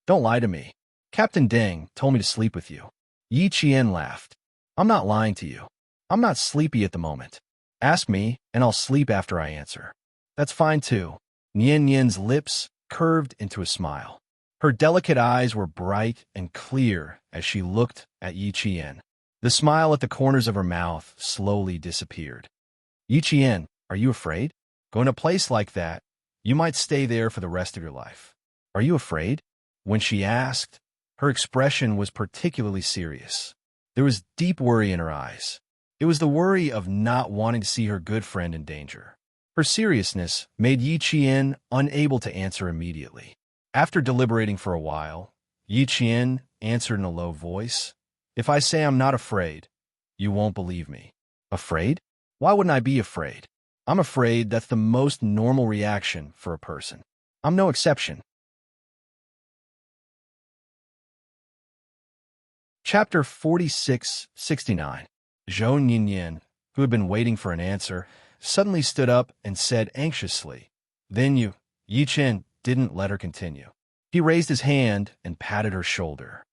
Don't lie to me. Captain Deng told me to sleep with you. Yi Qian laughed. I'm not lying to you. I'm not sleepy at the moment. Ask me, and I'll sleep after I answer. That's fine too. Nian's lips curved into a smile. Her delicate eyes were bright and clear as she looked at Yi Qian. The smile at the corners of her mouth slowly disappeared. Yi Qian, are you afraid? Going to a place like that, you might stay there for the rest of your life. Are you afraid? When she asked, her expression was particularly serious. There was deep worry in her eyes. It was the worry of not wanting to see her good friend in danger. Her seriousness made Yi Qian unable to answer immediately. After deliberating for a while, Yi Qian answered in a low voice, "If I say I'm not afraid, you won't believe me." Afraid? Why wouldn't I be afraid? I'm afraid that's the most normal reaction for a person. I'm no exception. Chapter 4669. Zhou Ninian, who had been waiting for an answer, suddenly stood up and said anxiously, "Then you." Yi Chen didn't let her continue. He raised his hand and patted her shoulder.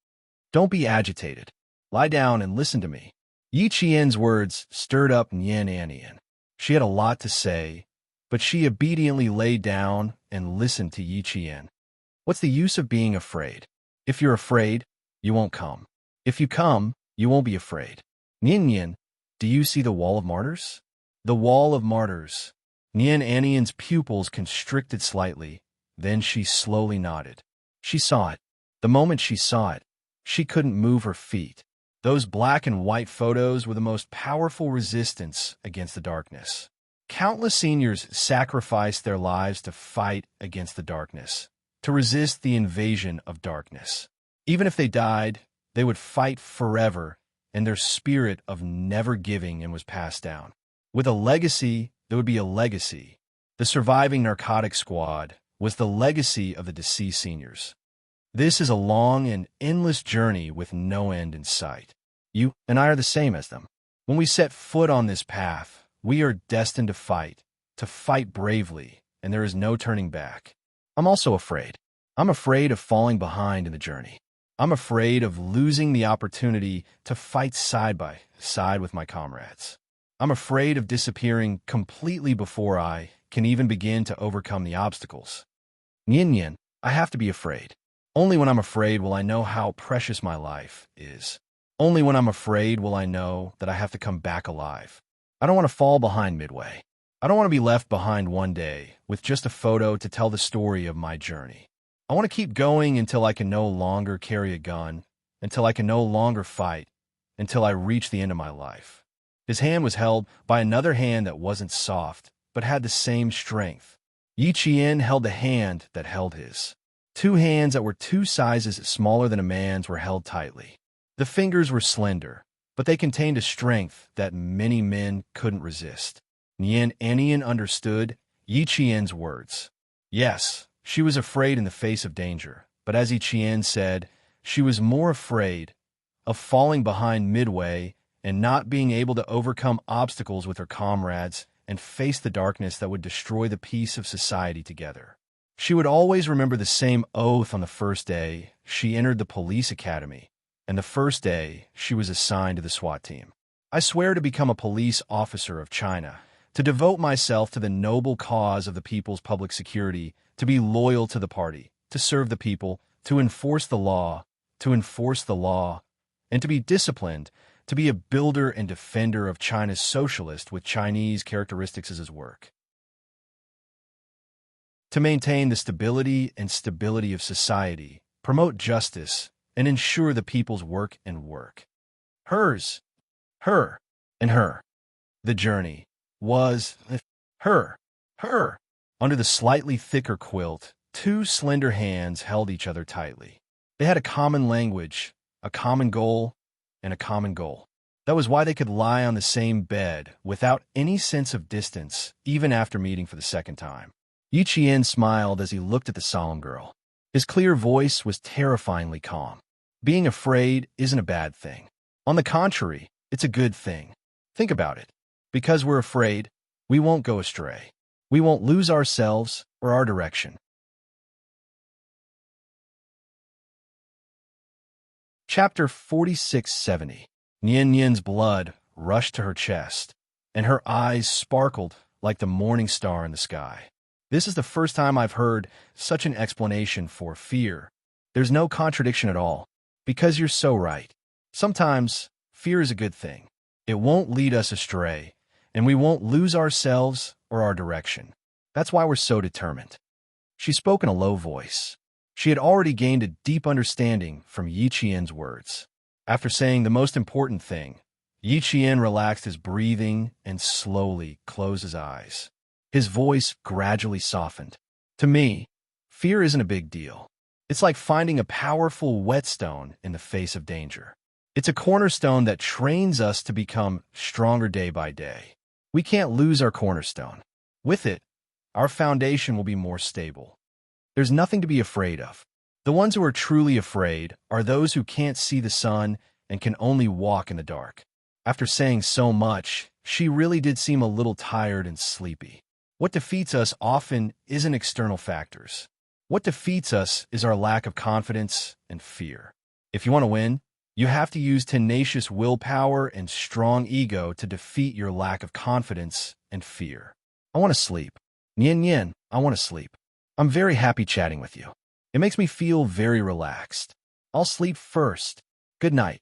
"Don't be agitated. Lie down and listen to me." Yi Qian's words stirred up Nian Anian. She had a lot to say, but she obediently lay down and listened to Yi Qian. "What's the use of being afraid? If you're afraid, you won't come. If you come, you won't be afraid. Nian Nian, do you see the Wall of Martyrs?" The Wall of Martyrs. Nian Anian's pupils constricted slightly, then she slowly nodded. She saw it. The moment she saw it, she couldn't move her feet. Those black and white photos were the most powerful resistance against the darkness. Countless seniors sacrificed their lives to fight against the darkness, to resist the invasion of darkness. Even if they died, they would fight forever, and their spirit of never giving and was passed down. With a legacy, there would be a legacy. The surviving narcotic squad was the legacy of the deceased seniors. This is a long and endless journey with no end in sight. You and I are the same as them. When we set foot on this path, we are destined to fight bravely, and there is no turning back. I'm also afraid. I'm afraid of falling behind in the journey. I'm afraid of losing the opportunity to fight side by side with my comrades. I'm afraid of disappearing completely before I can even begin to overcome the obstacles. Nian Nian, I have to be afraid. Only when I'm afraid will I know how precious my life is. Only when I'm afraid will I know that I have to come back alive. I don't want to fall behind midway. I don't want to be left behind one day with just a photo to tell the story of my journey. I want to keep going until I can no longer carry a gun, until I can no longer fight, until I reach the end of my life." His hand was held by another hand that wasn't soft, but had the same strength. Yi Qian held the hand that held his. Two hands that were 2 sizes smaller than a man's were held tightly. The fingers were slender, but they contained a strength that many men couldn't resist. Nian Anian understood Yi Qian's words. Yes, she was afraid in the face of danger, but as Yi Qian said, she was more afraid of falling behind midway and not being able to overcome obstacles with her comrades and face the darkness that would destroy the peace of society together. She would always remember the same oath on the first day she entered the police academy, and the first day she was assigned to the SWAT team. "I swear to become a police officer of China, to devote myself to the noble cause of the people's public security, to be loyal to the party, to serve the people, to enforce the law, and to be disciplined, to be a builder and defender of China's socialist with Chinese characteristics as his work. To maintain the stability of society, promote justice, and ensure the people's work and work. Hers, her, and her. The journey was her. Under the slightly thicker quilt, 2 slender hands held each other tightly. They had a common language, a common goal, and a common goal. That was why they could lie on the same bed without any sense of distance, even after meeting for the second time. Yi Qian smiled as he looked at the solemn girl. His clear voice was terrifyingly calm. Being afraid isn't a bad thing. On the contrary, it's a good thing. Think about it. Because we're afraid, we won't go astray. We won't lose ourselves or our direction. Chapter 4670. Nian Nian's blood rushed to her chest, and her eyes sparkled like the morning star in the sky. This is the first time I've heard such an explanation for fear. There's no contradiction at all, because you're so right. Sometimes, fear is a good thing. It won't lead us astray, and we won't lose ourselves or our direction. That's why we're so determined. She spoke in a low voice. She had already gained a deep understanding from Yi Qian's words. After saying the most important thing, Yi Qian relaxed his breathing and slowly closed his eyes. His voice gradually softened. To me, fear isn't a big deal. It's like finding a powerful whetstone in the face of danger. It's a cornerstone that trains us to become stronger day by day. We can't lose our cornerstone. With it, our foundation will be more stable. There's nothing to be afraid of. The ones who are truly afraid are those who can't see the sun and can only walk in the dark. After saying so much, she really did seem a little tired and sleepy. What defeats us often isn't external factors. What defeats us is our lack of confidence and fear. If you want to win, you have to use tenacious willpower and strong ego to defeat your lack of confidence and fear. I want to sleep. Nyen, I want to sleep. I'm very happy chatting with you. It makes me feel very relaxed. I'll sleep first. Good night.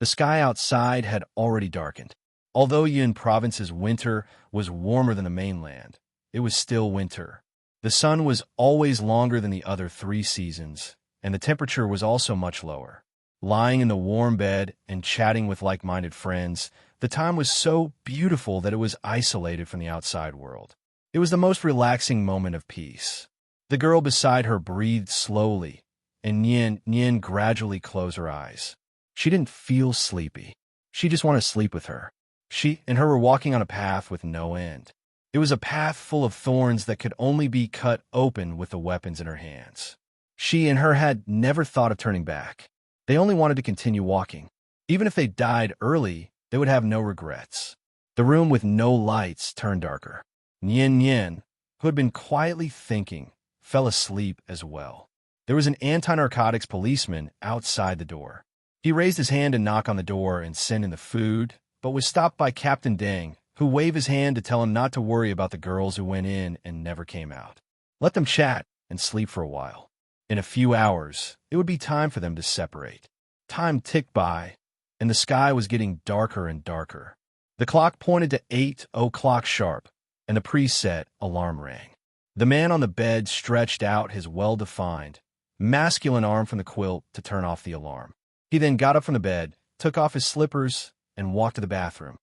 The sky outside had already darkened. Although Yin Province's winter was warmer than the mainland, it was still winter. The sun was always longer than the other 3 seasons, and the temperature was also much lower. Lying in the warm bed and chatting with like-minded friends, the time was so beautiful that it was isolated from the outside world. It was the most relaxing moment of peace. The girl beside her breathed slowly, and Nyen gradually closed her eyes. She didn't feel sleepy. She just wanted to sleep with her. She and her were walking on a path with no end. It was a path full of thorns that could only be cut open with the weapons in her hands. She and her had never thought of turning back. They only wanted to continue walking. Even if they died early, they would have no regrets. The room with no lights turned darker. Nyen, who had been quietly thinking, fell asleep as well. There was an anti-narcotics policeman outside the door. He raised his hand to knock on the door and send in the food, but was stopped by Captain Deng, who waved his hand to tell him not to worry about the girls who went in and never came out. Let them chat and sleep for a while. In a few hours, it would be time for them to separate. Time ticked by, and the sky was getting darker and darker. The clock pointed to 8 o'clock sharp, and the preset alarm rang. The man on the bed stretched out his well-defined, masculine arm from the quilt to turn off the alarm. He then got up from the bed, took off his slippers, and walked to the bathroom.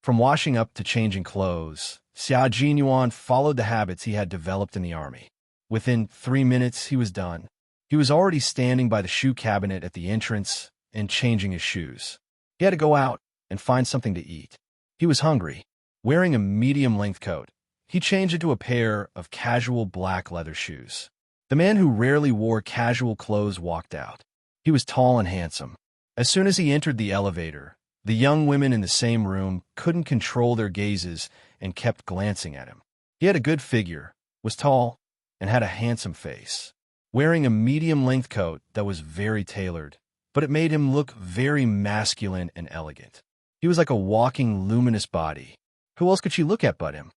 From washing up to changing clothes, Xia Jinyuan followed the habits he had developed in the army. Within 3 minutes, he was done. He was already standing by the shoe cabinet at the entrance and changing his shoes. He had to go out and find something to eat. He was hungry. Wearing a medium-length coat, he changed into a pair of casual black leather shoes. The man who rarely wore casual clothes walked out. He was tall and handsome. As soon as he entered the elevator, the young women in the same room couldn't control their gazes and kept glancing at him. He had a good figure, was tall, and had a handsome face. Wearing a medium-length coat that was very tailored, but it made him look very masculine and elegant. He was like a walking, luminous body. Who else could she look at but him?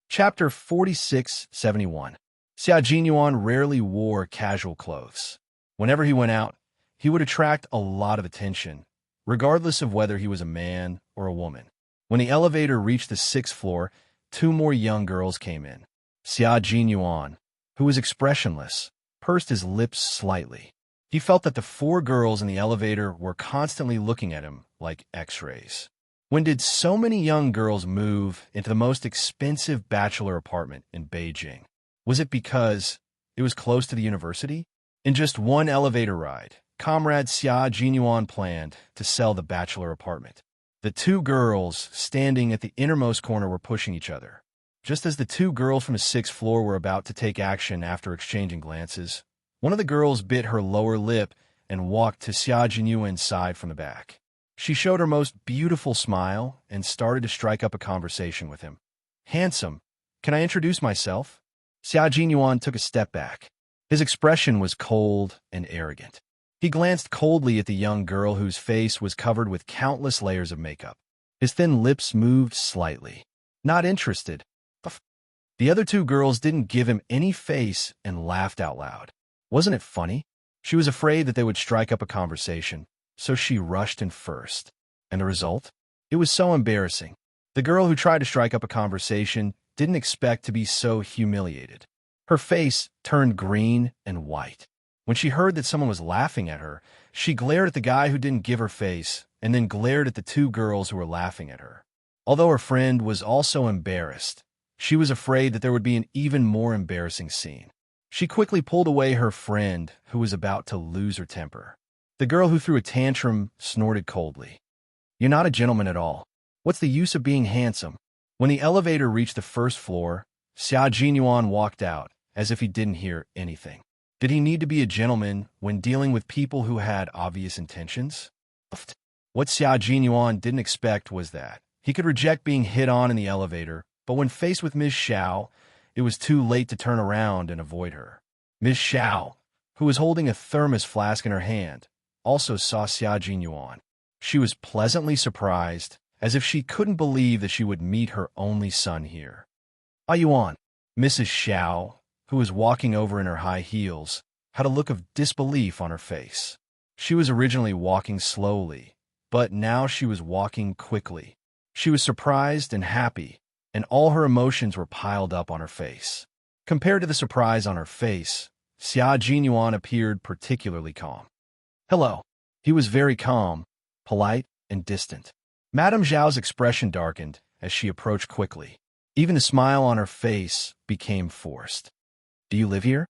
Chapter 4671. Xia Jinyuan rarely wore casual clothes. Whenever he went out, he would attract a lot of attention, regardless of whether he was a man or a woman. When the elevator reached the 6th floor, 2 more young girls came in. Xia Jinyuan, who was expressionless, pursed his lips slightly. He felt that the 4 girls in the elevator were constantly looking at him like X-rays. When did so many young girls move into the most expensive bachelor apartment in Beijing? Was it because it was close to the university? In just 1 elevator ride, Comrade Xia Jinyuan planned to sell the bachelor apartment. The 2 girls standing at the innermost corner were pushing each other. Just as the 2 girls from the 6th floor were about to take action after exchanging glances, one of the girls bit her lower lip and walked to Xia Jinyuan's side from the back. She showed her most beautiful smile and started to strike up a conversation with him. "Handsome, can I introduce myself?" Xia Jinyuan took a step back. His expression was cold and arrogant. He glanced coldly at the young girl whose face was covered with countless layers of makeup. His thin lips moved slightly. Not interested. The other 2 girls didn't give him any face and laughed out loud. Wasn't it funny? She was afraid that they would strike up a conversation, so she rushed in first. And the result? It was so embarrassing. The girl who tried to strike up a conversation didn't expect to be so humiliated. Her face turned green and white. When she heard that someone was laughing at her, she glared at the guy who didn't give her face and then glared at the 2 girls who were laughing at her. Although her friend was also embarrassed, she was afraid that there would be an even more embarrassing scene. She quickly pulled away her friend who was about to lose her temper. The girl who threw a tantrum snorted coldly. You're not a gentleman at all. What's the use of being handsome? When the elevator reached the first floor, Xia Jinyuan walked out, as if he didn't hear anything. Did he need to be a gentleman when dealing with people who had obvious intentions? What Xia Jinyuan didn't expect was that he could reject being hit on in the elevator, but when faced with Ms. Xiao, it was too late to turn around and avoid her. Ms. Xiao, who was holding a thermos flask in her hand, also saw Xia Jinyuan. She was pleasantly surprised, as if she couldn't believe that she would meet her only son here. Yuan, Mrs. Xiao, who was walking over in her high heels, had a look of disbelief on her face. She was originally walking slowly, but now she was walking quickly. She was surprised and happy, and all her emotions were piled up on her face. Compared to the surprise on her face, Xia Jinyuan appeared particularly calm. Hello. He was very calm, polite, and distant. Madame Zhao's expression darkened as she approached quickly. Even the smile on her face became forced. Do you live here?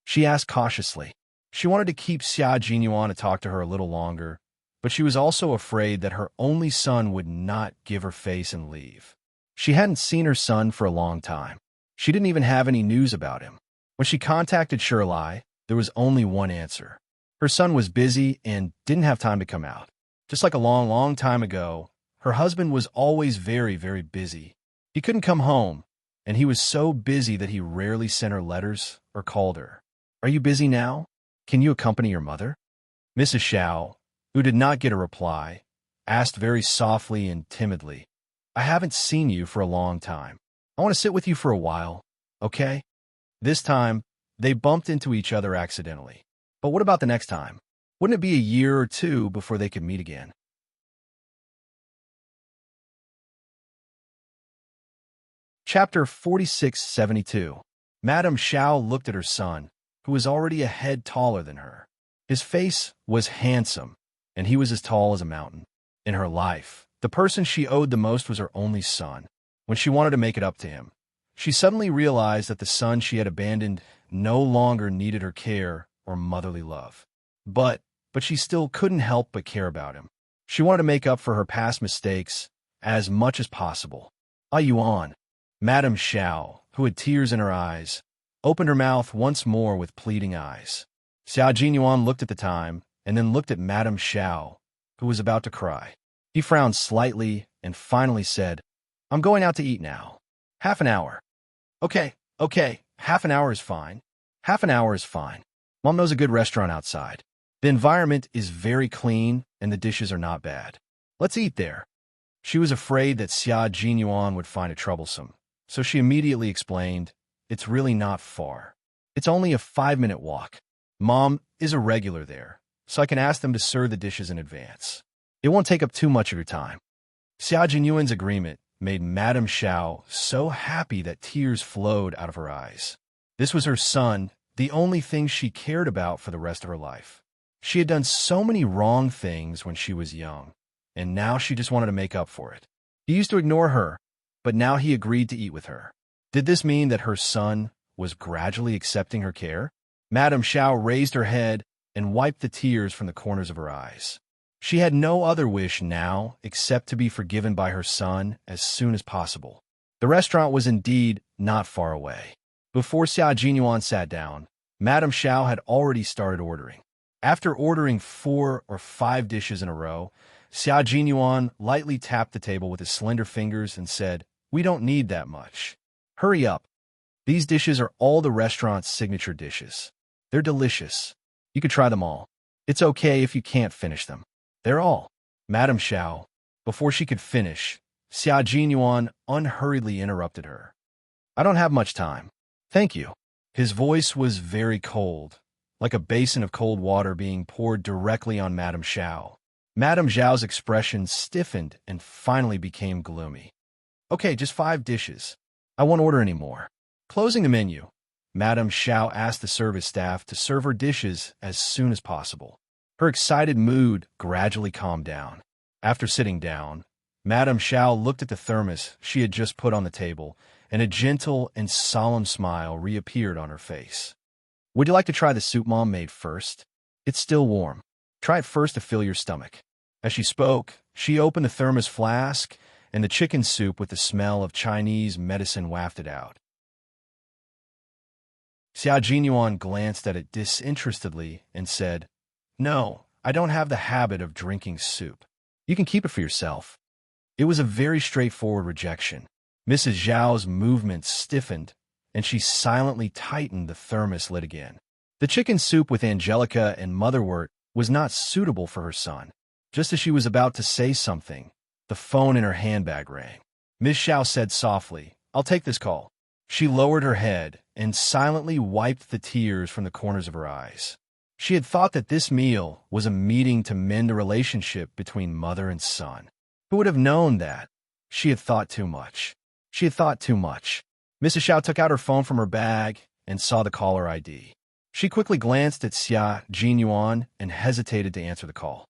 She asked cautiously. She wanted to keep Xia Jinyuan to talk to her a little longer, but she was also afraid that her only son would not give her face and leave. She hadn't seen her son for a long time. She didn't even have any news about him. When she contacted Shirley, there was only one answer. Her son was busy and didn't have time to come out. Just like a long, long time ago, her husband was always very, very busy. He couldn't come home, and he was so busy that he rarely sent her letters or called her. Are you busy now? Can you accompany your mother? Mrs. Xiao, who did not get a reply, asked very softly and timidly. I haven't seen you for a long time. I want to sit with you for a while, okay? This time, they bumped into each other accidentally. But what about the next time? Wouldn't it be a year or two before they could meet again? Chapter 4672. Madame Xiao looked at her son, who was already a head taller than her. His face was handsome, and he was as tall as a mountain. In her life, the person she owed the most was her only son. When she wanted to make it up to him, she suddenly realized that the son she had abandoned no longer needed her care or motherly love. But she still couldn't help but care about him. She wanted to make up for her past mistakes as much as possible. Yuan, Madame Xiao, who had tears in her eyes, opened her mouth once more with pleading eyes. Xia Jinyuan looked at the time and then looked at Madame Xiao, who was about to cry. He frowned slightly and finally said, I'm going out to eat now. Half an hour. Okay, half an hour is fine. Half an hour is fine. Mom knows a good restaurant outside. The environment is very clean and the dishes are not bad. Let's eat there. She was afraid that Xia Jinyuan would find it troublesome, so she immediately explained, it's really not far. It's only a 5-minute walk. Mom is a regular there, so I can ask them to serve the dishes in advance. It won't take up too much of your time. Xia Jinyuan's agreement made Madame Xiao so happy that tears flowed out of her eyes. This was her son, the only thing she cared about for the rest of her life. She had done so many wrong things when she was young, and now she just wanted to make up for it. He used to ignore her, but now he agreed to eat with her. Did this mean that her son was gradually accepting her care? Madame Xiao raised her head and wiped the tears from the corners of her eyes. She had no other wish now except to be forgiven by her son as soon as possible. The restaurant was indeed not far away. Before Xia Jinyuan sat down, Madame Xiao had already started ordering. After ordering 4 or 5 dishes in a row, Xia Jinyuan lightly tapped the table with his slender fingers and said, We don't need that much. Hurry up. These dishes are all the restaurant's signature dishes. They're delicious. You could try them all. It's okay if you can't finish them. They're all. Madame Xiao. Before she could finish, Xia Jinyuan unhurriedly interrupted her. I don't have much time. Thank you. His voice was very cold, like a basin of cold water being poured directly on Madame Xiao. Madame Xiao's expression stiffened and finally became gloomy. Okay, just 5 dishes. I won't order any more. Closing the menu, Madame Xiao asked the service staff to serve her dishes as soon as possible. Her excited mood gradually calmed down. After sitting down, Madame Xiao looked at the thermos she had just put on the table, and a gentle and solemn smile reappeared on her face. Would you like to try the soup Mom made first? It's still warm. Try it first to fill your stomach. As she spoke, she opened the thermos flask, and the chicken soup with the smell of Chinese medicine wafted out. Xia Jinyuan glanced at it disinterestedly and said, "No, I don't have the habit of drinking soup. You can keep it for yourself." It was a very straightforward rejection. Mrs. Zhao's movements stiffened, and she silently tightened the thermos lid again. The chicken soup with Angelica and motherwort was not suitable for her son. Just as she was about to say something, the phone in her handbag rang. Miss Zhao said softly, "I'll take this call." She lowered her head and silently wiped the tears from the corners of her eyes. She had thought that this meal was a meeting to mend a relationship between mother and son. Who would have known that? She had thought too much. She had thought too much. Mrs. Zhao took out her phone from her bag and saw the caller ID. She quickly glanced at Xia Jinyuan and hesitated to answer the call.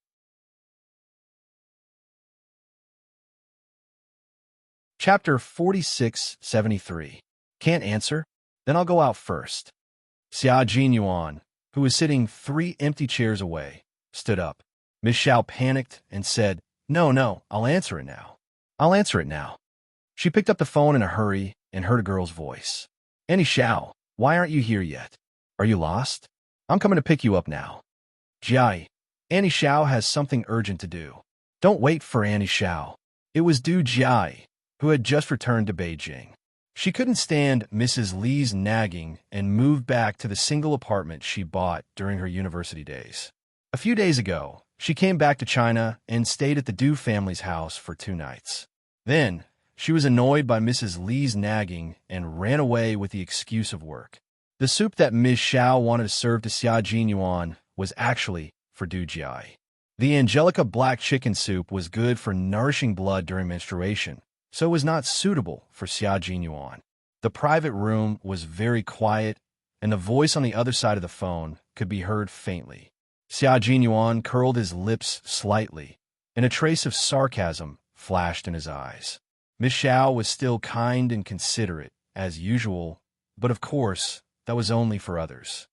Chapter 4673. Can't answer? Then I'll go out first. Xia Jinyuan, who was sitting 3 empty chairs away, stood up. Miss Zhao panicked and said, No, I'll answer it now. I'll answer it now." She picked up the phone in a hurry and heard a girl's voice. "Annie Zhao, why aren't you here yet? Are you lost? I'm coming to pick you up now." "Jai, Annie Zhao has something urgent to do." "Don't wait for Annie Zhao." It was Du Jai, who had just returned to Beijing. She couldn't stand Mrs. Li's nagging and moved back to the single apartment she bought during her university days. A few days ago, she came back to China and stayed at the Du family's house for 2 nights. Then, she was annoyed by Mrs. Li's nagging and ran away with the excuse of work. The soup that Ms. Zhao wanted to serve to Xia Jinyuan was actually for Du Jai. The Angelica black chicken soup was good for nourishing blood during menstruation, so it was not suitable for Xia Jinyuan. The private room was very quiet, and the voice on the other side of the phone could be heard faintly. Xia Jinyuan curled his lips slightly, and a trace of sarcasm flashed in his eyes. Miss Zhao was still kind and considerate, as usual, but of course, that was only for others.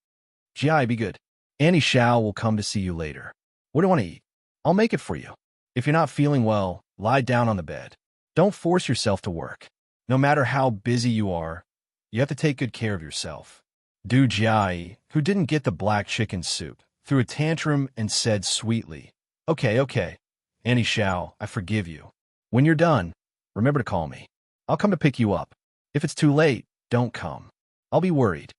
"Jai, be good. Annie Zhao will come to see you later. What do you want to eat? I'll make it for you. If you're not feeling well, lie down on the bed. Don't force yourself to work. No matter how busy you are, you have to take good care of yourself." Du Jai, who didn't get the black chicken soup, threw a tantrum and said sweetly, Okay. Annie Zhao, I forgive you. When you're done, remember to call me. I'll come to pick you up. If it's too late, don't come. I'll be worried."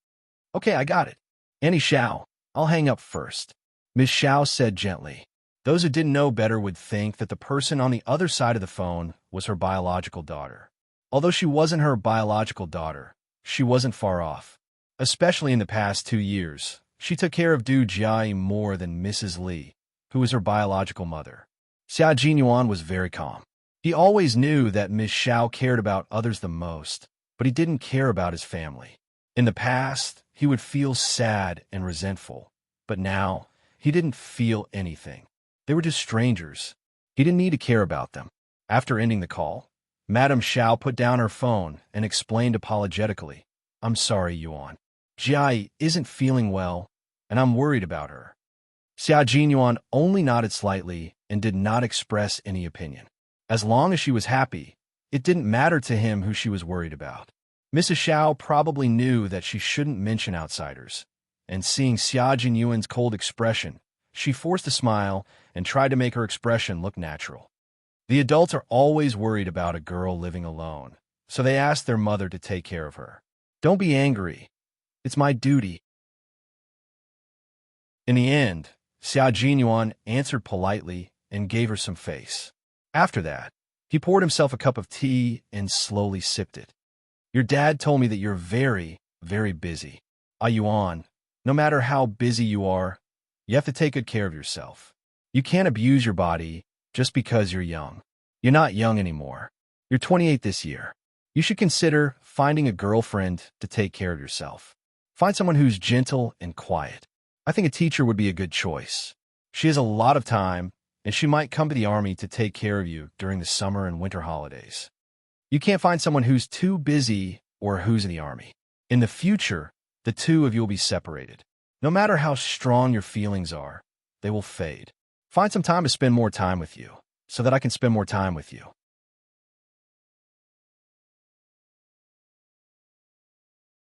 "Okay, I got it. Annie Zhao, I'll hang up first." Miss Zhao said gently. Those who didn't know better would think that the person on the other side of the phone was her biological daughter. Although she wasn't her biological daughter, she wasn't far off. Especially in the past 2 years, she took care of Du Jai more than Mrs. Li, who was her biological mother. Xia Jinyuan was very calm. He always knew that Miss Zhao cared about others the most, but he didn't care about his family. In the past, he would feel sad and resentful, but now, he didn't feel anything. They were just strangers. He didn't need to care about them. After ending the call, Madame Zhao put down her phone and explained apologetically, "I'm sorry, Yuan. Jai isn't feeling well, and I'm worried about her." Xia Jinyuan only nodded slightly and did not express any opinion. As long as she was happy, it didn't matter to him who she was worried about. Mrs. Zhao probably knew that she shouldn't mention outsiders, and seeing Xia Jinyuan's cold expression, she forced a smile and tried to make her expression look natural. The adults are always worried about a girl living alone, so they asked their mother to take care of her. "Don't be angry. It's my duty." In the end, Xia Jinyuan answered politely and gave her some face. After that, he poured himself a cup of tea and slowly sipped it. "Your dad told me that you're very, very busy. Yuan, no matter how busy you are, you have to take good care of yourself. You can't abuse your body just because you're young. You're not young anymore. You're 28 this year. You should consider finding a girlfriend to take care of yourself. Find someone who's gentle and quiet. I think a teacher would be a good choice. She has a lot of time, and she might come to the army to take care of you during the summer and winter holidays. You can't find someone who's too busy or who's in the army. In the future, the two of you will be separated. No matter how strong your feelings are, they will fade. Find some time to spend more time with you, so that I can spend more time with you.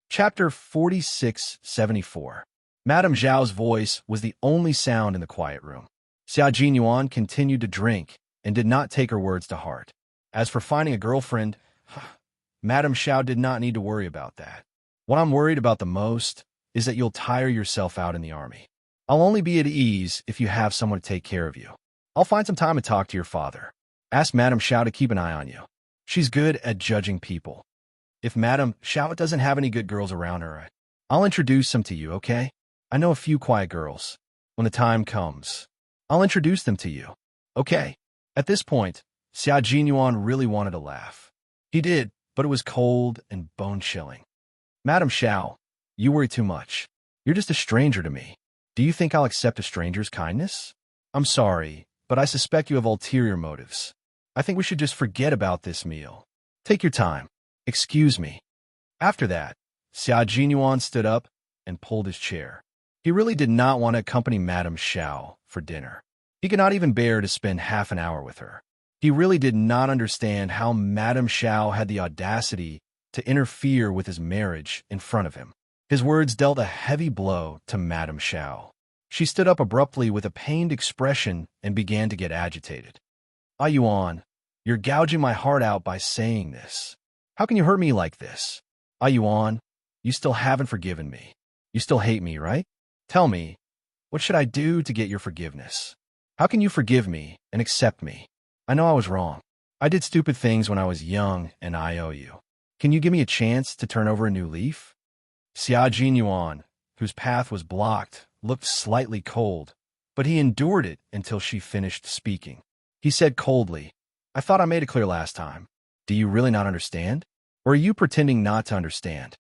Chapter 4674. Madame Zhao's voice was the only sound in the quiet room. Xia Jinyuan continued to drink and did not take her words to heart. As for finding a girlfriend, Madame Zhao did not need to worry about that. What I'm worried about the most is that you'll tire yourself out in the army. I'll only be at ease if you have someone to take care of you. I'll find some time to talk to your father. Ask Madame Zhao to keep an eye on you. She's good at judging people. If Madame Zhao doesn't have any good girls around her, I'll introduce them to you, okay? I know a few quiet girls. When the time comes, I'll introduce them to you, okay? At this point, Xia Jinyuan really wanted to laugh. He did, but it was cold and bone-chilling. Madame Zhao, you worry too much. You're just a stranger to me. Do you think I'll accept a stranger's kindness? I'm sorry, but I suspect you have ulterior motives. I think we should just forget about this meal. Take your time. Excuse me. After that, Xia Jinyuan stood up and pulled his chair. He really did not want to accompany Madame Zhao for dinner. He could not even bear to spend half an hour with her. He really did not understand how Madame Zhao had the audacity to interfere with his marriage in front of him. His words dealt a heavy blow to Madame Zhao. She stood up abruptly with a pained expression and began to get agitated. Ah Yuan, you're gouging my heart out by saying this. How can you hurt me like this? Ah Yuan, you still haven't forgiven me. You still hate me, right? Tell me, what should I do to get your forgiveness? How can you forgive me and accept me? I know I was wrong. I did stupid things when I was young, and I owe you. Can you give me a chance to turn over a new leaf? Xia Jinyuan, whose path was blocked, looked slightly cold, but he endured it until she finished speaking. He said coldly, I thought I made it clear last time. Do you really not understand? Or are you pretending not to understand?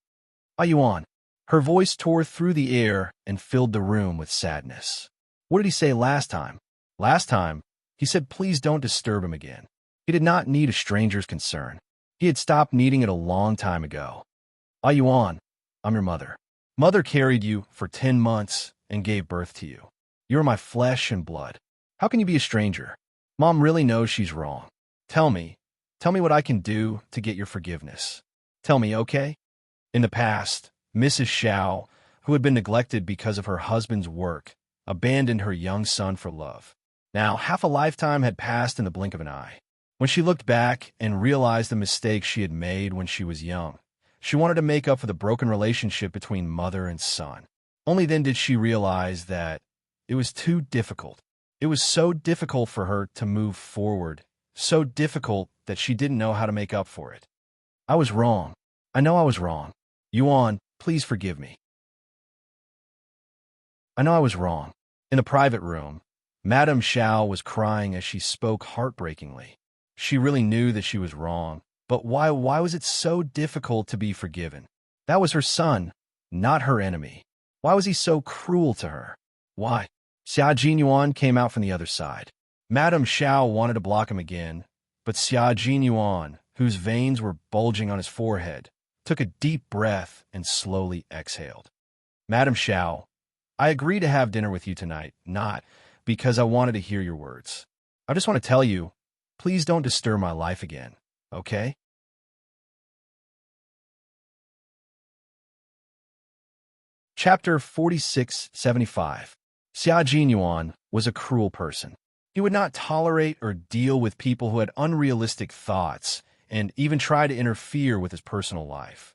Ah Yuan. Her voice tore through the air and filled the room with sadness. What did he say last time? Last time, he said please don't disturb him again. He did not need a stranger's concern. He had stopped needing it a long time ago. Ah Yuan, I'm your mother. Mother carried you for 10 months and gave birth to you. You're my flesh and blood. How can you be a stranger? Mom really knows she's wrong. Tell me what I can do to get your forgiveness. Tell me, okay? In the past, Mrs. Zhao, who had been neglected because of her husband's work, abandoned her young son for love. Now, half a lifetime had passed in the blink of an eye. When she looked back and realized the mistake she had made when she was young, she wanted to make up for the broken relationship between mother and son. Only then did she realize that it was too difficult. It was so difficult for her to move forward, so difficult that she didn't know how to make up for it. I was wrong. I know I was wrong. Yuan, please forgive me. I know I was wrong. In the private room, Madame Zhao was crying as she spoke heartbreakingly. She really knew that she was wrong, but why was it so difficult to be forgiven? That was her son, not her enemy. Why was he so cruel to her? Why? Xia Jinyuan came out from the other side. Madame Zhao wanted to block him again, but Xia Jinyuan, whose veins were bulging on his forehead, took a deep breath and slowly exhaled. Madame Zhao, I agree to have dinner with you tonight, not because I wanted to hear your words. I just want to tell you, please don't disturb my life again, okay? Chapter 4675. Xia Jinyuan was a cruel person. He would not tolerate or deal with people who had unrealistic thoughts and even try to interfere with his personal life,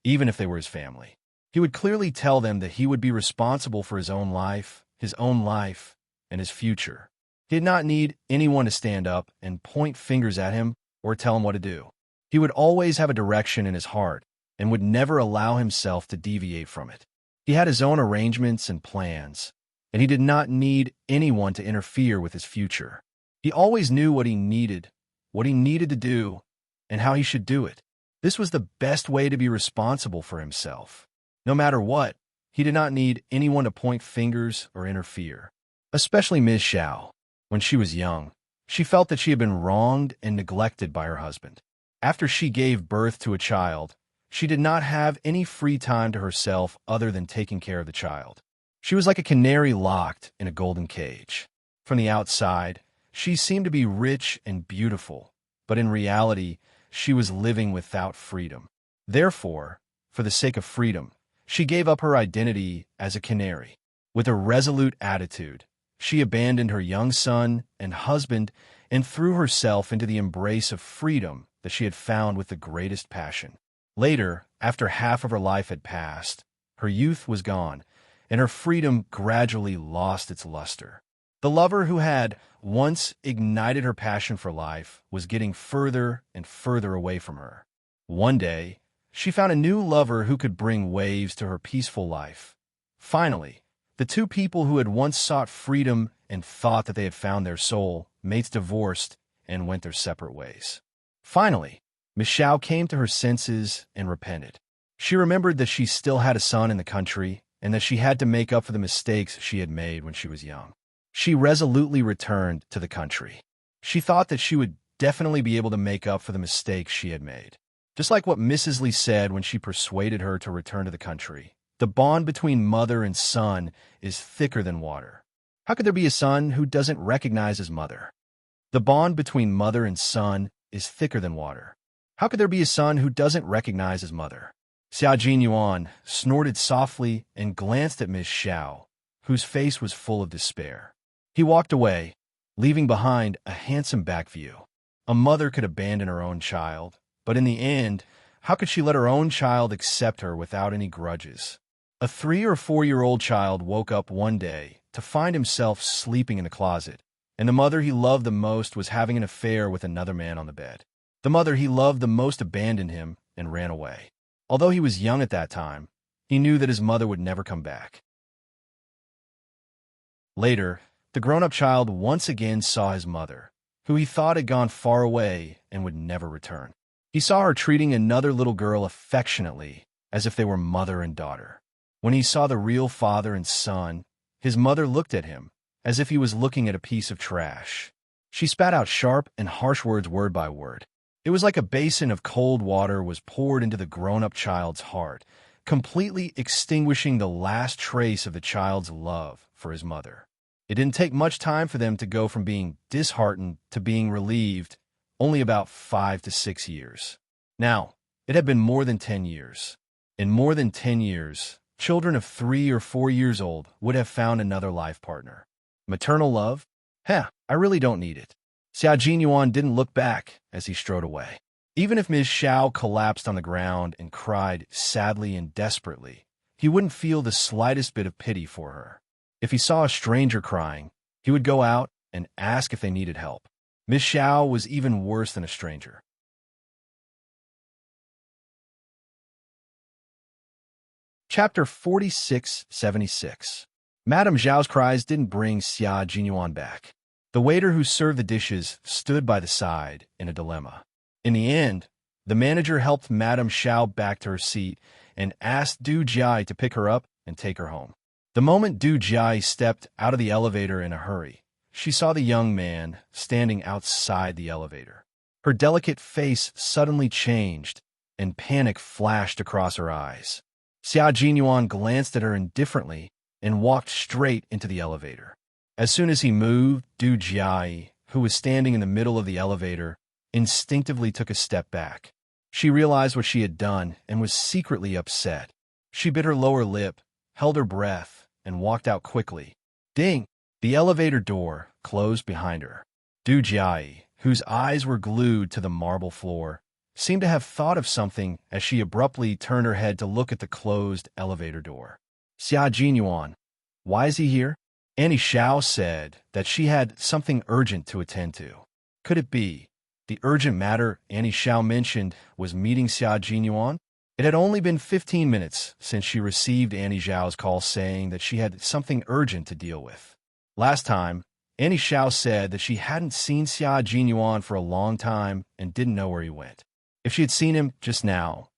even if they were his family. He would clearly tell them that he would be responsible for his own life, and his future. He did not need anyone to stand up and point fingers at him or tell him what to do. He would always have a direction in his heart and would never allow himself to deviate from it. He had his own arrangements and plans, and he did not need anyone to interfere with his future. He always knew what he needed to do, and how he should do it. This was the best way to be responsible for himself. No matter what, he did not need anyone to point fingers or interfere. Especially Ms. Zhao. When she was young, she felt that she had been wronged and neglected by her husband. After she gave birth to a child, She did not have any free time to herself other than taking care of the child. She was like a canary locked in a golden cage. From the outside, she seemed to be rich and beautiful, but in reality, she was living without freedom. Therefore, for the sake of freedom, she gave up her identity as a canary. With a resolute attitude, she abandoned her young son and husband and threw herself into the embrace of freedom that she had found with the greatest passion. Later, after half of her life had passed, her youth was gone, and her freedom gradually lost its luster. The lover who had once ignited her passion for life was getting further and further away from her. One day, she found a new lover who could bring waves to her peaceful life. Finally, the two people who had once sought freedom and thought that they had found their soul mates divorced and went their separate ways. Finally, Miss Xiao came to her senses and repented. She remembered that she still had a son in the country and that she had to make up for the mistakes she had made when she was young. She resolutely returned to the country. She thought that she would definitely be able to make up for the mistakes she had made. Just like what Mrs. Li said when she persuaded her to return to the country, the bond between mother and son is thicker than water. How could there be a son who doesn't recognize his mother? The bond between mother and son is thicker than water. How could there be a son who doesn't recognize his mother? Xia Jinyuan snorted softly and glanced at Miss Xiao, whose face was full of despair. He walked away, leaving behind a handsome back view. A mother could abandon her own child, but in the end, how could she let her own child accept her without any grudges? A 3 or 4-year-old child woke up one day to find himself sleeping in the closet, and the mother he loved the most was having an affair with another man on the bed. The mother he loved the most abandoned him and ran away. Although he was young at that time, he knew that his mother would never come back. Later, the grown-up child once again saw his mother, who he thought had gone far away and would never return. He saw her treating another little girl affectionately, as if they were mother and daughter. When he saw the real father and son, his mother looked at him, as if he was looking at a piece of trash. She spat out sharp and harsh words word by word. It was like a basin of cold water was poured into the grown-up child's heart, completely extinguishing the last trace of the child's love for his mother. It didn't take much time for them to go from being disheartened to being relieved, only about 5 to 6 years. Now, it had been more than 10 years. In more than 10 years, children of 3 or 4 years old would have found another life partner. Maternal love? I really don't need it. Xia Jinyuan didn't look back as he strode away. Even if Ms. Xiao collapsed on the ground and cried sadly and desperately, he wouldn't feel the slightest bit of pity for her. If he saw a stranger crying, he would go out and ask if they needed help. Ms. Xiao was even worse than a stranger. Chapter 4676. Madame Zhao's cries didn't bring Xia Jinyuan back. The waiter who served the dishes stood by the side in a dilemma. In the end, the manager helped Madame Xiao back to her seat and asked Du Jiai to pick her up and take her home. The moment Du Jiai stepped out of the elevator in a hurry, she saw the young man standing outside the elevator. Her delicate face suddenly changed, and panic flashed across her eyes. Xia Jinyuan glanced at her indifferently and walked straight into the elevator. As soon as he moved, Du Jiai, who was standing in the middle of the elevator, instinctively took a step back. She realized what she had done and was secretly upset. She bit her lower lip, held her breath, and walked out quickly. Ding! The elevator door closed behind her. Du Jiai, whose eyes were glued to the marble floor, seemed to have thought of something as she abruptly turned her head to look at the closed elevator door. Xia Jinyuan, why is he here? Annie Xiao said that she had something urgent to attend to. Could it be the urgent matter Annie Xiao mentioned was meeting Xia Jinyuan? It had only been 15 minutes since she received Annie Xiao's call saying that she had something urgent to deal with. Last time, Annie Xiao said that she hadn't seen Xia Jinyuan for a long time and didn't know where he went. If she had seen him just now,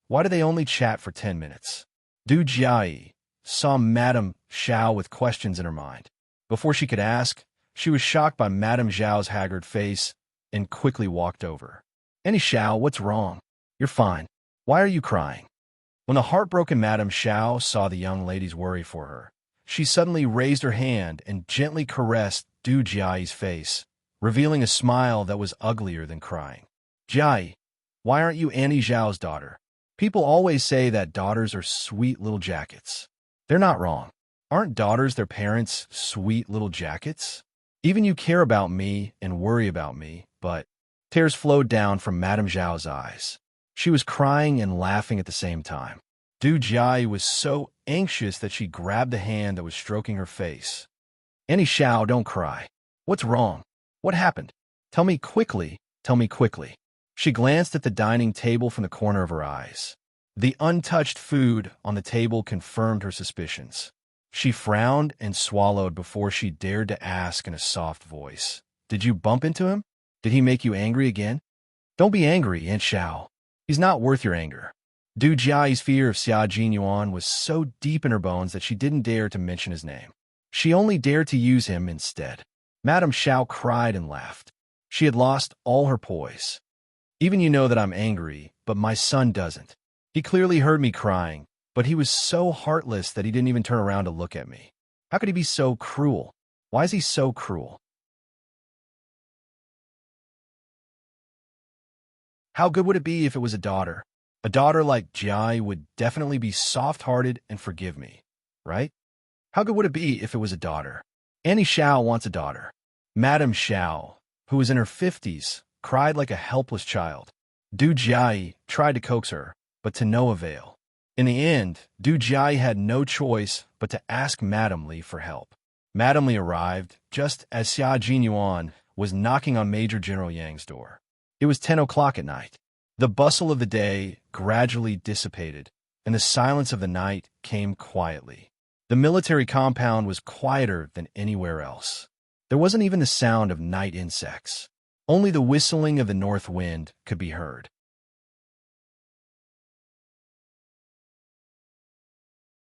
why did they only chat for 10 minutes? Du Jiai saw Madame Xiao with questions in her mind. Before she could ask, she was shocked by Madame Xiao's haggard face and quickly walked over. Annie Xiao, what's wrong? You're fine. Why are you crying? When the heartbroken Madame Xiao saw the young lady's worry for her, she suddenly raised her hand and gently caressed Du Jiai's face, revealing a smile that was uglier than crying. Jiai, why aren't you Annie Zhao's daughter? People always say that daughters are sweet little jackets. They're not wrong. Aren't daughters their parents' sweet little jackets? Even you care about me and worry about me, but tears flowed down from Madame Zhao's eyes. She was crying and laughing at the same time. Du Jiai was so anxious that she grabbed the hand that was stroking her face. Annie Xiao, don't cry. What's wrong? What happened? Tell me quickly. Tell me quickly. She glanced at the dining table from the corner of her eyes. The untouched food on the table confirmed her suspicions. She frowned and swallowed before she dared to ask in a soft voice. Did you bump into him? Did he make you angry again? Don't be angry, Aunt Xiao. He's not worth your anger. Du Jiai's fear of Xia Jinyuan was so deep in her bones that she didn't dare to mention his name. She only dared to use him instead. Madame Xiao cried and laughed. She had lost all her poise. Even you know that I'm angry, but my son doesn't. He clearly heard me crying, but he was so heartless that he didn't even turn around to look at me. How could he be so cruel? Why is he so cruel? How good would it be if it was a daughter? A daughter like Jiai would definitely be soft-hearted and forgive me, right? How good would it be if it was a daughter? Annie Xiao wants a daughter. Madame Xiao, who was in her 50s, cried like a helpless child. Du Jiai tried to coax her, but to no avail. In the end, Du Jiai had no choice but to ask Madame Li for help. Madame Li arrived just as Xia Jinyuan was knocking on Major General Yang's door. It was 10 o'clock at night. The bustle of the day gradually dissipated, and the silence of the night came quietly. The military compound was quieter than anywhere else. There wasn't even the sound of night insects. Only the whistling of the north wind could be heard.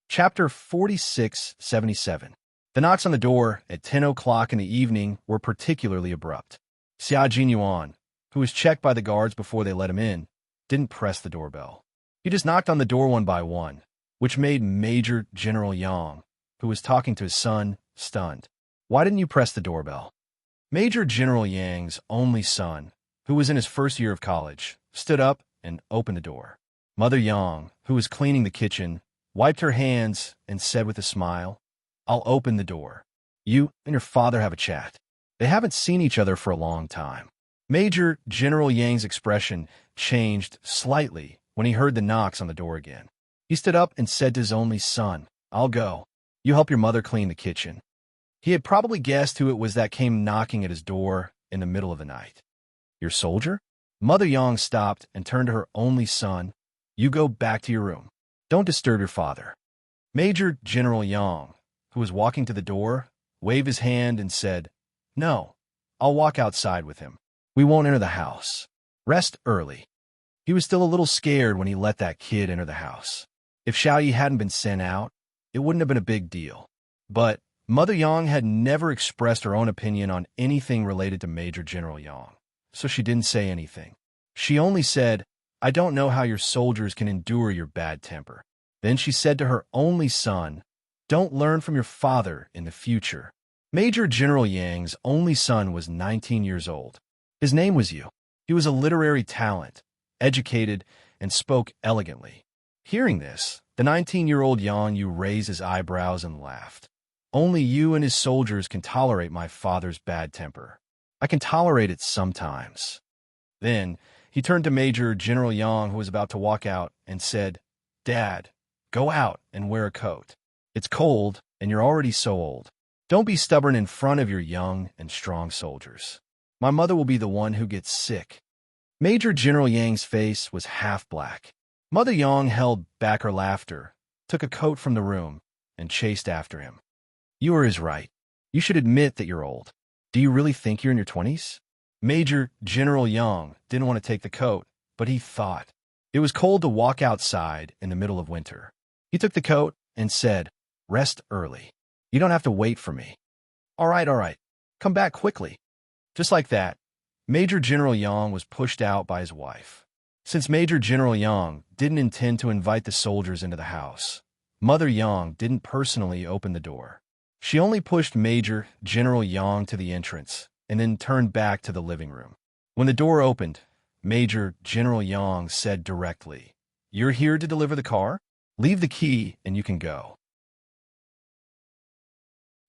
Chapter 4677. The knocks on the door at 10 o'clock in the evening were particularly abrupt. Xia Jinyuan, who was checked by the guards before they let him in, didn't press the doorbell. He just knocked on the door one by one, which made Major General Yang, who was talking to his son, stunned. Why didn't you press the doorbell? Major General Yang's only son, who was in his first year of college, stood up and opened the door. Mother Yang, who was cleaning the kitchen, wiped her hands and said with a smile, I'll open the door. You and your father have a chat. They haven't seen each other for a long time. Major General Yang's expression changed slightly when he heard the knocks on the door again. He stood up and said to his only son, I'll go. You help your mother clean the kitchen. He had probably guessed who it was that came knocking at his door in the middle of the night. Your soldier? Mother Yang stopped and turned to her only son. You go back to your room. Don't disturb your father. Major General Yang, who was walking to the door, waved his hand and said, No, I'll walk outside with him. We won't enter the house. Rest early. He was still a little scared when he let that kid enter the house. If Xiaoyi hadn't been sent out, it wouldn't have been a big deal. But Mother Yang had never expressed her own opinion on anything related to Major General Yang, so she didn't say anything. She only said, I don't know how your soldiers can endure your bad temper. Then she said to her only son, Don't learn from your father in the future. Major General Yang's only son was 19 years old. His name was Yu. He was a literary talent, educated, and spoke elegantly. Hearing this, the 19-year-old Yang Yu raised his eyebrows and laughed. Only you and his soldiers can tolerate my father's bad temper. I can tolerate it sometimes. Then he turned to Major General Yang, who was about to walk out, and said, Dad, go out and wear a coat. It's cold, and you're already so old. Don't be stubborn in front of your young and strong soldiers. My mother will be the one who gets sick. Major General Yang's face was half black. Mother Yang held back her laughter, took a coat from the room, and chased after him. You are right. You should admit that you're old. Do you really think you're in your 20s? Major General Yang didn't want to take the coat, but he thought. It was cold to walk outside in the middle of winter. He took the coat and said, Rest early. You don't have to wait for me. All right. Come back quickly. Just like that, Major General Yang was pushed out by his wife. Since Major General Yang didn't intend to invite the soldiers into the house, Mother Yang didn't personally open the door. She only pushed Major General Yang to the entrance and then turned back to the living room. When the door opened, Major General Yang said directly, "You're here to deliver the car? Leave the key and you can go."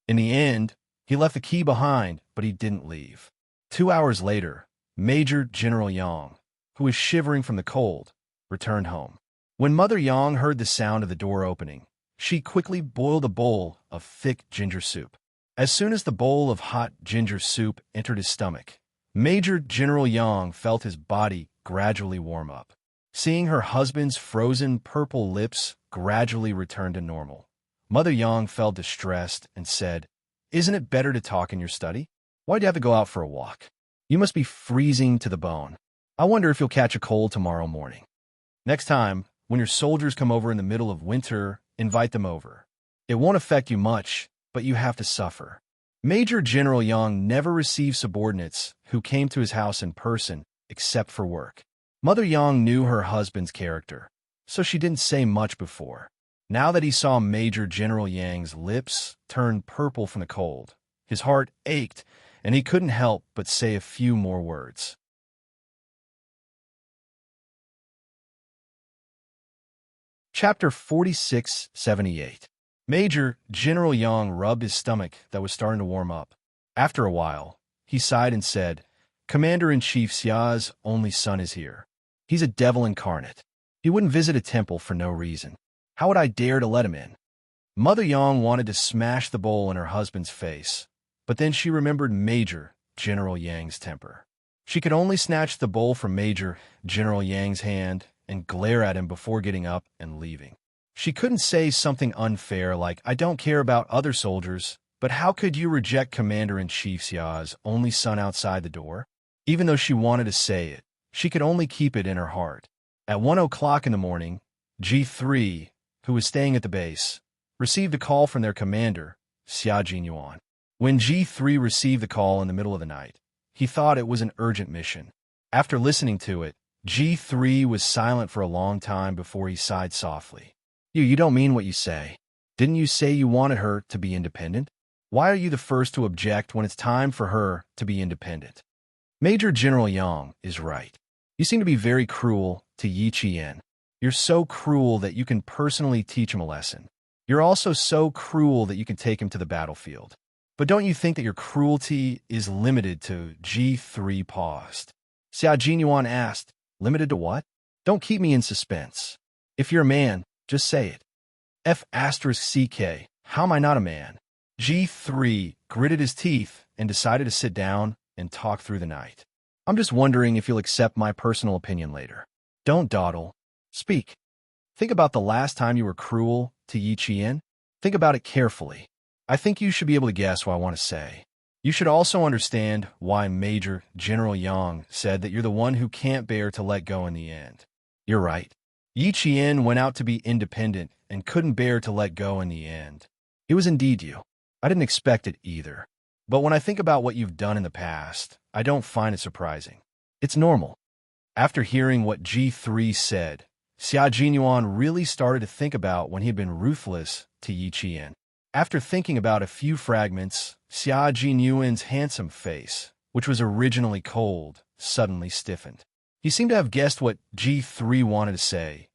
In the end, he left the key behind, but he didn't leave. 2 hours later, Major General Yang, who was shivering from the cold, returned home. When Mother Yang heard the sound of the door opening, she quickly boiled a bowl of thick ginger soup. As soon as the bowl of hot ginger soup entered his stomach, Major General Yang felt his body gradually warm up. Seeing her husband's frozen purple lips gradually return to normal, Mother Yang felt distressed and said, "Isn't it better to talk in your study? Why'd you have to go out for a walk? You must be freezing to the bone. I wonder if you'll catch a cold tomorrow morning. Next time, when your soldiers come over in the middle of winter, invite them over. It won't affect you much, but you have to suffer." Major General Yang never received subordinates who came to his house in person except for work. Mother Yang knew her husband's character, so she didn't say much before. Now that he saw Major General Yang's lips turn purple from the cold, his heart ached, and he couldn't help but say a few more words. Chapter 4678. Major General Yang rubbed his stomach that was starting to warm up. After a while, he sighed and said, "Commander-in-Chief Xia's only son is here. He's a devil incarnate. He wouldn't visit a temple for no reason. How would I dare to let him in?" Mother Yang wanted to smash the bowl in her husband's face, but then she remembered Major General Yang's temper. She could only snatch the bowl from Major General Yang's hand and glare at him before getting up and leaving. She couldn't say something unfair like, "I don't care about other soldiers, but how could you reject Commander-in-Chief Xia's only son outside the door?" Even though she wanted to say it, she could only keep it in her heart. At 1 o'clock in the morning, G3, who was staying at the base, received a call from their commander, Xia Jinyuan. When G3 received the call in the middle of the night, he thought it was an urgent mission. After listening to it, G3 was silent for a long time before he sighed softly. You don't mean what you say. Didn't you say you wanted her to be independent? Why are you the first to object when it's time for her to be independent?" Major General Yang is right. You seem to be very cruel to Yi Qian. You're so cruel that you can personally teach him a lesson. You're also so cruel that you can take him to the battlefield. But don't you think that your cruelty is limited to G3 paused? Xia Jinyuan asked, "Limited to what? Don't keep me in suspense. If you're a man, just say it." F***CK, how am I not a man? G3 gritted his teeth and decided to sit down and talk through the night. "I'm just wondering if you'll accept my personal opinion later. Don't dawdle. Speak. Think about the last time you were cruel to Yi Qian. Think about it carefully. I think you should be able to guess what I want to say. You should also understand why Major General Yang said that you're the one who can't bear to let go in the end. You're right. Yi Qian went out to be independent and couldn't bear to let go in the end. It was indeed you. I didn't expect it either. But when I think about what you've done in the past, I don't find it surprising. It's normal." After hearing what G3 said, Xia Jinyuan really started to think about when he had been ruthless to Yi Qian. After thinking about a few fragments, Xia Jinyuan's handsome face, which was originally cold, suddenly stiffened. He seemed to have guessed what G3 wanted to say,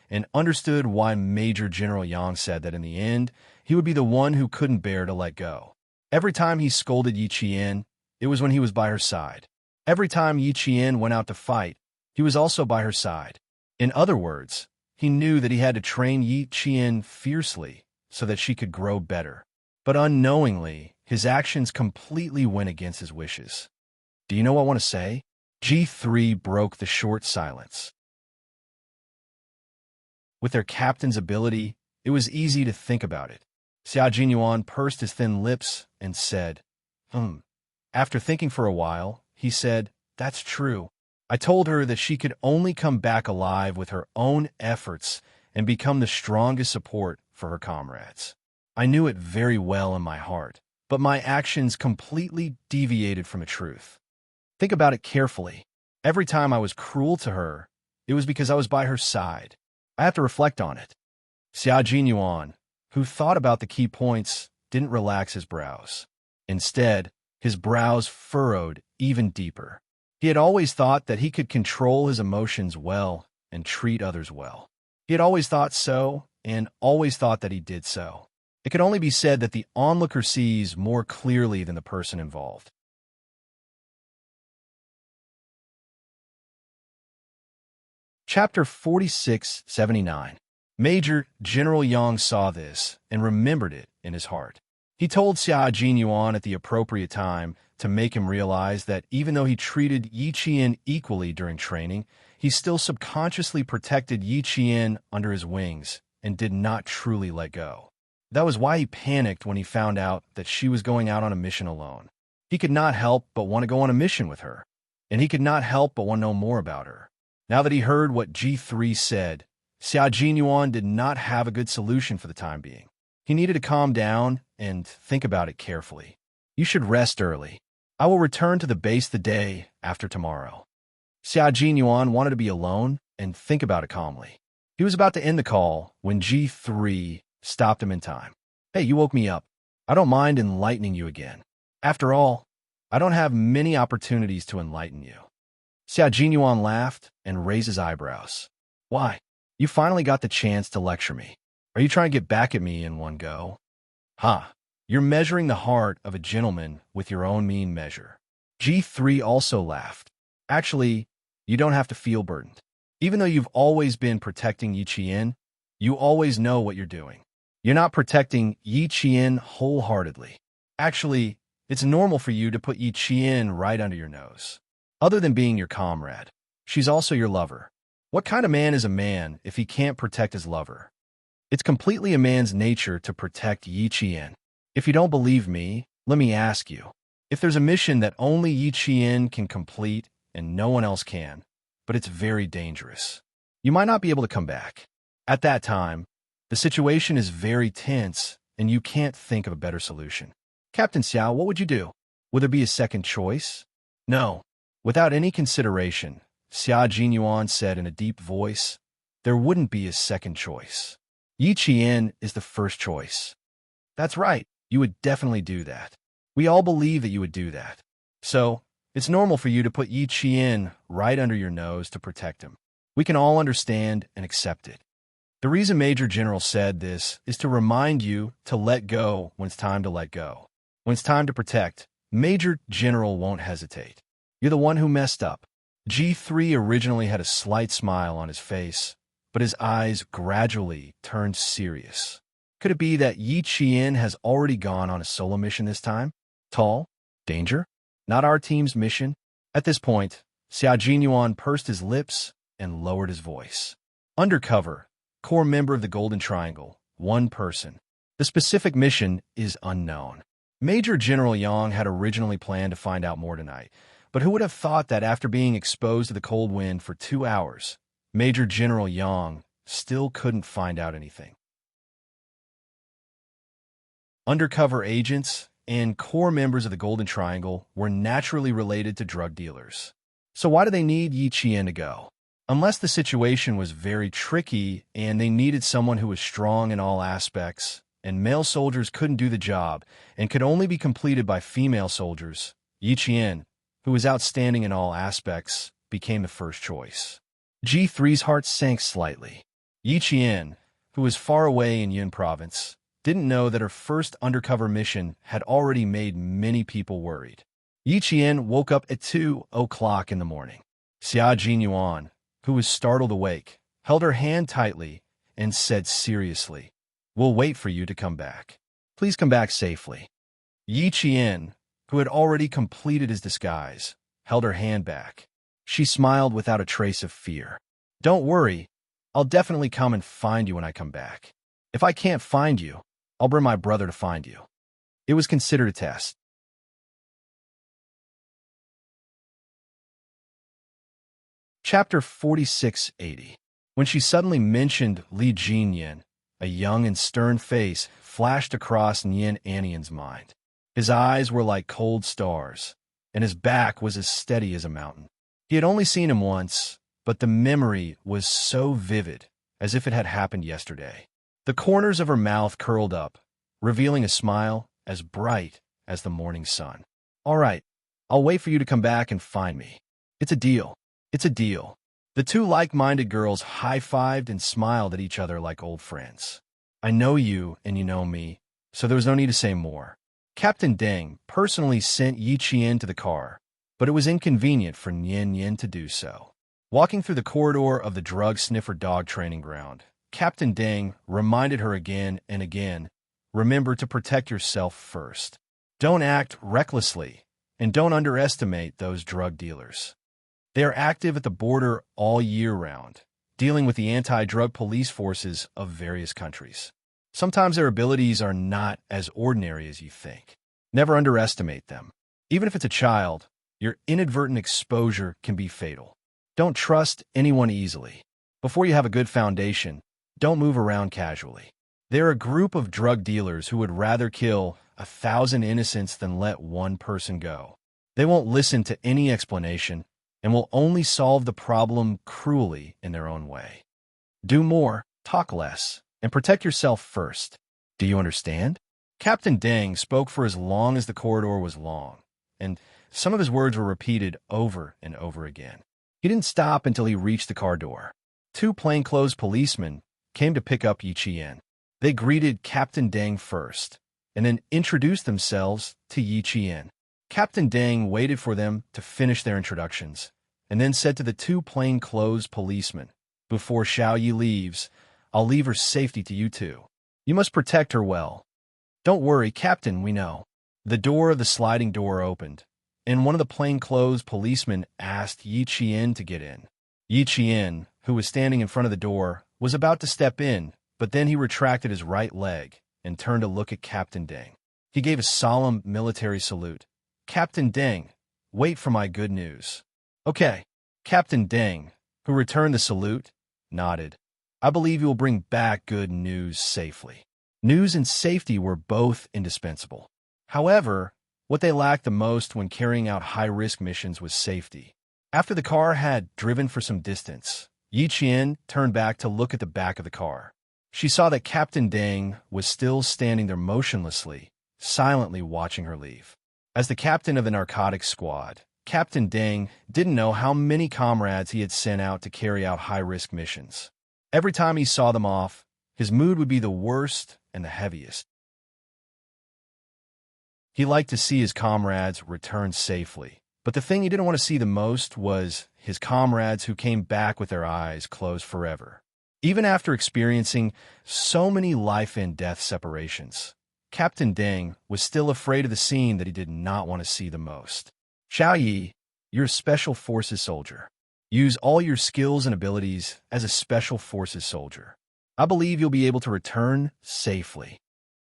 and understood why Major General Yang said that in the end, he would be the one who couldn't bear to let go. Every time he scolded Yi Qian, it was when he was by her side. Every time Yi Qian went out to fight, he was also by her side. In other words, he knew that he had to train Yi Qian fiercely so that she could grow better. But unknowingly, his actions completely went against his wishes. "Do you know what I want to say?" G3 broke the short silence. With their captain's ability, it was easy to think about it. Xia Jinyuan pursed his thin lips and said, After thinking for a while, he said, "That's true. I told her that she could only come back alive with her own efforts and become the strongest support for her comrades. I knew it very well in my heart, but my actions completely deviated from the truth. Think about it carefully. Every time I was cruel to her, it was because I was by her side. I have to reflect on it. Xia Jinyuan, who thought about the key points, didn't relax his brows. Instead, his brows furrowed even deeper. He had always thought that he could control his emotions well and treat others well. He had always thought so, and always thought that he did so. It could only be said that the onlooker sees more clearly than the person involved. Chapter 4679. Major General Yang saw this and remembered it in his heart. He told Xia Jinyuan at the appropriate time to make him realize that even though he treated Yi Qian equally during training, he still subconsciously protected Yi Qian under his wings and did not truly let go. That was why he panicked when he found out that she was going out on a mission alone. He could not help but want to go on a mission with her, and he could not help but want to know more about her. Now that he heard what G3 said, Xia Jinyuan did not have a good solution for the time being. He needed to calm down and think about it carefully. You should rest early. I will return to the base the day after tomorrow. Xia Jinyuan wanted to be alone and think about it calmly. He was about to end the call when G3 stopped him in time. Hey, you woke me up. I don't mind enlightening you again. After all, I don't have many opportunities to enlighten you. Xia Jinyuan laughed and raised his eyebrows. Why? You finally got the chance to lecture me. Are you trying to get back at me in one go? Ha! You're measuring the heart of a gentleman with your own mean measure. G3 also laughed. Actually, you don't have to feel burdened. Even though you've always been protecting Yi Qian, you always know what you're doing. You're not protecting Yi Qian wholeheartedly. Actually, it's normal for you to put Yi Qian right under your nose. Other than being your comrade, she's also your lover. What kind of man is a man if he can't protect his lover? It's completely a man's nature to protect Yi Qian. If you don't believe me, let me ask you. If there's a mission that only Yi Qian can complete and no one else can, but it's very dangerous, you might not be able to come back. At that time, the situation is very tense and you can't think of a better solution. Captain Xiao, what would you do? Would there be a second choice? No. Without any consideration, Xia Jinyuan said in a deep voice, there wouldn't be a second choice. Yi Qian is the first choice. That's right, you would definitely do that. We all believe that you would do that. So, it's normal for you to put Yi Qian right under your nose to protect him. We can all understand and accept it. The reason Major General said this is to remind you to let go when it's time to let go. When it's time to protect, Major General won't hesitate. You're the one who messed up. G3 originally had a slight smile on his face, but his eyes gradually turned serious. Could it be that Yi Qian has already gone on a solo mission this time? Tall? Danger? Not our team's mission? At this point, Xia Jinyuan pursed his lips and lowered his voice. Undercover, core member of the Golden Triangle, one person. The specific mission is unknown. Major General Yang had originally planned to find out more tonight, but who would have thought that after being exposed to the cold wind for 2 hours, Major General Yang still couldn't find out anything. Undercover agents and core members of the Golden Triangle were naturally related to drug dealers. So why do they need Yi Qian to go? Unless the situation was very tricky and they needed someone who was strong in all aspects, and male soldiers couldn't do the job and could only be completed by female soldiers, Yi Qian, who was outstanding in all aspects, became the first choice. G3's heart sank slightly. Yi Qian, who was far away in Yun Province, didn't know that her first undercover mission had already made many people worried. Yi Qian woke up at 2 o'clock in the morning. Xia Jinyuan, who was startled awake, held her hand tightly and said seriously, "We'll wait for you to come back. Please come back safely." Yi Qian, who had already completed his disguise, held her hand back. She smiled without a trace of fear. "Don't worry, I'll definitely come and find you when I come back. If I can't find you, I'll bring my brother to find you." It was considered a test. Chapter 4680. When she suddenly mentioned Li Jinyan, a young and stern face flashed across Nian Anian's mind. His eyes were like cold stars, and his back was as steady as a mountain. He had only seen him once, but the memory was so vivid, as if it had happened yesterday. The corners of her mouth curled up, revealing a smile as bright as the morning sun. "All right, I'll wait for you to come back and find me. It's a deal. It's a deal." The two like-minded girls high-fived and smiled at each other like old friends. "I know you and you know me, so there was no need to say more." Captain Deng personally sent Yi Qian to the car, but it was inconvenient for Nian to do so. Walking through the corridor of the drug sniffer dog training ground, Captain Deng reminded her again and again, "Remember to protect yourself first. Don't act recklessly, and don't underestimate those drug dealers. They are active at the border all year round, dealing with the anti-drug police forces of various countries. Sometimes their abilities are not as ordinary as you think. Never underestimate them. Even if it's a child, your inadvertent exposure can be fatal. Don't trust anyone easily. Before you have a good foundation, don't move around casually. They're a group of drug dealers who would rather kill 1,000 innocents than let one person go. They won't listen to any explanation and will only solve the problem cruelly in their own way. Do more, talk less, and protect yourself first. Do you understand?" Captain Deng spoke for as long as the corridor was long, and some of his words were repeated over and over again. He didn't stop until he reached the car door. Two plainclothes policemen came to pick up Yi Qian. They greeted Captain Deng first, and then introduced themselves to Yi Qian. Captain Deng waited for them to finish their introductions, and then said to the two plainclothes policemen, "Before Xiao Yi leaves, I'll leave her safety to you two. You must protect her well." "Don't worry, Captain, we know." The door of the sliding door opened, and one of the plainclothes policemen asked Yi Qian to get in. Yi Qian, who was standing in front of the door, was about to step in, but then he retracted his right leg and turned to look at Captain Deng. He gave a solemn military salute. "Captain Deng, wait for my good news." "Okay." Captain Deng, who returned the salute, nodded. "I believe you will bring back good news safely." News and safety were both indispensable. However, what they lacked the most when carrying out high-risk missions was safety. After the car had driven for some distance, Yi Qian turned back to look at the back of the car. She saw that Captain Deng was still standing there motionlessly, silently watching her leave. As the captain of the narcotics squad, Captain Deng didn't know how many comrades he had sent out to carry out high-risk missions. Every time he saw them off, his mood would be the worst and the heaviest. He liked to see his comrades return safely, but the thing he didn't want to see the most was his comrades who came back with their eyes closed forever. Even after experiencing so many life-and-death separations, Captain Deng was still afraid of the scene that he did not want to see the most. "Xiao Yi, you're a Special Forces soldier. Use all your skills and abilities as a Special Forces soldier. I believe you'll be able to return safely."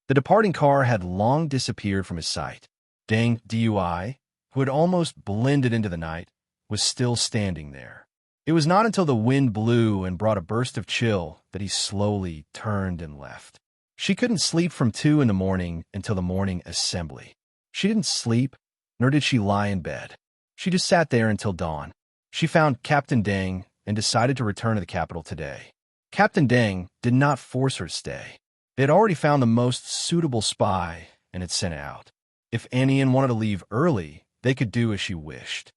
The departing car had long disappeared from his sight. Deng Dui, who had almost blended into the night, was still standing there. It was not until the wind blew and brought a burst of chill that he slowly turned and left. She couldn't sleep from 2 in the morning until the morning assembly. She didn't sleep, nor did she lie in bed. She just sat there until dawn. She found Captain Deng and decided to return to the capital today. Captain Deng did not force her to stay. They had already found the most suitable spy and had sent it out. If Anian wanted to leave early, they could do as she wished.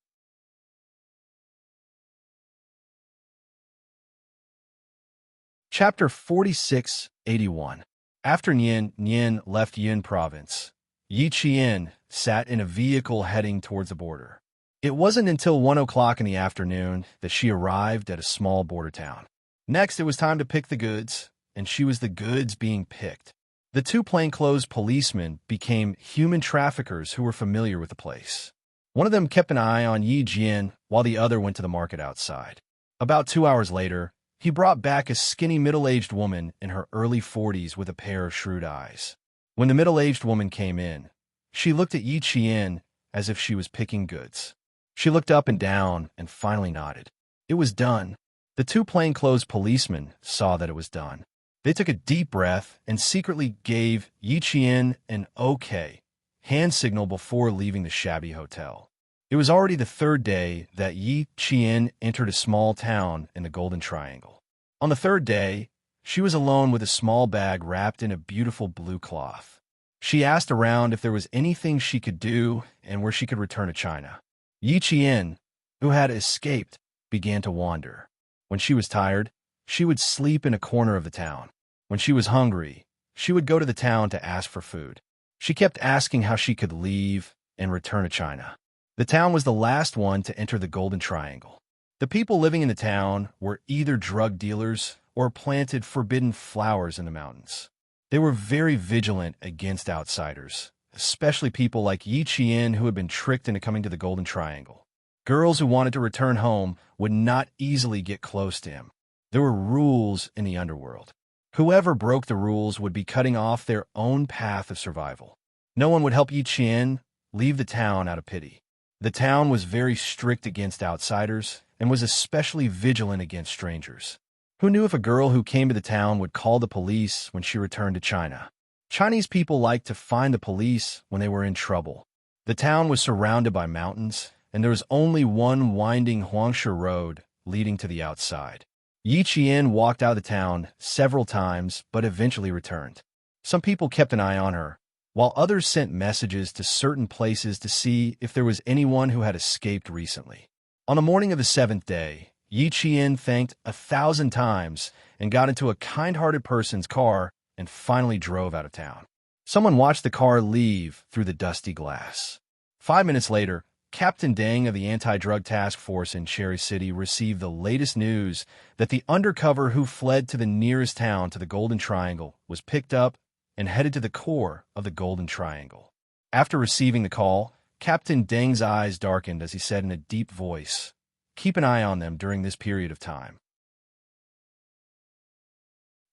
Chapter 4681. After Nian left Yun province, Yi Qian sat in a vehicle heading towards the border. It wasn't until 1 o'clock in the afternoon that she arrived at a small border town. Next, it was time to pick the goods, and she was the goods being picked. The two plainclothes policemen became human traffickers who were familiar with the place. One of them kept an eye on Yi Jian while the other went to the market outside. About 2 hours later, he brought back a skinny middle-aged woman in her early 40s with a pair of shrewd eyes. When the middle-aged woman came in, she looked at Yi Qian as if she was picking goods. She looked up and down and finally nodded. It was done. The two plainclothes policemen saw that it was done. They took a deep breath and secretly gave Yi Qian an okay hand signal before leaving the shabby hotel. It It was already the third day that Yi Qian entered a small town in the Golden Triangle. On the third day, she was alone with a small bag wrapped in a beautiful blue cloth. She asked around if there was anything she could do and where she could return to China. Yi Qian, who had escaped, began to wander. When she was tired, she would sleep in a corner of the town. When she was hungry, she would go to the town to ask for food. She kept asking how she could leave and return to China. The town was the last one to enter the Golden Triangle. The people living in the town were either drug dealers or planted forbidden flowers in the mountains. They were very vigilant against outsiders, especially people like Yi Qian who had been tricked into coming to the Golden Triangle. Girls who wanted to return home would not easily get close to him. There were rules in the underworld. Whoever broke the rules would be cutting off their own path of survival. No one would help Yi Qian leave the town out of pity. The town was very strict against outsiders and was especially vigilant against strangers. Who knew if a girl who came to the town would call the police when she returned to China? Chinese people liked to find the police when they were in trouble. The town was surrounded by mountains, and there was only one winding Huangshe road leading to the outside. Yi Qian walked out of the town several times, but eventually returned. Some people kept an eye on her, while others sent messages to certain places to see if there was anyone who had escaped recently. On the morning of the seventh day, Yi Qian thanked 1,000 times and got into a kind-hearted person's car and finally drove out of town. Someone watched the car leave through the dusty glass. 5 minutes later, Captain Deng of the Anti-Drug Task Force in Cherry City received the latest news that the undercover who fled to the nearest town to the Golden Triangle was picked up and headed to the core of the Golden Triangle. After receiving the call, Captain Deng's eyes darkened as he said in a deep voice, "Keep an eye on them during this period of time.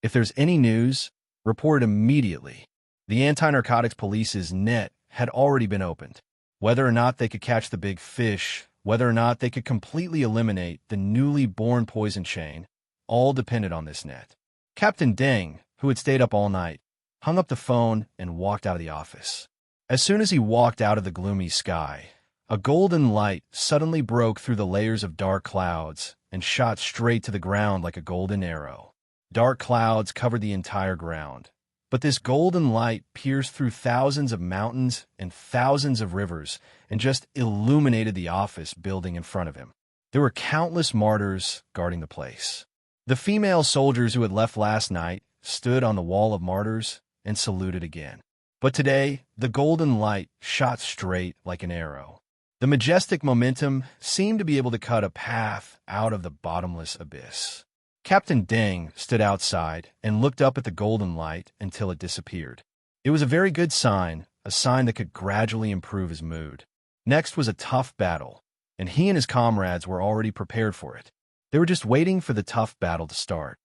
If there's any news, report it immediately." The anti-narcotics police's net had already been opened. Whether or not they could catch the big fish, whether or not they could completely eliminate the newly born poison chain, all depended on this net. Captain Deng, who had stayed up all night, hung up the phone and walked out of the office. As soon as he walked out of the gloomy sky, a golden light suddenly broke through the layers of dark clouds and shot straight to the ground like a golden arrow. Dark clouds covered the entire ground, but this golden light pierced through thousands of mountains and thousands of rivers and just illuminated the office building in front of him. There were countless martyrs guarding the place. The female soldiers who had left last night stood on the wall of martyrs and saluted again. But today, the golden light shot straight like an arrow. The majestic momentum seemed to be able to cut a path out of the bottomless abyss. Captain Deng stood outside and looked up at the golden light until it disappeared. It was a very good sign, a sign that could gradually improve his mood. Next was a tough battle, and he and his comrades were already prepared for it. They were just waiting for the tough battle to start.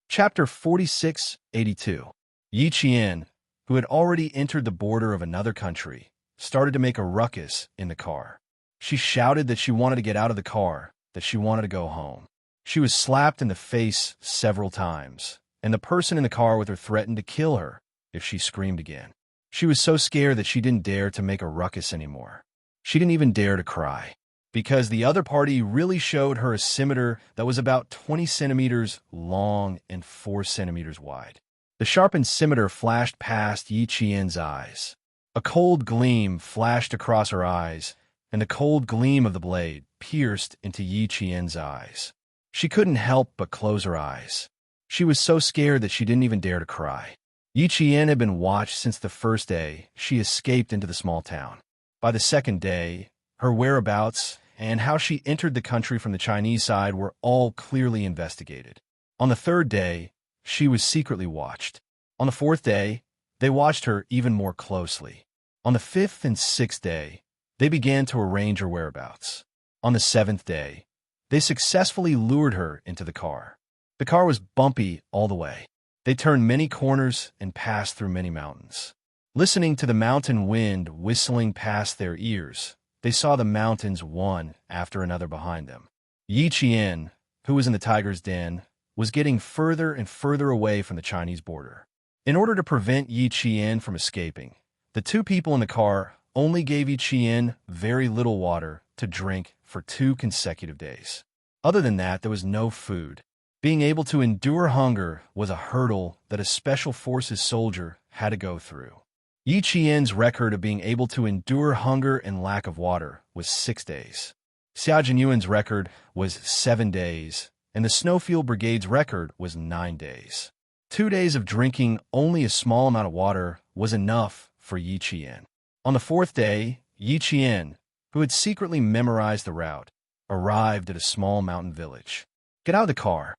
Chapter 4682. Yi Qian, who had already entered the border of another country, started to make a ruckus in the car. She shouted that she wanted to get out of the car, that she wanted to go home. She was slapped in the face several times, and the person in the car with her threatened to kill her if she screamed again. She was so scared that she didn't dare to make a ruckus anymore. She didn't even dare to cry, because the other party really showed her a scimitar that was about 20 centimeters long and 4 centimeters wide. The sharpened scimitar flashed past Yi Qian's eyes. A cold gleam flashed across her eyes, and the cold gleam of the blade pierced into Yi Qian's eyes. She couldn't help but close her eyes. She was so scared that she didn't even dare to cry. Yi Qian had been watched since the first day she escaped into the small town. By the second day, her whereabouts and how she entered the country from the Chinese side were all clearly investigated. On the third day, she was secretly watched. On the fourth day, they watched her even more closely. On the fifth and sixth day, they began to arrange her whereabouts. On the seventh day, they successfully lured her into the car. The car was bumpy all the way. They turned many corners and passed through many mountains. Listening to the mountain wind whistling past their ears, they saw the mountains one after another behind them. Yi Qian, who was in the tiger's den, was getting further and further away from the Chinese border. In order to prevent Yi Qian from escaping, the two people in the car only gave Yi Qian very little water to drink for 2 consecutive days. Other than that, there was no food. Being able to endure hunger was a hurdle that a special forces soldier had to go through. Yi Qian's record of being able to endure hunger and lack of water was 6 days. Xia Jinyuan's record was 7 days, and the Snowfield Brigade's record was 9 days. 2 days of drinking only a small amount of water was enough for Yi Qian. On the 4th day, Yi Qian, who had secretly memorized the route, arrived at a small mountain village. "Get out of the car."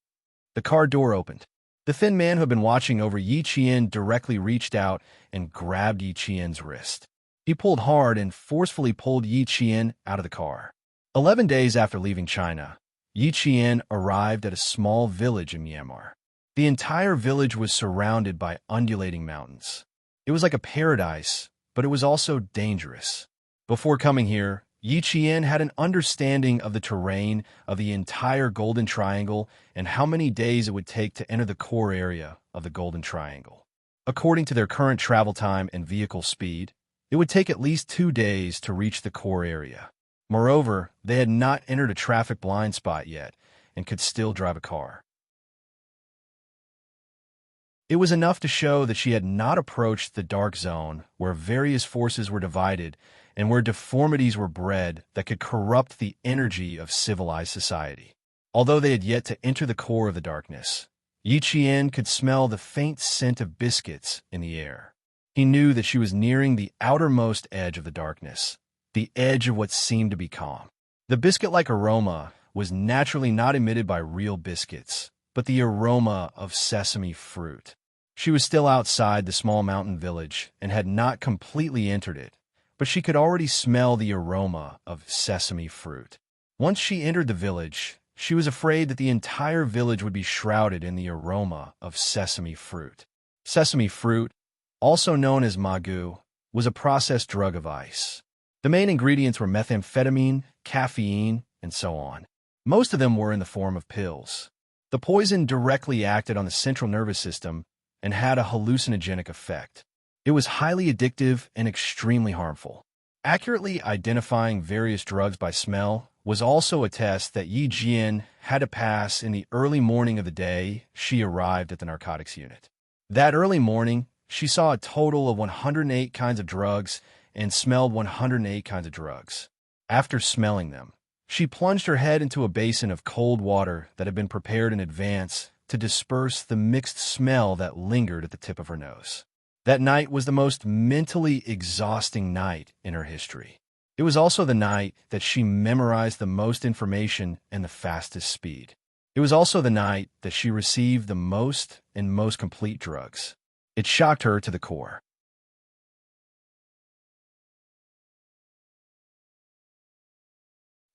The car door opened. The thin man who had been watching over Yi Qian directly reached out and grabbed Yi Qian's wrist. He pulled hard and forcefully pulled Yi Qian out of the car. 11 days after leaving China, Yi Qian arrived at a small village in Myanmar. The entire village was surrounded by undulating mountains. It was like a paradise, but it was also dangerous. Before coming here, Yi Qian had an understanding of the terrain of the entire Golden Triangle and how many days it would take to enter the core area of the Golden Triangle. According to their current travel time and vehicle speed, it would take at least 2 days to reach the core area. Moreover, they had not entered a traffic blind spot yet and could still drive a car. It was enough to show that she had not approached the dark zone where various forces were divided and where deformities were bred that could corrupt the energy of civilized society. Although they had yet to enter the core of the darkness, Yi Qian could smell the faint scent of biscuits in the air. He knew that she was nearing the outermost edge of the darkness, the edge of what seemed to be calm. The biscuit-like aroma was naturally not emitted by real biscuits, but the aroma of sesame fruit. She was still outside the small mountain village and had not completely entered it, but she could already smell the aroma of sesame fruit. Once she entered the village, she was afraid that the entire village would be shrouded in the aroma of sesame fruit. Sesame fruit, also known as magu, was a processed drug of ice. The main ingredients were methamphetamine, caffeine, and so on. Most of them were in the form of pills. The poison directly acted on the central nervous system and had a hallucinogenic effect. It was highly addictive and extremely harmful. Accurately identifying various drugs by smell was also a test that Yi Qian had to pass in the early morning of the day she arrived at the narcotics unit. That early morning, she saw a total of 108 kinds of drugs and smelled 108 kinds of drugs. After smelling them, she plunged her head into a basin of cold water that had been prepared in advance to disperse the mixed smell that lingered at the tip of her nose. That night was the most mentally exhausting night in her history. It was also the night that she memorized the most information and the fastest speed. It was also the night that she received the most and most complete drugs. It shocked her to the core.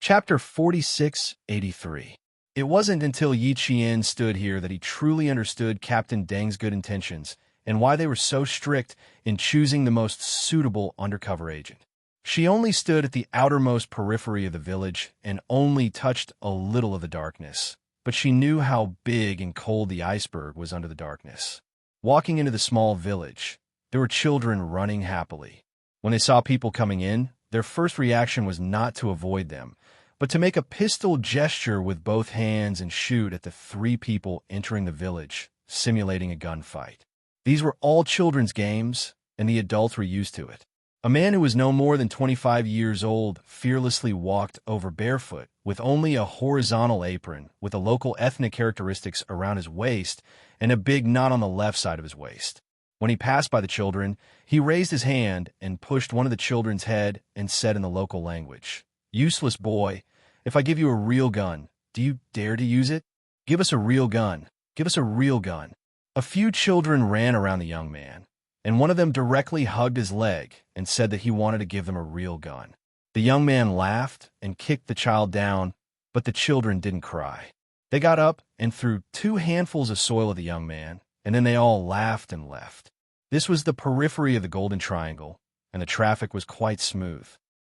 Chapter 4683. It wasn't until Yi Qian stood here that he truly understood Captain Deng's good intentions and why they were so strict in choosing the most suitable undercover agent. She only stood at the outermost periphery of the village and only touched a little of the darkness, but she knew how big and cold the iceberg was under the darkness. Walking into the small village, there were children running happily. When they saw people coming in, their first reaction was not to avoid them, but to make a pistol gesture with both hands and shoot at the 3 people entering the village, simulating a gunfight. These were all children's games, and the adults were used to it. A man who was no more than 25 years old fearlessly walked over barefoot, with only a horizontal apron with the local ethnic characteristics around his waist and a big knot on the left side of his waist. When he passed by the children, he raised his hand and pushed one of the children's head and said in the local language, "Useless boy, if I give you a real gun, do you dare to use it? Give us a real gun. Give us a real gun." A few children ran around the young man, and one of them directly hugged his leg and said that he wanted to give them a real gun. The young man laughed and kicked the child down, but the children didn't cry. They got up and threw 2 handfuls of soil at the young man, and then they all laughed and left. This was the periphery of the Golden Triangle, and the traffic was quite smooth.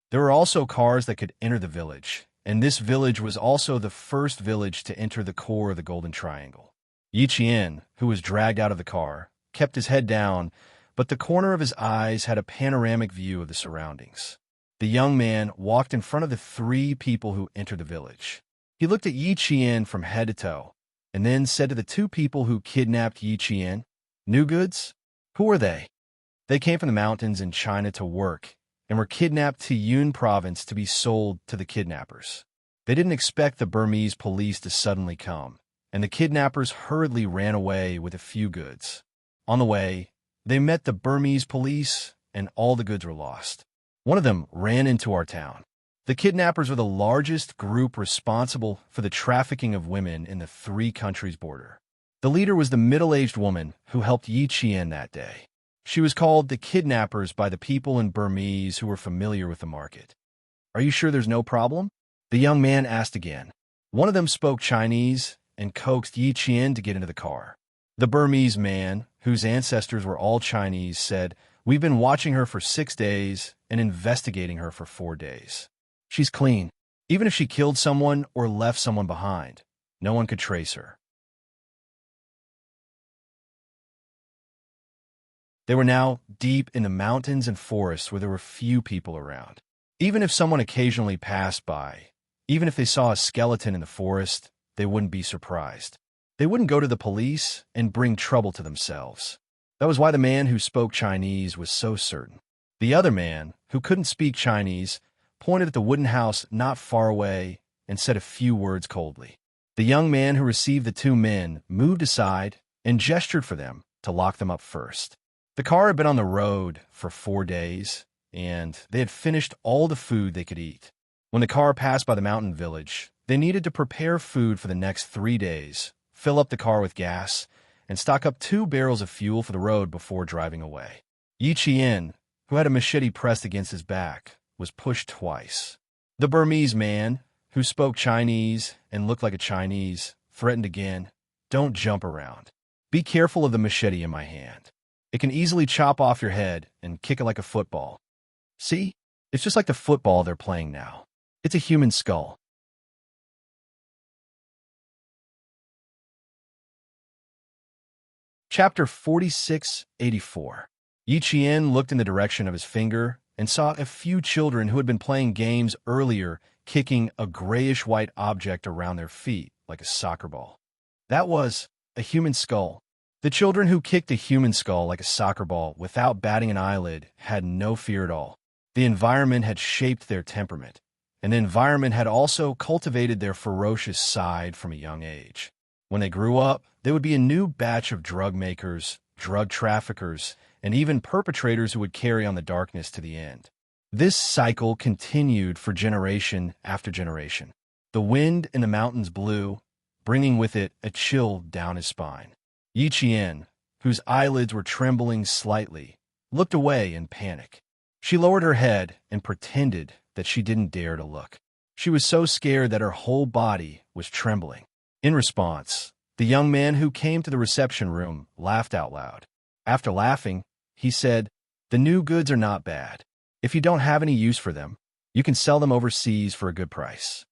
There were also cars that could enter the village, and this village was also the first village to enter the core of the Golden Triangle. Yi Qian, who was dragged out of the car, kept his head down, but the corner of his eyes had a panoramic view of the surroundings. The young man walked in front of the three people who entered the village. He looked at Yi Qian from head to toe, and then said to the two people who kidnapped Yi Qian, "New goods? Who are they?" "They came from the mountains in China to work and were kidnapped to Yun province to be sold to the kidnappers. They didn't expect the Burmese police to suddenly come, and the kidnappers hurriedly ran away with a few goods. On the way, they met the Burmese police, and all the goods were lost. One of them ran into our town. The kidnappers were the largest group responsible for the trafficking of women in the three countries' border. The leader was the middle-aged woman who helped Yi Qian that day. She was called the kidnappers by the people in Burmese who were familiar with the market." "Are you sure there's no problem?" the young man asked again. One of them spoke Chinese and coaxed Yi Qian to get into the car. The Burmese man, whose ancestors were all Chinese, said, "We've been watching her for 6 days and investigating her for 4 days. She's clean. Even if she killed someone or left someone behind, no one could trace her." They were now deep in the mountains and forests where there were few people around. Even if someone occasionally passed by, even if they saw a skeleton in the forest, they wouldn't be surprised. They wouldn't go to the police and bring trouble to themselves. That was why the man who spoke Chinese was so certain. The other man, who couldn't speak Chinese, pointed at the wooden house not far away and said a few words coldly. The young man who received the two men moved aside and gestured for them to lock them up first. The car had been on the road for 4 days, and they had finished all the food they could eat. When the car passed by the mountain village, they needed to prepare food for the next 3 days, fill up the car with gas, and stock up 2 barrels of fuel for the road before driving away. Yi Qian, who had a machete pressed against his back, was pushed twice. The Burmese man, who spoke Chinese and looked like a Chinese, threatened again, "Don't jump around. Be careful of the machete in my hand. It can easily chop off your head and kick it like a football. See? It's just like the football they're playing now. It's a human skull." Chapter 4684. Yi Qian looked in the direction of his finger and saw a few children who had been playing games earlier kicking a grayish-white object around their feet like a soccer ball. That was a human skull. The children who kicked a human skull like a soccer ball without batting an eyelid had no fear at all. The environment had shaped their temperament, and the environment had also cultivated their ferocious side from a young age. When they grew up, they would be a new batch of drug makers, drug traffickers, and even perpetrators who would carry on the darkness to the end. This cycle continued for generation after generation. The wind in the mountains blew, bringing with it a chill down his spine. Yi Qian, whose eyelids were trembling slightly, looked away in panic. She lowered her head and pretended that she didn't dare to look. She was so scared that her whole body was trembling. In response, the young man who came to the reception room laughed out loud. After laughing, he said, "The new goods are not bad. If you don't have any use for them, you can sell them overseas for a good price.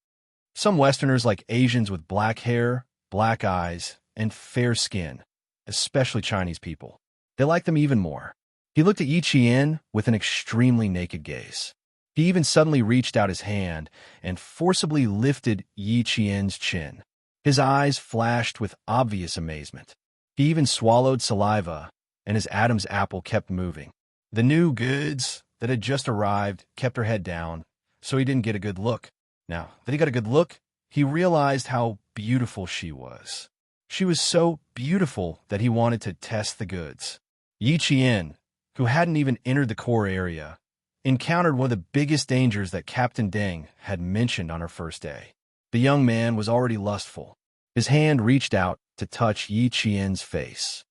Some Westerners like Asians with black hair, black eyes, and fair skin, especially Chinese people. They like them even more." He looked at Yi Qian with an extremely naked gaze. He even suddenly reached out his hand and forcibly lifted Yi Qian's chin. His eyes flashed with obvious amazement. He even swallowed saliva, and his Adam's apple kept moving. The new goods that had just arrived kept her head down, so he didn't get a good look. Now that he got a good look, he realized how beautiful she was. She was so beautiful that he wanted to test the goods. Yi Qian, who hadn't even entered the core area, encountered one of the biggest dangers that Captain Deng had mentioned on her first day. The young man was already lustful. His hand reached out to touch Yi Qian's face.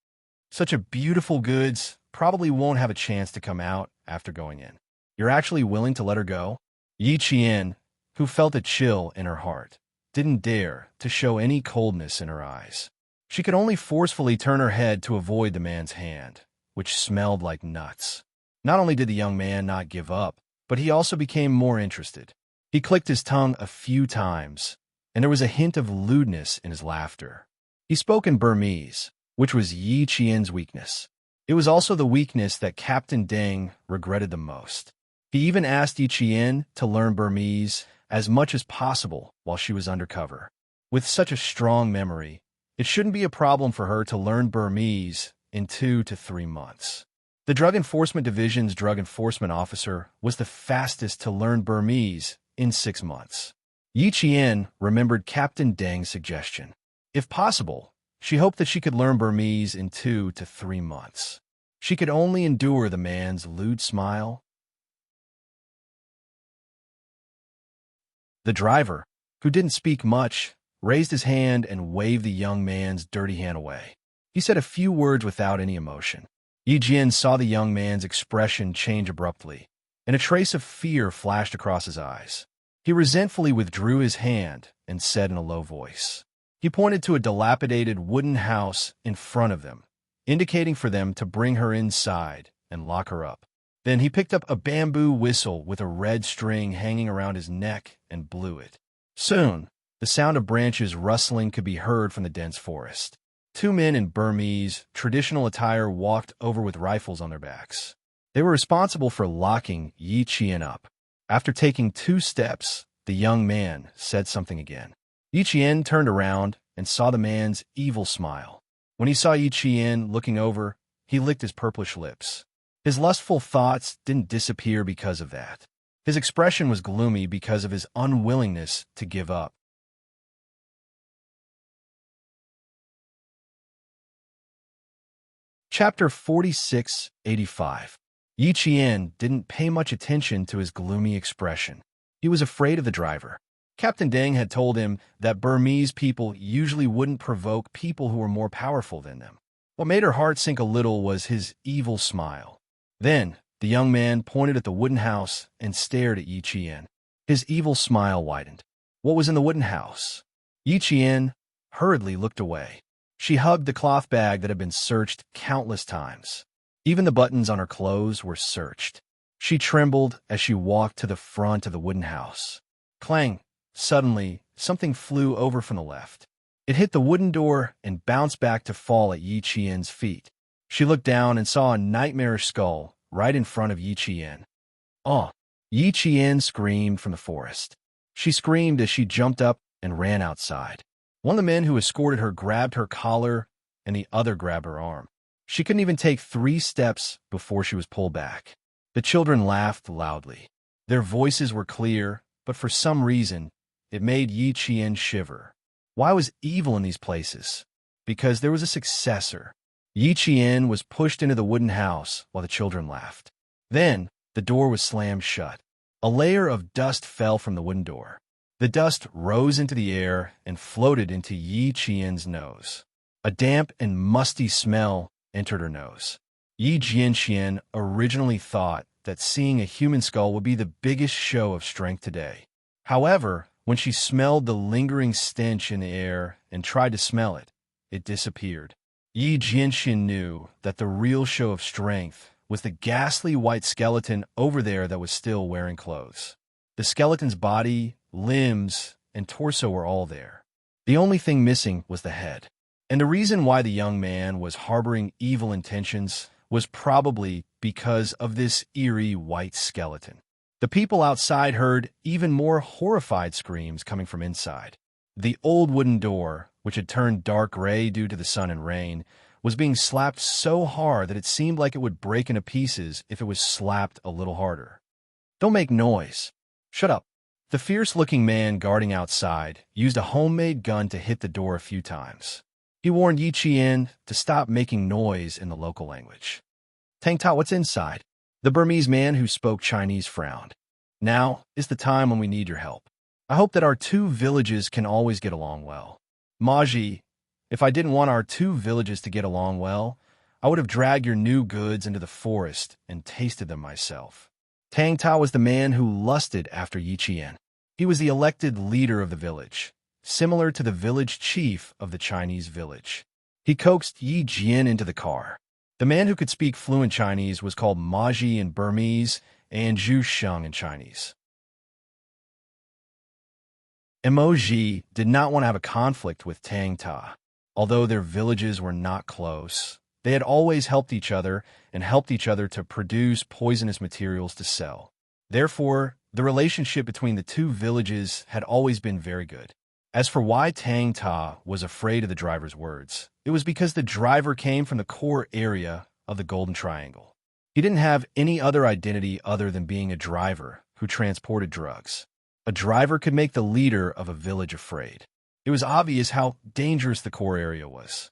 Such a beautiful goods probably won't have a chance to come out after going in. You're actually willing to let her go? Yi Qian, who felt a chill in her heart, didn't dare to show any coldness in her eyes. She could only forcefully turn her head to avoid the man's hand, which smelled like nuts. Not only did the young man not give up, but he also became more interested. He clicked his tongue a few times, and there was a hint of lewdness in his laughter. He spoke in Burmese, which was Yi Qian's weakness. It was also the weakness that Captain Deng regretted the most. He even asked Yi Qian to learn Burmese as much as possible while she was undercover. With such a strong memory, it shouldn't be a problem for her to learn Burmese in 2 to 3 months. The Drug Enforcement Division's drug enforcement officer was the fastest to learn Burmese in 6 months. Yi Qian remembered Captain Deng's suggestion. If possible, she hoped that she could learn Burmese in 2 to 3 months. She could only endure the man's lewd smile. The driver, who didn't speak much, raised his hand and waved the young man's dirty hand away. He said a few words without any emotion. Yi Jian saw the young man's expression change abruptly, and a trace of fear flashed across his eyes. He resentfully withdrew his hand and said in a low voice. He pointed to a dilapidated wooden house in front of them, indicating for them to bring her inside and lock her up. Then he picked up a bamboo whistle with a red string hanging around his neck and blew it. Soon, the sound of branches rustling could be heard from the dense forest. 2 men in Burmese traditional attire walked over with rifles on their backs. They were responsible for locking Yi Qian up. After taking 2 steps, the young man said something again. Yi Qian turned around and saw the man's evil smile. When he saw Yi Qian looking over, he licked his purplish lips. His lustful thoughts didn't disappear because of that. His expression was gloomy because of his unwillingness to give up. Chapter 4685. Yi Qian didn't pay much attention to his gloomy expression. He was afraid of the driver. Captain Deng had told him that Burmese people usually wouldn't provoke people who were more powerful than them. What made her heart sink a little was his evil smile. Then, the young man pointed at the wooden house and stared at Yi Qian. His evil smile widened. What was in the wooden house? Yi Qian hurriedly looked away. She hugged the cloth bag that had been searched countless times. Even the buttons on her clothes were searched. She trembled as she walked to the front of the wooden house. Clang! Suddenly, something flew over from the left. It hit the wooden door and bounced back to fall at Yi Qian's feet. She looked down and saw a nightmarish skull right in front of Yi Qian. Oh! Yi Qian screamed from the forest. She screamed as she jumped up and ran outside. One of the men who escorted her grabbed her collar and the other grabbed her arm. She couldn't even take 3 steps before she was pulled back. The children laughed loudly. Their voices were clear, but for some reason, it made Yi Qian shiver. Why was evil in these places? Because there was a successor. Yi Qian was pushed into the wooden house while the children laughed. Then, the door was slammed shut. A layer of dust fell from the wooden door. The dust rose into the air and floated into Yi Qian's nose. A damp and musty smell entered her nose. Yi Jianxian originally thought that seeing a human skull would be the biggest show of strength today. However, when she smelled the lingering stench in the air and tried to smell it, it disappeared. Yi Jianxian knew that the real show of strength was the ghastly white skeleton over there that was still wearing clothes. The skeleton's body, limbs, and torso were all there. The only thing missing was the head. And the reason why the young man was harboring evil intentions was probably because of this eerie white skeleton. The people outside heard even more horrified screams coming from inside. The old wooden door, which had turned dark gray due to the sun and rain, was being slapped so hard that it seemed like it would break into pieces if it was slapped a little harder. "Don't make noise." "Shut up." The fierce-looking man guarding outside used a homemade gun to hit the door a few times. He warned Yi Qian to stop making noise in the local language. "Tang Ta, what's inside?" The Burmese man who spoke Chinese frowned. "Now is the time when we need your help. I hope that our 2 villages can always get along well." "Maji, if I didn't want our 2 villages to get along well, I would have dragged your new goods into the forest and tasted them myself." Tang Ta was the man who lusted after Yi Qian. He was the elected leader of the village, similar to the village chief of the Chinese village. He coaxed Yi Jian into the car. The man who could speak fluent Chinese was called Maji in Burmese and Zhu Sheng in Chinese. Emoji did not want to have a conflict with Tang Ta. Although their villages were not close, They had always helped each other and helped each other to produce poisonous materials to sell. Therefore, the relationship between the two villages had always been very good. As for why Tang Ta was afraid of the driver's words, it was because the driver came from the core area of the Golden Triangle. He didn't have any other identity other than being a driver who transported drugs. A driver could make the leader of a village afraid. It was obvious how dangerous the core area was.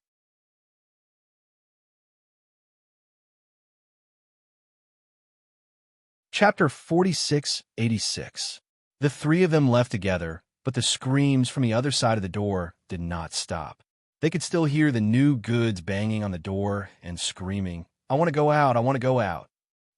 Chapter 4686. The three of them left together, but the screams from the other side of the door did not stop. They could still hear the new goods banging on the door and screaming, "I want to go out, I want to go out."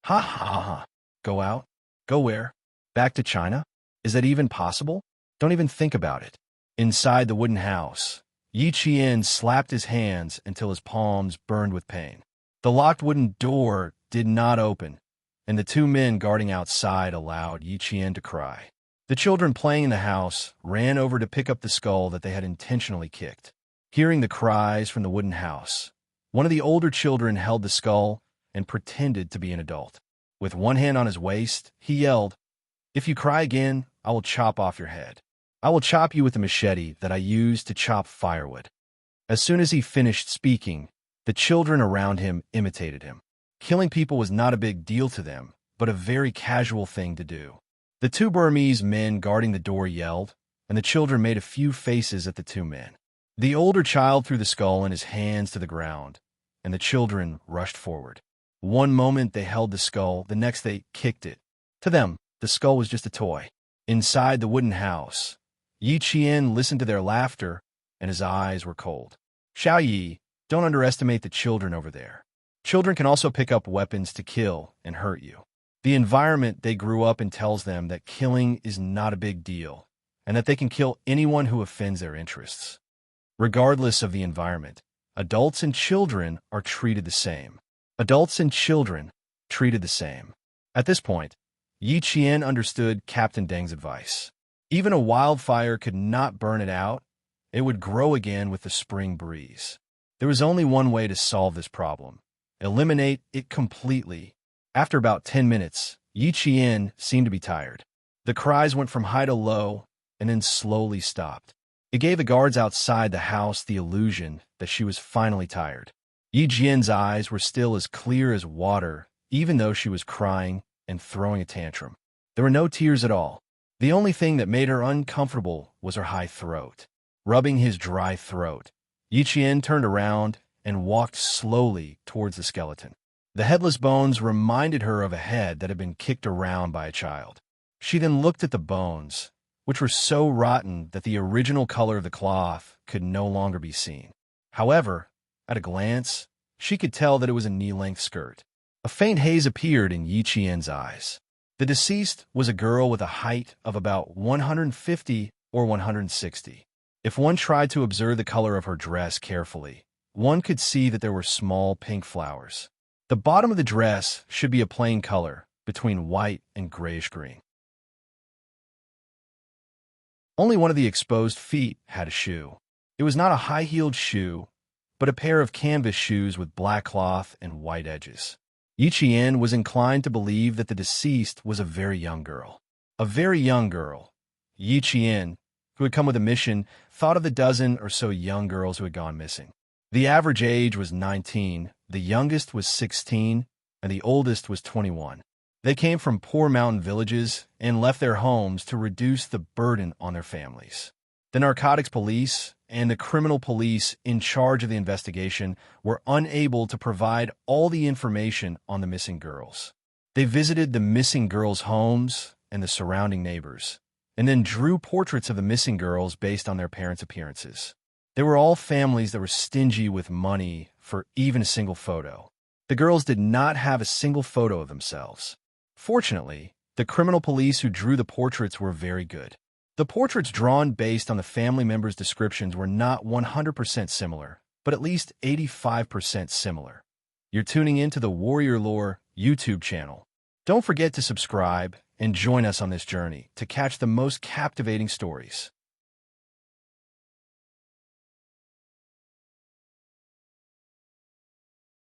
Ha ha ha. Go out? Go where? Back to China? Is that even possible? Don't even think about it. Inside the wooden house, Yi Qian slapped his hands until his palms burned with pain. The locked wooden door did not open, and the two men guarding outside allowed Yi Qian to cry. The children playing in the house ran over to pick up the skull that they had intentionally kicked. Hearing the cries from the wooden house, one of the older children held the skull and pretended to be an adult. With one hand on his waist, he yelled, "If you cry again, I will chop off your head. I will chop you with the machete that I use to chop firewood." As soon as he finished speaking, the children around him imitated him. Killing people was not a big deal to them, but a very casual thing to do. The two Burmese men guarding the door yelled, and the children made a few faces at the two men. The older child threw the skull in his hands to the ground, and the children rushed forward. One moment they held the skull, the next they kicked it. To them, the skull was just a toy. Inside the wooden house, Yi Qian listened to their laughter, and his eyes were cold. "Xiao Yi, don't underestimate the children over there. Children can also pick up weapons to kill and hurt you. The environment they grew up in tells them that killing is not a big deal, and that they can kill anyone who offends their interests. Regardless of the environment, adults and children are treated the same. Adults and children treated the same." At this point, Yi Qian understood Captain Deng's advice. Even a wildfire could not burn it out. It would grow again with the spring breeze. There was only one way to solve this problem: eliminate it completely. After about 10 minutes, Yi Qian seemed to be tired. The cries went from high to low and then slowly stopped. It gave the guards outside the house the illusion that she was finally tired. Yi Qian's eyes were still as clear as water, even though she was crying and throwing a tantrum. There were no tears at all. The only thing that made her uncomfortable was her high throat. Rubbing his dry throat, Yi Qian turned around and walked slowly towards the skeleton. The headless bones reminded her of a head that had been kicked around by a child. She then looked at the bones, which were so rotten that the original color of the cloth could no longer be seen. However, at a glance, she could tell that it was a knee-length skirt. A faint haze appeared in Yi Qian's eyes. The deceased was a girl with a height of about 150 or 160. If one tried to observe the color of her dress carefully, one could see that there were small pink flowers. The bottom of the dress should be a plain color, between white and grayish-green. Only one of the exposed feet had a shoe. It was not a high-heeled shoe, but a pair of canvas shoes with black cloth and white edges. Yi Qian was inclined to believe that the deceased was a very young girl. A very young girl. Yi Qian, who had come with a mission, thought of the dozen or so young girls who had gone missing. The average age was 19, the youngest was 16, and the oldest was 21. They came from poor mountain villages and left their homes to reduce the burden on their families. The narcotics police and the criminal police in charge of the investigation were unable to provide all the information on the missing girls. They visited the missing girls' homes and the surrounding neighbors, and then drew portraits of the missing girls based on their parents' appearances. They were all families that were stingy with money for even a single photo. The girls did not have a single photo of themselves. Fortunately, the criminal police who drew the portraits were very good. The portraits drawn based on the family members' descriptions were not 100% similar, but at least 85% similar. You're tuning into the Warrior Lore YouTube channel. Don't forget to subscribe and join us on this journey to catch the most captivating stories.